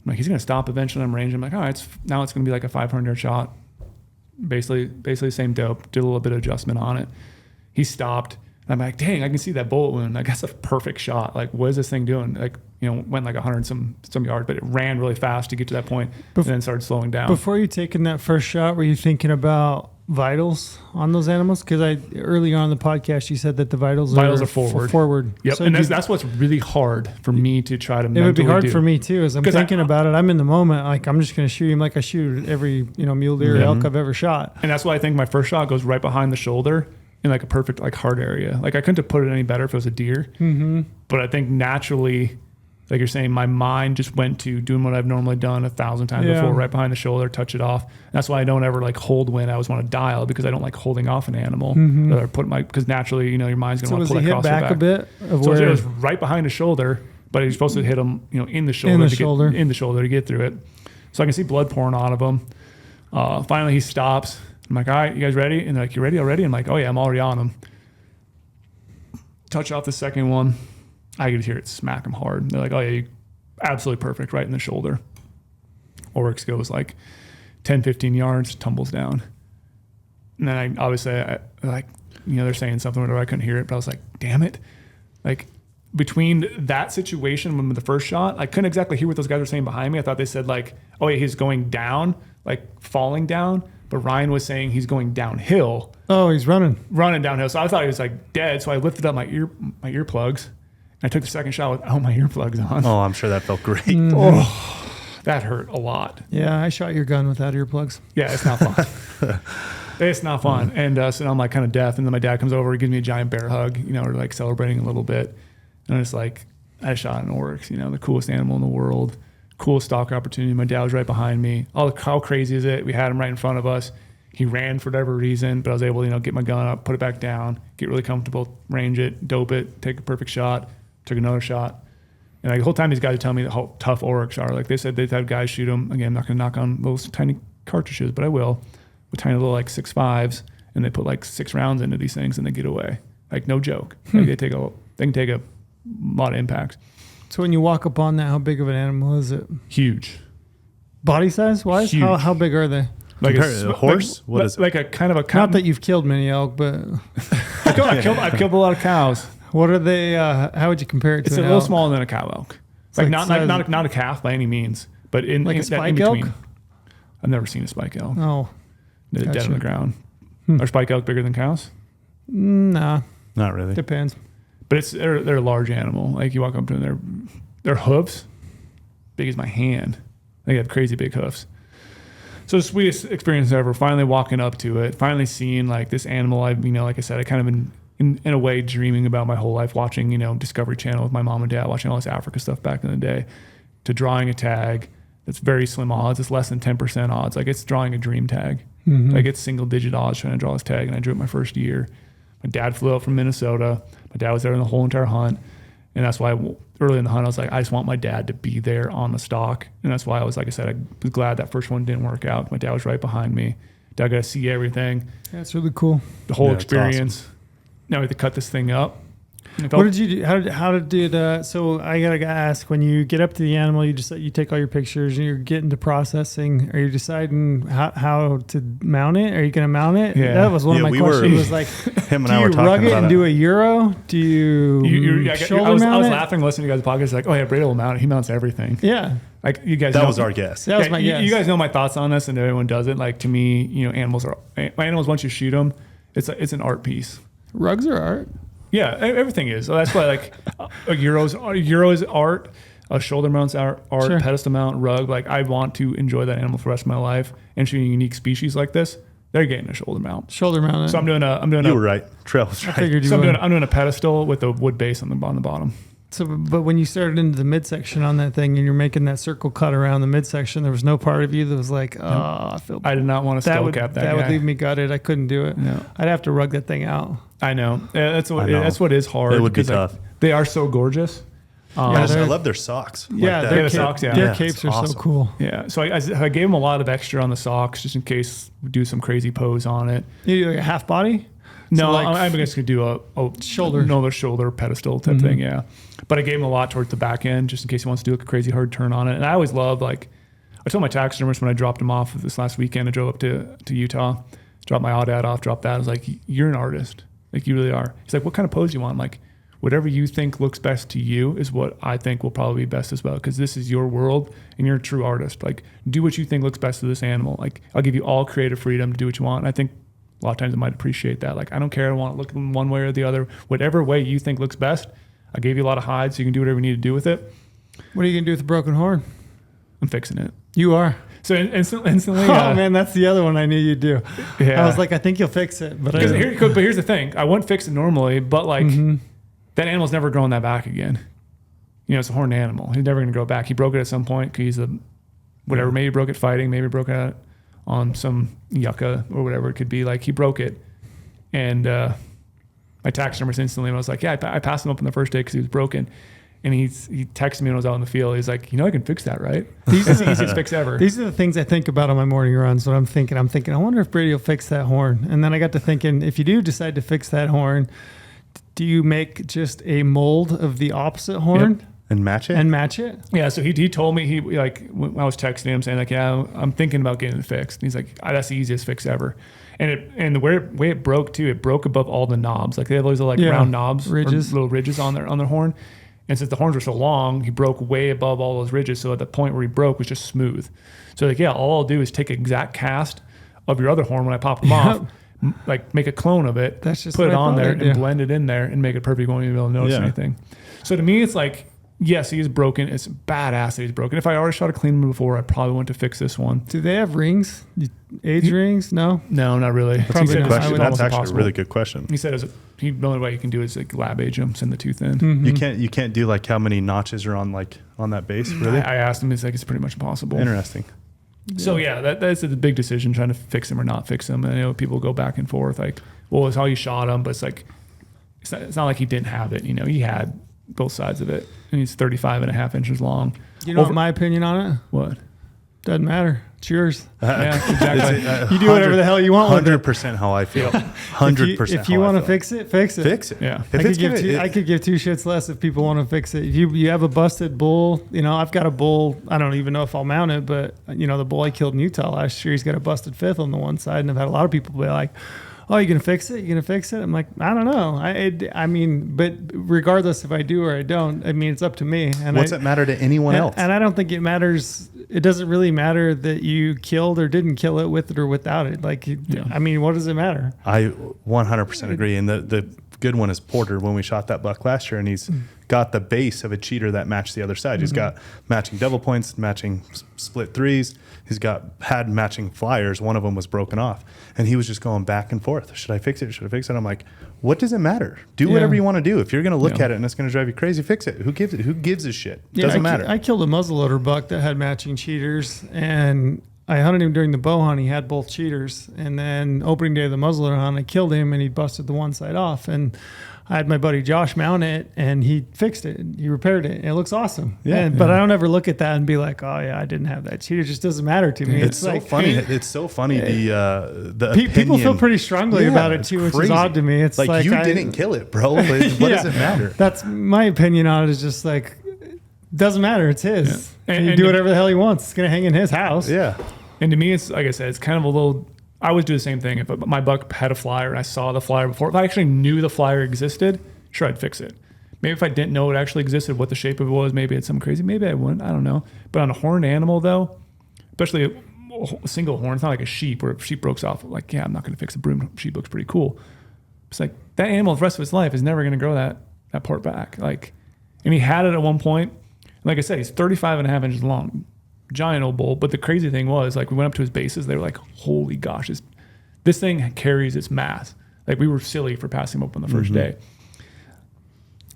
like, he's going to stop eventually. I'm ranging. I'm like, all right, now it's going to be like a 500-yard shot. Basically the same dope. Did a little bit of adjustment on it. He stopped. And I'm like, dang, I can see that bullet wound. Like, that's a perfect shot. Like, what is this thing doing? Like, went like 100 some yards, but it ran really fast to get to that point and then started slowing down. Before you taking that first shot, were you thinking about vitals on those animals? Because early on in the podcast, you said that the vitals are forward. Yep, so and that's what's really hard for me to try to mentally do. It would be hard for me too, as I'm thinking about it. I'm in the moment. Like, I'm just going to shoot him like I shoot every mule deer or elk I've ever shot. And that's why I think my first shot goes right behind the shoulder in like a perfect like hard area. Like, I couldn't have put it any better if it was a deer. But I think naturally, like you're saying, my mind just went to doing what I've normally done 1,000 times before, right behind the shoulder, touch it off. And that's why I don't ever like hold when I always want to dial, because I don't like holding off an animal. Or because naturally, your mind's going to want to pull that across your back. So was he hit back a bit? So it was right behind the shoulder, but he's supposed to hit him, in the shoulder to get through it. So I can see blood pouring out of him. Finally, he stops. I'm like, all right, you guys ready? And they're like, you ready already? I'm like, oh yeah, I'm already on him. Touch off the second one. I could hear it smack him hard. They're like, oh yeah, absolutely perfect right in the shoulder. Oryx goes like 10, 15 yards, tumbles down. And then they're saying something where I couldn't hear it, but I was like, damn it. Like between that situation when the first shot, I couldn't exactly hear what those guys were saying behind me. I thought they said like, oh yeah, he's going down, like falling down. But Ryan was saying he's going downhill. Oh, he's running downhill. So I thought he was like dead. So I lifted up my earplugs. And I took the second shot with my earplugs on. Oh, I'm sure that felt great. Oh, that hurt a lot. Yeah, I shot your gun without earplugs. Yeah, it's not fun. It's not fun. And so now I'm like kind of deaf. And then my dad comes over, he gives me a giant bear hug, we're like celebrating a little bit. And it's like, I shot an Oryx, the coolest animal in the world, coolest stalk opportunity. My dad was right behind me. How crazy is it? We had him right in front of us. He ran for whatever reason, but I was able to, get my gun up, put it back down, get really comfortable, range it, dope it, take a perfect shot, took another shot. And like the whole time these guys are telling me how tough Oryx are. Like they said they've had guys shoot them. Again, I'm not going to knock on those tiny cartridges, but I will. With tiny little like 6.5s, and they put like 6 rounds into these things and they get away. Like no joke. Like they can take a lot of impacts. So when you walk up on that, how big of an animal is it? Huge. Body size wise? Huge. How big are they? Like a horse? What is it? Like a kind of a Not that you've killed many elk, but I've killed a lot of cows. What are they? How would you compare it to? It's a little smaller than a cow elk. Like not a calf by any means, but in a spike elk. I've never seen a spike elk. Oh, They're dead on the ground. Are spike elk bigger than cows? Nah, not really. Depends. But they're a large animal. Like you walk up to them, their hooves big as my hand. They have crazy big hoofs. So the sweetest experience ever. Finally walking up to it. Finally seeing like this animal. Like I said, I kind of been in a way dreaming about my whole life, watching Discovery Channel with my mom and dad, watching all this Africa stuff back in the day, to drawing a tag that's very slim odds. It's less than 10% odds. Like it's drawing a dream tag. Mm-hmm. Like it's single digit odds trying to draw this tag, and I drew it my first year. My dad flew out from Minnesota. My dad was there in the whole entire hunt. And that's why early in the hunt, I was like, I just want my dad to be there on the stalk. And that's why I was, like I said, I was glad that first one didn't work out. My dad was right behind me. Dad got to see everything. Yeah, it's really cool. The whole experience. Awesome. Now we have to cut this thing up. What did you do? How did so I gotta ask, when you get up to the animal, you take all your pictures and you're getting to processing. Are you deciding how to mount it? Are you gonna mount it? Yeah. That was one of my questions. Was like, him and I were talking rug it about and do a Euro? Do you shoulder mount it? I was laughing listening to you guys' podcast. Like, oh yeah, Brady will mount it. He mounts everything. Yeah. Like you guys. That was our guess. That was my guess. You guys know my thoughts on this, and everyone does it. Like to me, animals once you shoot them, it's an art piece. Rugs are art. Yeah, everything is. So that's why like a Euro is art, a shoulder mount's art, Sure. Pedestal mount, rug. Like I want to enjoy that animal for the rest of my life. And shooting a unique species like this, they're getting a shoulder mount. Shoulder mount. So I'm doing You were right. Trail was right. I'm doing a pedestal with a wood base on the bottom. So, but when you started into the midsection on that thing and you're making that circle cut around the midsection, there was no part of you that was like, oh, I feel bad. I did not want to skull cap that guy. That would leave me gutted. I couldn't do it. No. I'd have to rug that thing out. I know. Yeah, that's what is hard. It would be tough. They are so gorgeous. I love their socks. Yeah, like their socks. Yeah, their capes are awesome. so cool. Yeah, so I gave them a lot of extra on the socks just in case we do some crazy pose on it. You do like a half body? No, So like I'm just gonna do a shoulder. another shoulder pedestal type thing. Yeah, but I gave him a lot towards the back end just in case he wants to do a crazy hard turn on it. And I always love, like, I told my taxidermist when I dropped him off this last weekend, I drove up to Utah, dropped my Audad off, dropped that. I was like, you're an artist, like you really are. He's like, what kind of pose do you want? I'm like, whatever you think looks best to you is what I think will probably be best as well, because this is your world and you're a true artist. Like, do what you think looks best to this animal. Like, I'll give you all creative freedom to do what you want. And I think a lot of times I might appreciate that. Like, I don't care. I want to look in one way or the other. Whatever way you think looks best. I gave you a lot of hide so you can do whatever you need to do with it. What are you going to do with the broken horn? I'm fixing it. You are. So instantly. Oh, man, that's the other one I knew you'd do. Yeah. I was like, I think you'll fix it. But here's the thing. I wouldn't fix it normally, but like that animal's never growing that back again. It's a horned animal. He's never going to grow back. He broke it at some point because he's whatever. Maybe he broke it fighting. Maybe he broke it on some yucca or whatever it could be. Like, he broke it. And my taxidermist instantly, I was like, yeah, I passed him up on the first day because he was broken. And he texted me when I was out in the field. He's like, I can fix that, right? It's the easiest fix ever. These are the things I think about on my morning runs. What I'm thinking, I wonder if Brady will fix that horn. And then I got to thinking, if you do decide to fix that horn, do you make just a mold of the opposite horn? Yep. And match it? and match it? Yeah, so he told me, he like, when I was texting him saying like, yeah, I'm thinking about getting it fixed. And he's like, that's the easiest fix ever. And the way it broke too, it broke above all the knobs. Like they have those like round knobs, ridges, little ridges on their horn. And since the horns were so long, he broke way above all those ridges. So at the point where he broke was just smooth. So like, yeah, all I'll do is take an exact cast of your other horn when I pop them off, like make a clone of it, That's just put it what I on thought there I'd and do. blend it in there and make it perfect. You won't even be able to notice anything. So to me, it's like, yes, he is broken. It's badass that he's broken. If I already shot a clean one before, I probably went to fix this one. Do they have rings? Age rings? No. No, not really. That's He a said good it's question. That's almost actually impossible. a really good question. He said the only way you can do it is like lab age them, send the tooth in. Mm-hmm. You can't do like how many notches are on that base, really? I asked him, he's like, it's pretty much impossible. Interesting. So yeah, that's a big decision, trying to fix him or not fix him. And I know people go back and forth like, well, it's how you shot him, but it's like, it's not like he didn't have it. You know, he had both sides of it, and he's 35.5 inches long. You know what my opinion on it? What? Doesn't matter. It's yours. Yeah, exactly. You do whatever the hell you want with it. 100% how I feel. 100%. If you want to fix it, fix it. Fix it. Yeah. If it's gonna, I could give two shits less if people want to fix it. If you have a busted bull, you know, I've got a bull. I don't even know if I'll mount it, but you know, the bull I killed in Utah last year, he's got a busted fifth on the one side, and I've had a lot of people be like, "Oh, you gonna fix it? You gonna fix it?" I'm like, I don't know. I mean, but regardless if I do or I don't, I mean, it's up to me. And what's it matter to anyone else? And I don't think it matters. It doesn't really matter that you killed or didn't kill it with it or without it. Like, I mean, what does it matter? I 100% agree. And the good one is Porter when we shot that buck last year, and he's got the base of a cheater that matched the other side. He's got matching double points, matching split threes. He's had matching flyers. One of them was broken off, and he was just going back and forth. Should I fix it? Should I fix it? I'm like, what does it matter? Do whatever you want to do. If you're going to look at it and it's going to drive you crazy, fix it. Who gives a shit? Doesn't matter. I killed a muzzleloader buck that had matching cheaters, and I hunted him during the bow hunt. He had both cheaters, and then opening day of the muzzleloader hunt, I killed him, and he busted the one side off. And I had my buddy Josh mount it, and he fixed it. He repaired it, and it looks awesome. But I don't ever look at that and be like, "Oh yeah, I didn't have that cheater." It just doesn't matter to me. It's so like, funny. It's so funny. The people feel pretty strongly about it too, which is odd to me. It's like you didn't kill it, bro. What does it matter? That's my opinion on it. Is just like, doesn't matter. It's his. And he do whatever the hell he wants. It's gonna hang in his house. Yeah. And to me, it's like I said, it's kind of a little. I always do the same thing. If my buck had a flyer and I saw the flyer before, if I actually knew the flyer existed, sure, I'd fix it. Maybe if I didn't know it actually existed, what the shape of it was, maybe it's something crazy. Maybe I wouldn't. I don't know. But on a horned animal, though, especially a single horn, it's not like a sheep where if sheep breaks off. Like, yeah, I'm not going to fix a broom. Sheep looks pretty cool. It's like that animal, the rest of its life, is never going to grow that part back. Like, and he had it at one point. Like I said, he's 35.5 inches long. Giant old bull. But the crazy thing was, like, we went up to his bases. They were like, holy gosh, this thing carries its mass. Like, we were silly for passing him up on the first day.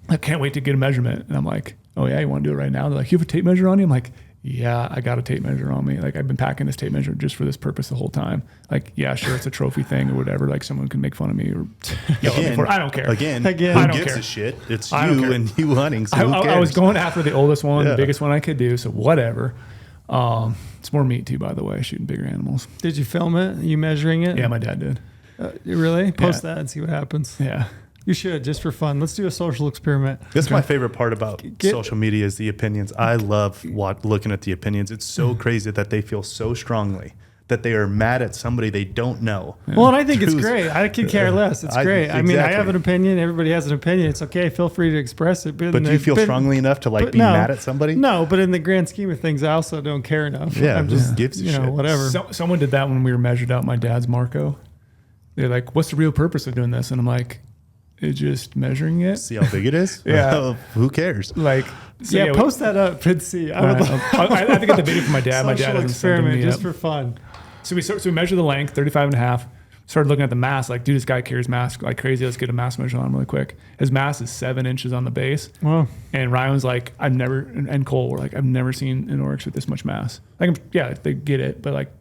I can't wait to get a measurement. And I'm like, oh yeah, you want to do it right now? They're like, you have a tape measure on you? I'm like, yeah, I got a tape measure on me. Like, I've been packing this tape measure just for this purpose the whole time. Like, yeah, sure, it's a trophy thing or whatever. Like, someone can make fun of me or yell at me for it. I don't care. Again, I who don't gives care. a shit? It's I don't you care. and you hunting, so who cares? I was going after the oldest one, the biggest one I could do, so whatever. It's more meat too, by the way, shooting bigger animals. Did you film it? You measuring it? Yeah, my dad did. Really? Post that and see what happens. Yeah. You should, just for fun. Let's do a social experiment. This is my favorite part about social media is the opinions. I love looking at the opinions. It's so crazy that they feel so strongly that they are mad at somebody they don't know. Well, and I think it's great. I could care less. It's great. I mean, I exactly. have an opinion. Everybody has an opinion. It's okay. Feel free to express it. But do you feel strongly enough to like be mad at somebody? No, but in the grand scheme of things, I also don't care enough. Yeah, I'm just gives a shit. whatever. Someone did that when we were measured out my dad's Marco. They're like, what's the real purpose of doing this? And I'm like, it's just measuring it. See how big it is? Yeah. Who cares? Like, so post that up and see. I have to get the video from my dad. My dad Social hasn't sent experiment me just up. for fun. So we measured the length, 35.5. Started looking at the mass. Like, dude, this guy carries mass like crazy. Let's get a mass measure on him really quick. His mass is 7 inches on the base. Wow. And Ryan was like, and Cole were like, I've never seen an Oryx with this much mass. Like, yeah, they get it, but like,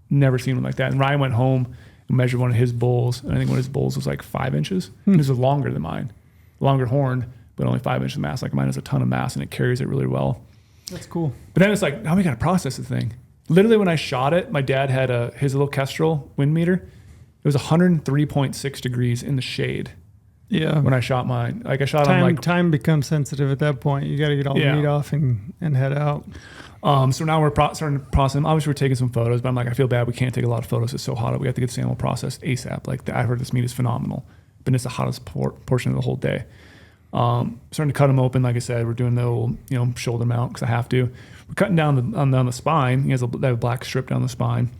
never seen one like that. And Ryan went home and measured one of his bulls. And I think one of his bulls was like 5 inches. This was longer than mine. Longer horn, but only 5 inches mass. Like, mine has a ton of mass and it carries it really well. That's cool. But then it's like, now we got to process the thing. Literally, when I shot it, my dad had his little Kestrel wind meter. It was 103.6 degrees in the shade. Yeah. when I shot mine. Like I shot him like time becomes sensitive at that point. You got to get all the meat off and head out. So now we're starting to process them. Obviously, we're taking some photos, but I'm like, I feel bad. We can't take a lot of photos. It's so hot. We have to get this animal processed ASAP. Like I heard this meat is phenomenal, but it's the hottest portion of the whole day. Starting to cut them open. Like I said, we're doing the old, shoulder mount because I have to. We're cutting down the spine. He has they have a black strip down the spine.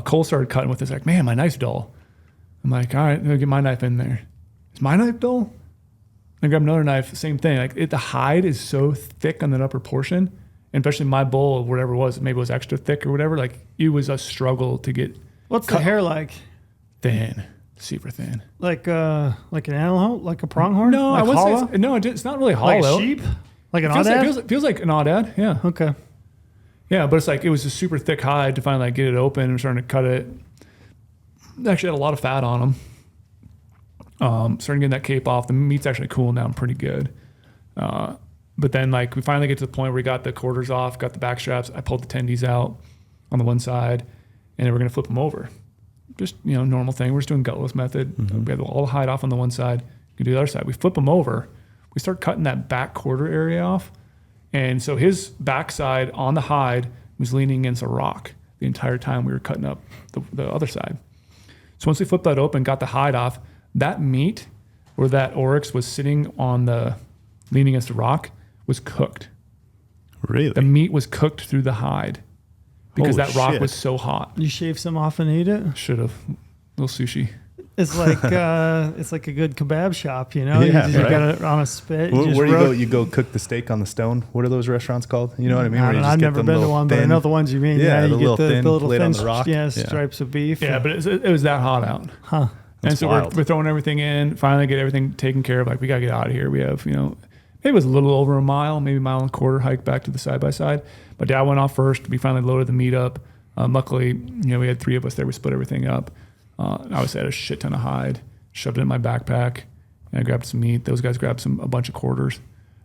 Cole started cutting with this. Like, man, my knife's dull. I'm like, all right, I'm gonna get my knife in there. Is my knife dull? I grab another knife. Same thing. Like the hide is so thick on that upper portion. And especially my bowl, whatever it was, maybe it was extra thick or whatever. Like it was a struggle to get. What's the hair like? Thin, super thin. Like an antelope, like a pronghorn? No, like I would hollow? say no. It's not really hollow. Like a sheep? Like an aoudad? Feels like an aoudad. Yeah. Okay. Yeah, but it's like it was a super thick hide to finally get it open and starting to cut it. It actually had a lot of fat on them. Starting getting that cape off. The meat's actually cooling down pretty good. But then like we finally get to the point where we got the quarters off, got the back straps. I pulled the tendies out on the one side, and then we're gonna flip them over. Just normal thing. We're just doing gutless method. Mm-hmm. We have all the hide off on the one side. You do the other side. We flip them over. We start cutting that back quarter area off, and so his backside on the hide was leaning against a rock the entire time we were cutting up the other side. So once we flipped that open, got the hide off, that meat where that Oryx was sitting on the leaning against the rock was cooked. Really? The meat was cooked through the hide because Holy that rock shit. was so hot. You shave some off and eat it? Should have. Little sushi. It's like it's like a good kebab shop, Yeah, you right. got it on a spit. Where do you go? You go cook the steak on the stone. What are those restaurants called? You know what I mean? Where you just I've get never them been to little one, but I thin- know the ones you mean. Yeah, you the get little the thin little plate on thin the rock. Yeah. stripes of beef. Yeah, but it was that hot out. Huh. And That's so wild. we're throwing everything in, finally get everything taken care of. Like, we got to get out of here. We have, maybe it was a little over a mile, maybe a mile and a quarter hike back to the side-by-side. But Dad went off first. We finally loaded the meat up. Luckily, we had 3 of us there. We split everything up. I obviously had a shit ton of hide, shoved it in my backpack, and I grabbed some meat. Those guys grabbed a bunch of quarters,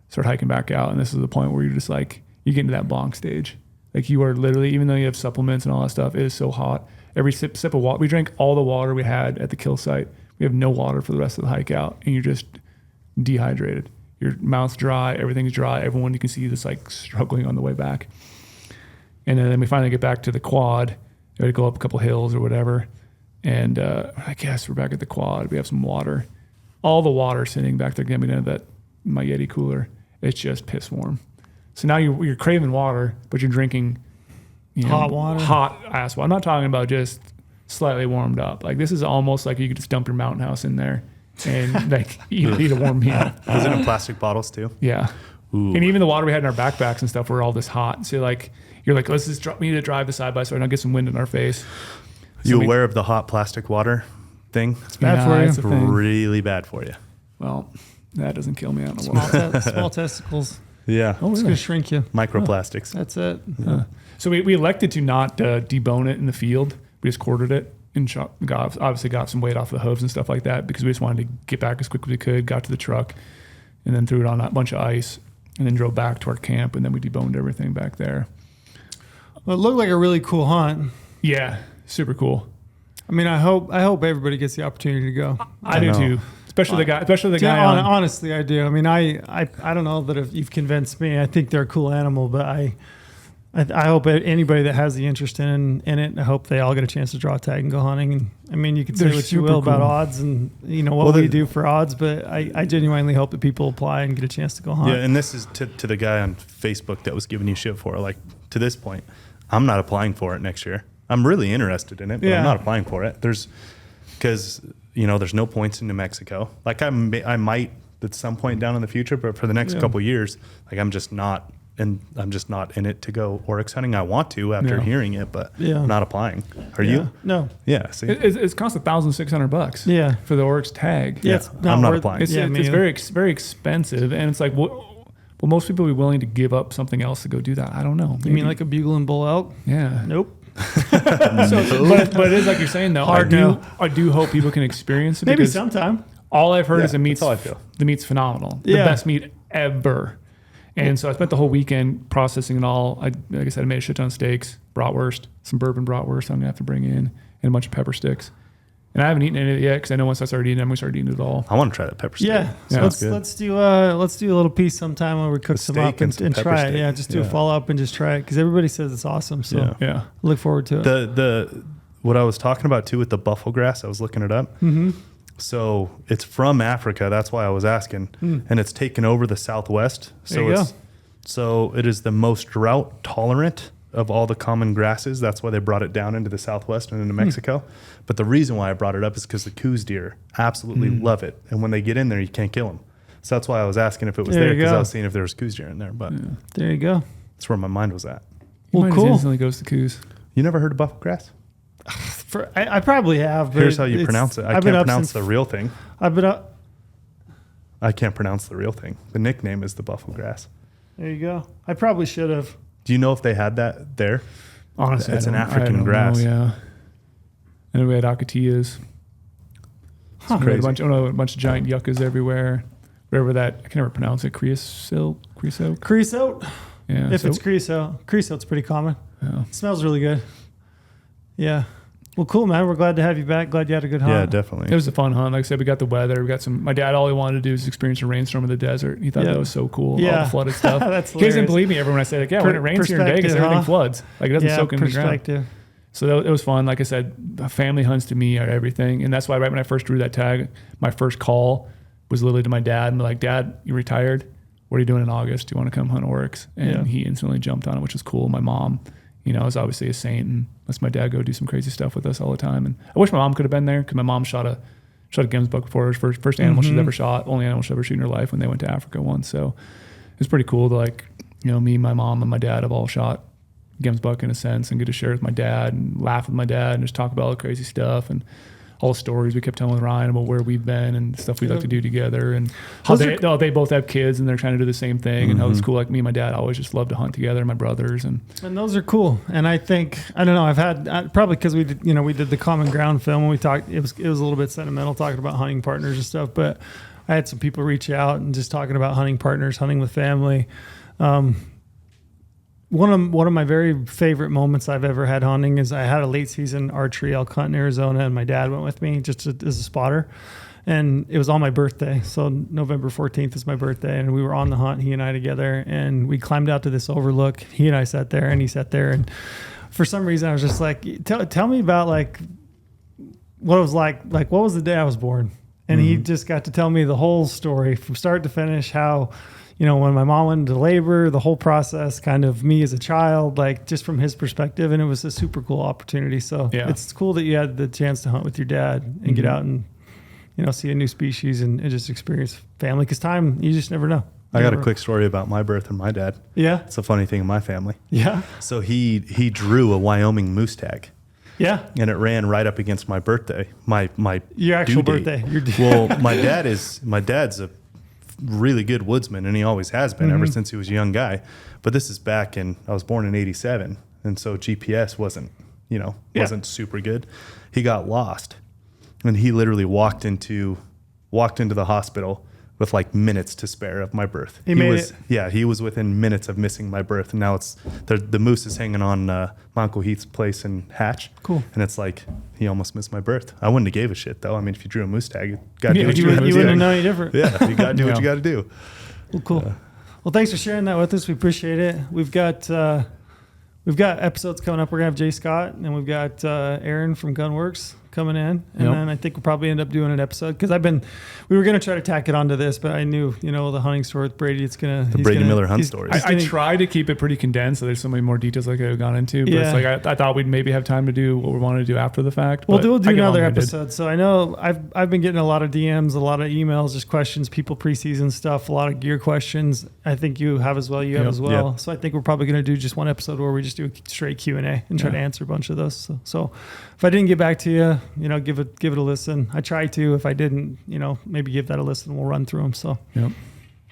started hiking back out. And this is the point where you're just like, you get into that bonk stage. Like, you are literally, even though you have supplements and all that stuff, it is so hot. Every sip of water, we drank all the water we had at the kill site. We have no water for the rest of the hike out, and you're just dehydrated. Your mouth's dry, everything's dry. Everyone, you can see this like struggling on the way back. And then we finally get back to the quad. We had to go up a couple hills or whatever. And I guess we're back at the quad. We have some water. All the water sitting back there getting into my Yeti cooler. It's just piss warm. So now you're craving water, but you're drinking hot water. Hot ass water. I'm not talking about just slightly warmed up. Like, this is almost like you could just dump your mountain house in there and like eat a warm meal. Was it in plastic bottles too? Yeah. Ooh. And even the water we had in our backpacks and stuff were all this hot. So like, you're like, let's just we need to drive the side by side and I'll get some wind in our face. You aware of the hot plastic water thing? It's bad for you. It's a thing. really bad for you. Well, that doesn't kill me. I don't know what. Small testicles. Yeah. Oh, It's really? going to shrink you. Microplastics. That's it. So we elected to not debone it in the field. We just quartered it and obviously got some weight off the hooves and stuff like that because we just wanted to get back as quick as we could, got to the truck, and then threw it on a bunch of ice and then drove back to our camp, and then we deboned everything back there. Well, it looked like a really cool hunt. Yeah, super cool. I mean, I hope everybody gets the opportunity to go. I do know. too. Especially the guy Yeah, on. honestly, I do. I mean, I don't know that if you've convinced me. I think they're a cool animal, but I hope anybody that has the interest in it, I hope they all get a chance to draw a tag and go hunting. And I mean, you can say They're what you super will about cool. odds and what we do for odds, but I genuinely hope that people apply and get a chance to go hunt. Yeah, and this is to the guy on Facebook that was giving you shit for it. Like, to this point, I'm not applying for it next year. I'm really interested in it, but Yeah. I'm not applying for it. Because there's no points in New Mexico. Like, I might at some point down in the future, but for the next couple years, like, I'm just not in it to go Oryx hunting. I want to after hearing it, but I'm not applying. Are you? No. Yeah. See, It's cost $1,600. Yeah. For the Oryx tag. Yeah, it's I'm not worth- applying. It's me very very expensive, and it's like, well, most people would be willing to give up something else to go do that. I don't know. You mean like a bugle and bull elk? yeah? Nope. But it is like you're saying though. Hard no. I do hope people can experience it. Maybe because sometime. all I've heard Yeah, is the meat's that's all I feel. the meat's phenomenal. Yeah. The best meat ever. And so I spent the whole weekend processing it all. Like I said, I made a shit ton of steaks, bratwurst, some bourbon bratwurst I'm gonna have to bring in, and a bunch of pepper sticks. And I haven't eaten any of it yet because I know once I start eating them, we start eating it all. I want to try that pepper steak. Yeah, so let's do a little piece sometime when we cook some up and try it. Yeah, just do a follow up and just try it because everybody says it's awesome. So yeah, look forward to it. What I was talking about too with the buffalo grass, I was looking it up. Mm-hmm. So it's from Africa. That's why I was asking, and it's taken over the Southwest. So it is the most drought tolerant of all the common grasses. That's why they brought it down into the Southwest and into Mexico. But the reason why I brought it up is because the coos deer absolutely love it. And when they get in there, you can't kill them. So that's why I was asking if it was there, because I was seeing if there was coos deer in there. But there you go. That's where my mind was at. Well, cool. Instantly goes to coos. You never heard of buffalo grass? I probably have. But here's how you pronounce it. I can't pronounce the real thing. I've been up. I can't pronounce the real thing. The nickname is the buffalo grass. There you go. I probably should have. Do you know if they had that there? Honestly, it's an African grass. Yeah. And we had acatillas. Crazy. We had a bunch of giant yuccas everywhere. Whatever that, I can never pronounce it. Creosote? Yeah. If it's creosote's pretty common. Yeah. It smells really good. Yeah. Well, cool, man. We're glad to have you back. Glad you had a good hunt. Yeah, definitely. It was a fun hunt. Like I said, we got the weather. We got my dad, all he wanted to do was experience a rainstorm in the desert. He thought that was so cool. Yeah. All the flooded stuff. That's he doesn't believe me ever when I say, like, when it rains here in Vegas, everything floods. Like, it doesn't soak into the ground. So it was fun. Like I said, family hunts to me are everything. And that's why right when I first drew that tag, my first call was literally to my dad and be like, Dad, you retired? What are you doing in August? Do you want to come hunt Oryx? And he instantly jumped on it, which was cool. My mom, is obviously a saint and lets my dad go do some crazy stuff with us all the time. And I wish my mom could have been there because my mom shot a gemsbuck before her first animal she's ever shot, only animal she's ever shot in her life when they went to Africa once. So it was pretty cool to me, my mom, and my dad have all shot gemsbuck in a sense and get to share with my dad and laugh with my dad and just talk about all the crazy stuff and all the stories we kept telling Ryan about where we've been and stuff we like to do together and how they both have kids and they're trying to do the same thing and how it's cool. Like me and my dad always just love to hunt together, my brothers and those are cool. And I think I don't know. I've had probably because we did we did the Common Ground film and we talked. It was a little bit sentimental talking about hunting partners and stuff. But I had some people reach out and just talking about hunting partners, hunting with family. One of my very favorite moments I've ever had hunting is I had a late season archery elk hunt in Arizona, and my dad went with me just as a spotter, and it was on my birthday. So November 14th is my birthday, and we were on the hunt, he and I together, and we climbed out to this overlook. He and I sat there, and he sat there, and for some reason I was just like, tell me about like what it was like what was the day I was born, and he just got to tell me the whole story from start to finish, how when my mom went into labor, the whole process, kind of me as a child, like just from his perspective. And it was a super cool opportunity. So it's cool that you had the chance to hunt with your dad and get out and, see a new species and just experience family. Because time, you just never know. I got a quick story about my birth and my dad. Yeah. It's a funny thing in my family. Yeah. So he drew a Wyoming moose tag. Yeah. And it ran right up against my birthday, my your actual birthday. Well, my dad's a really good woodsman, and he always has been ever since he was a young guy. But this is back I was born in 87, and so GPS wasn't super good. He got lost, and he literally walked into the hospital with like minutes to spare of my birth. He was within minutes of missing my birth, and now the moose is hanging on my Uncle Heath's place in Hatch. Cool. And it's like he almost missed my birth. I wouldn't have gave a shit though. I mean, if you drew a moose tag, you got to do what you got to do. You wouldn't know any different. Yeah, you got to do what you got to do. Well, cool. Well, thanks for sharing that with us. We appreciate it. We've got episodes coming up. We're gonna have Jay Scott, and we've got Aaron from Gunworks coming in, and then I think we'll probably end up doing an episode because we were gonna try to tack it onto this, but I knew the hunting story with Brady. Brady Miller hunt stories. I tried to keep it pretty condensed, so there's so many more details I could have gone into. But it's like I thought we'd maybe have time to do what we wanted to do after the fact. We'll do another episode. So I know I've been getting a lot of DMs, a lot of emails, just questions, people preseason stuff, a lot of gear questions. I think you have as well. You have as well. Yep. So I think we're probably gonna do just one episode where we just do a straight Q&A and try to answer a bunch of those. So if I didn't get back to you, give it a listen. I try to. If I didn't, maybe give that a listen. We'll run through them. So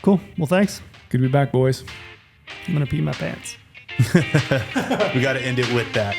cool. Well, thanks. Good to be back, boys. I'm gonna pee my pants. We got to end it with that.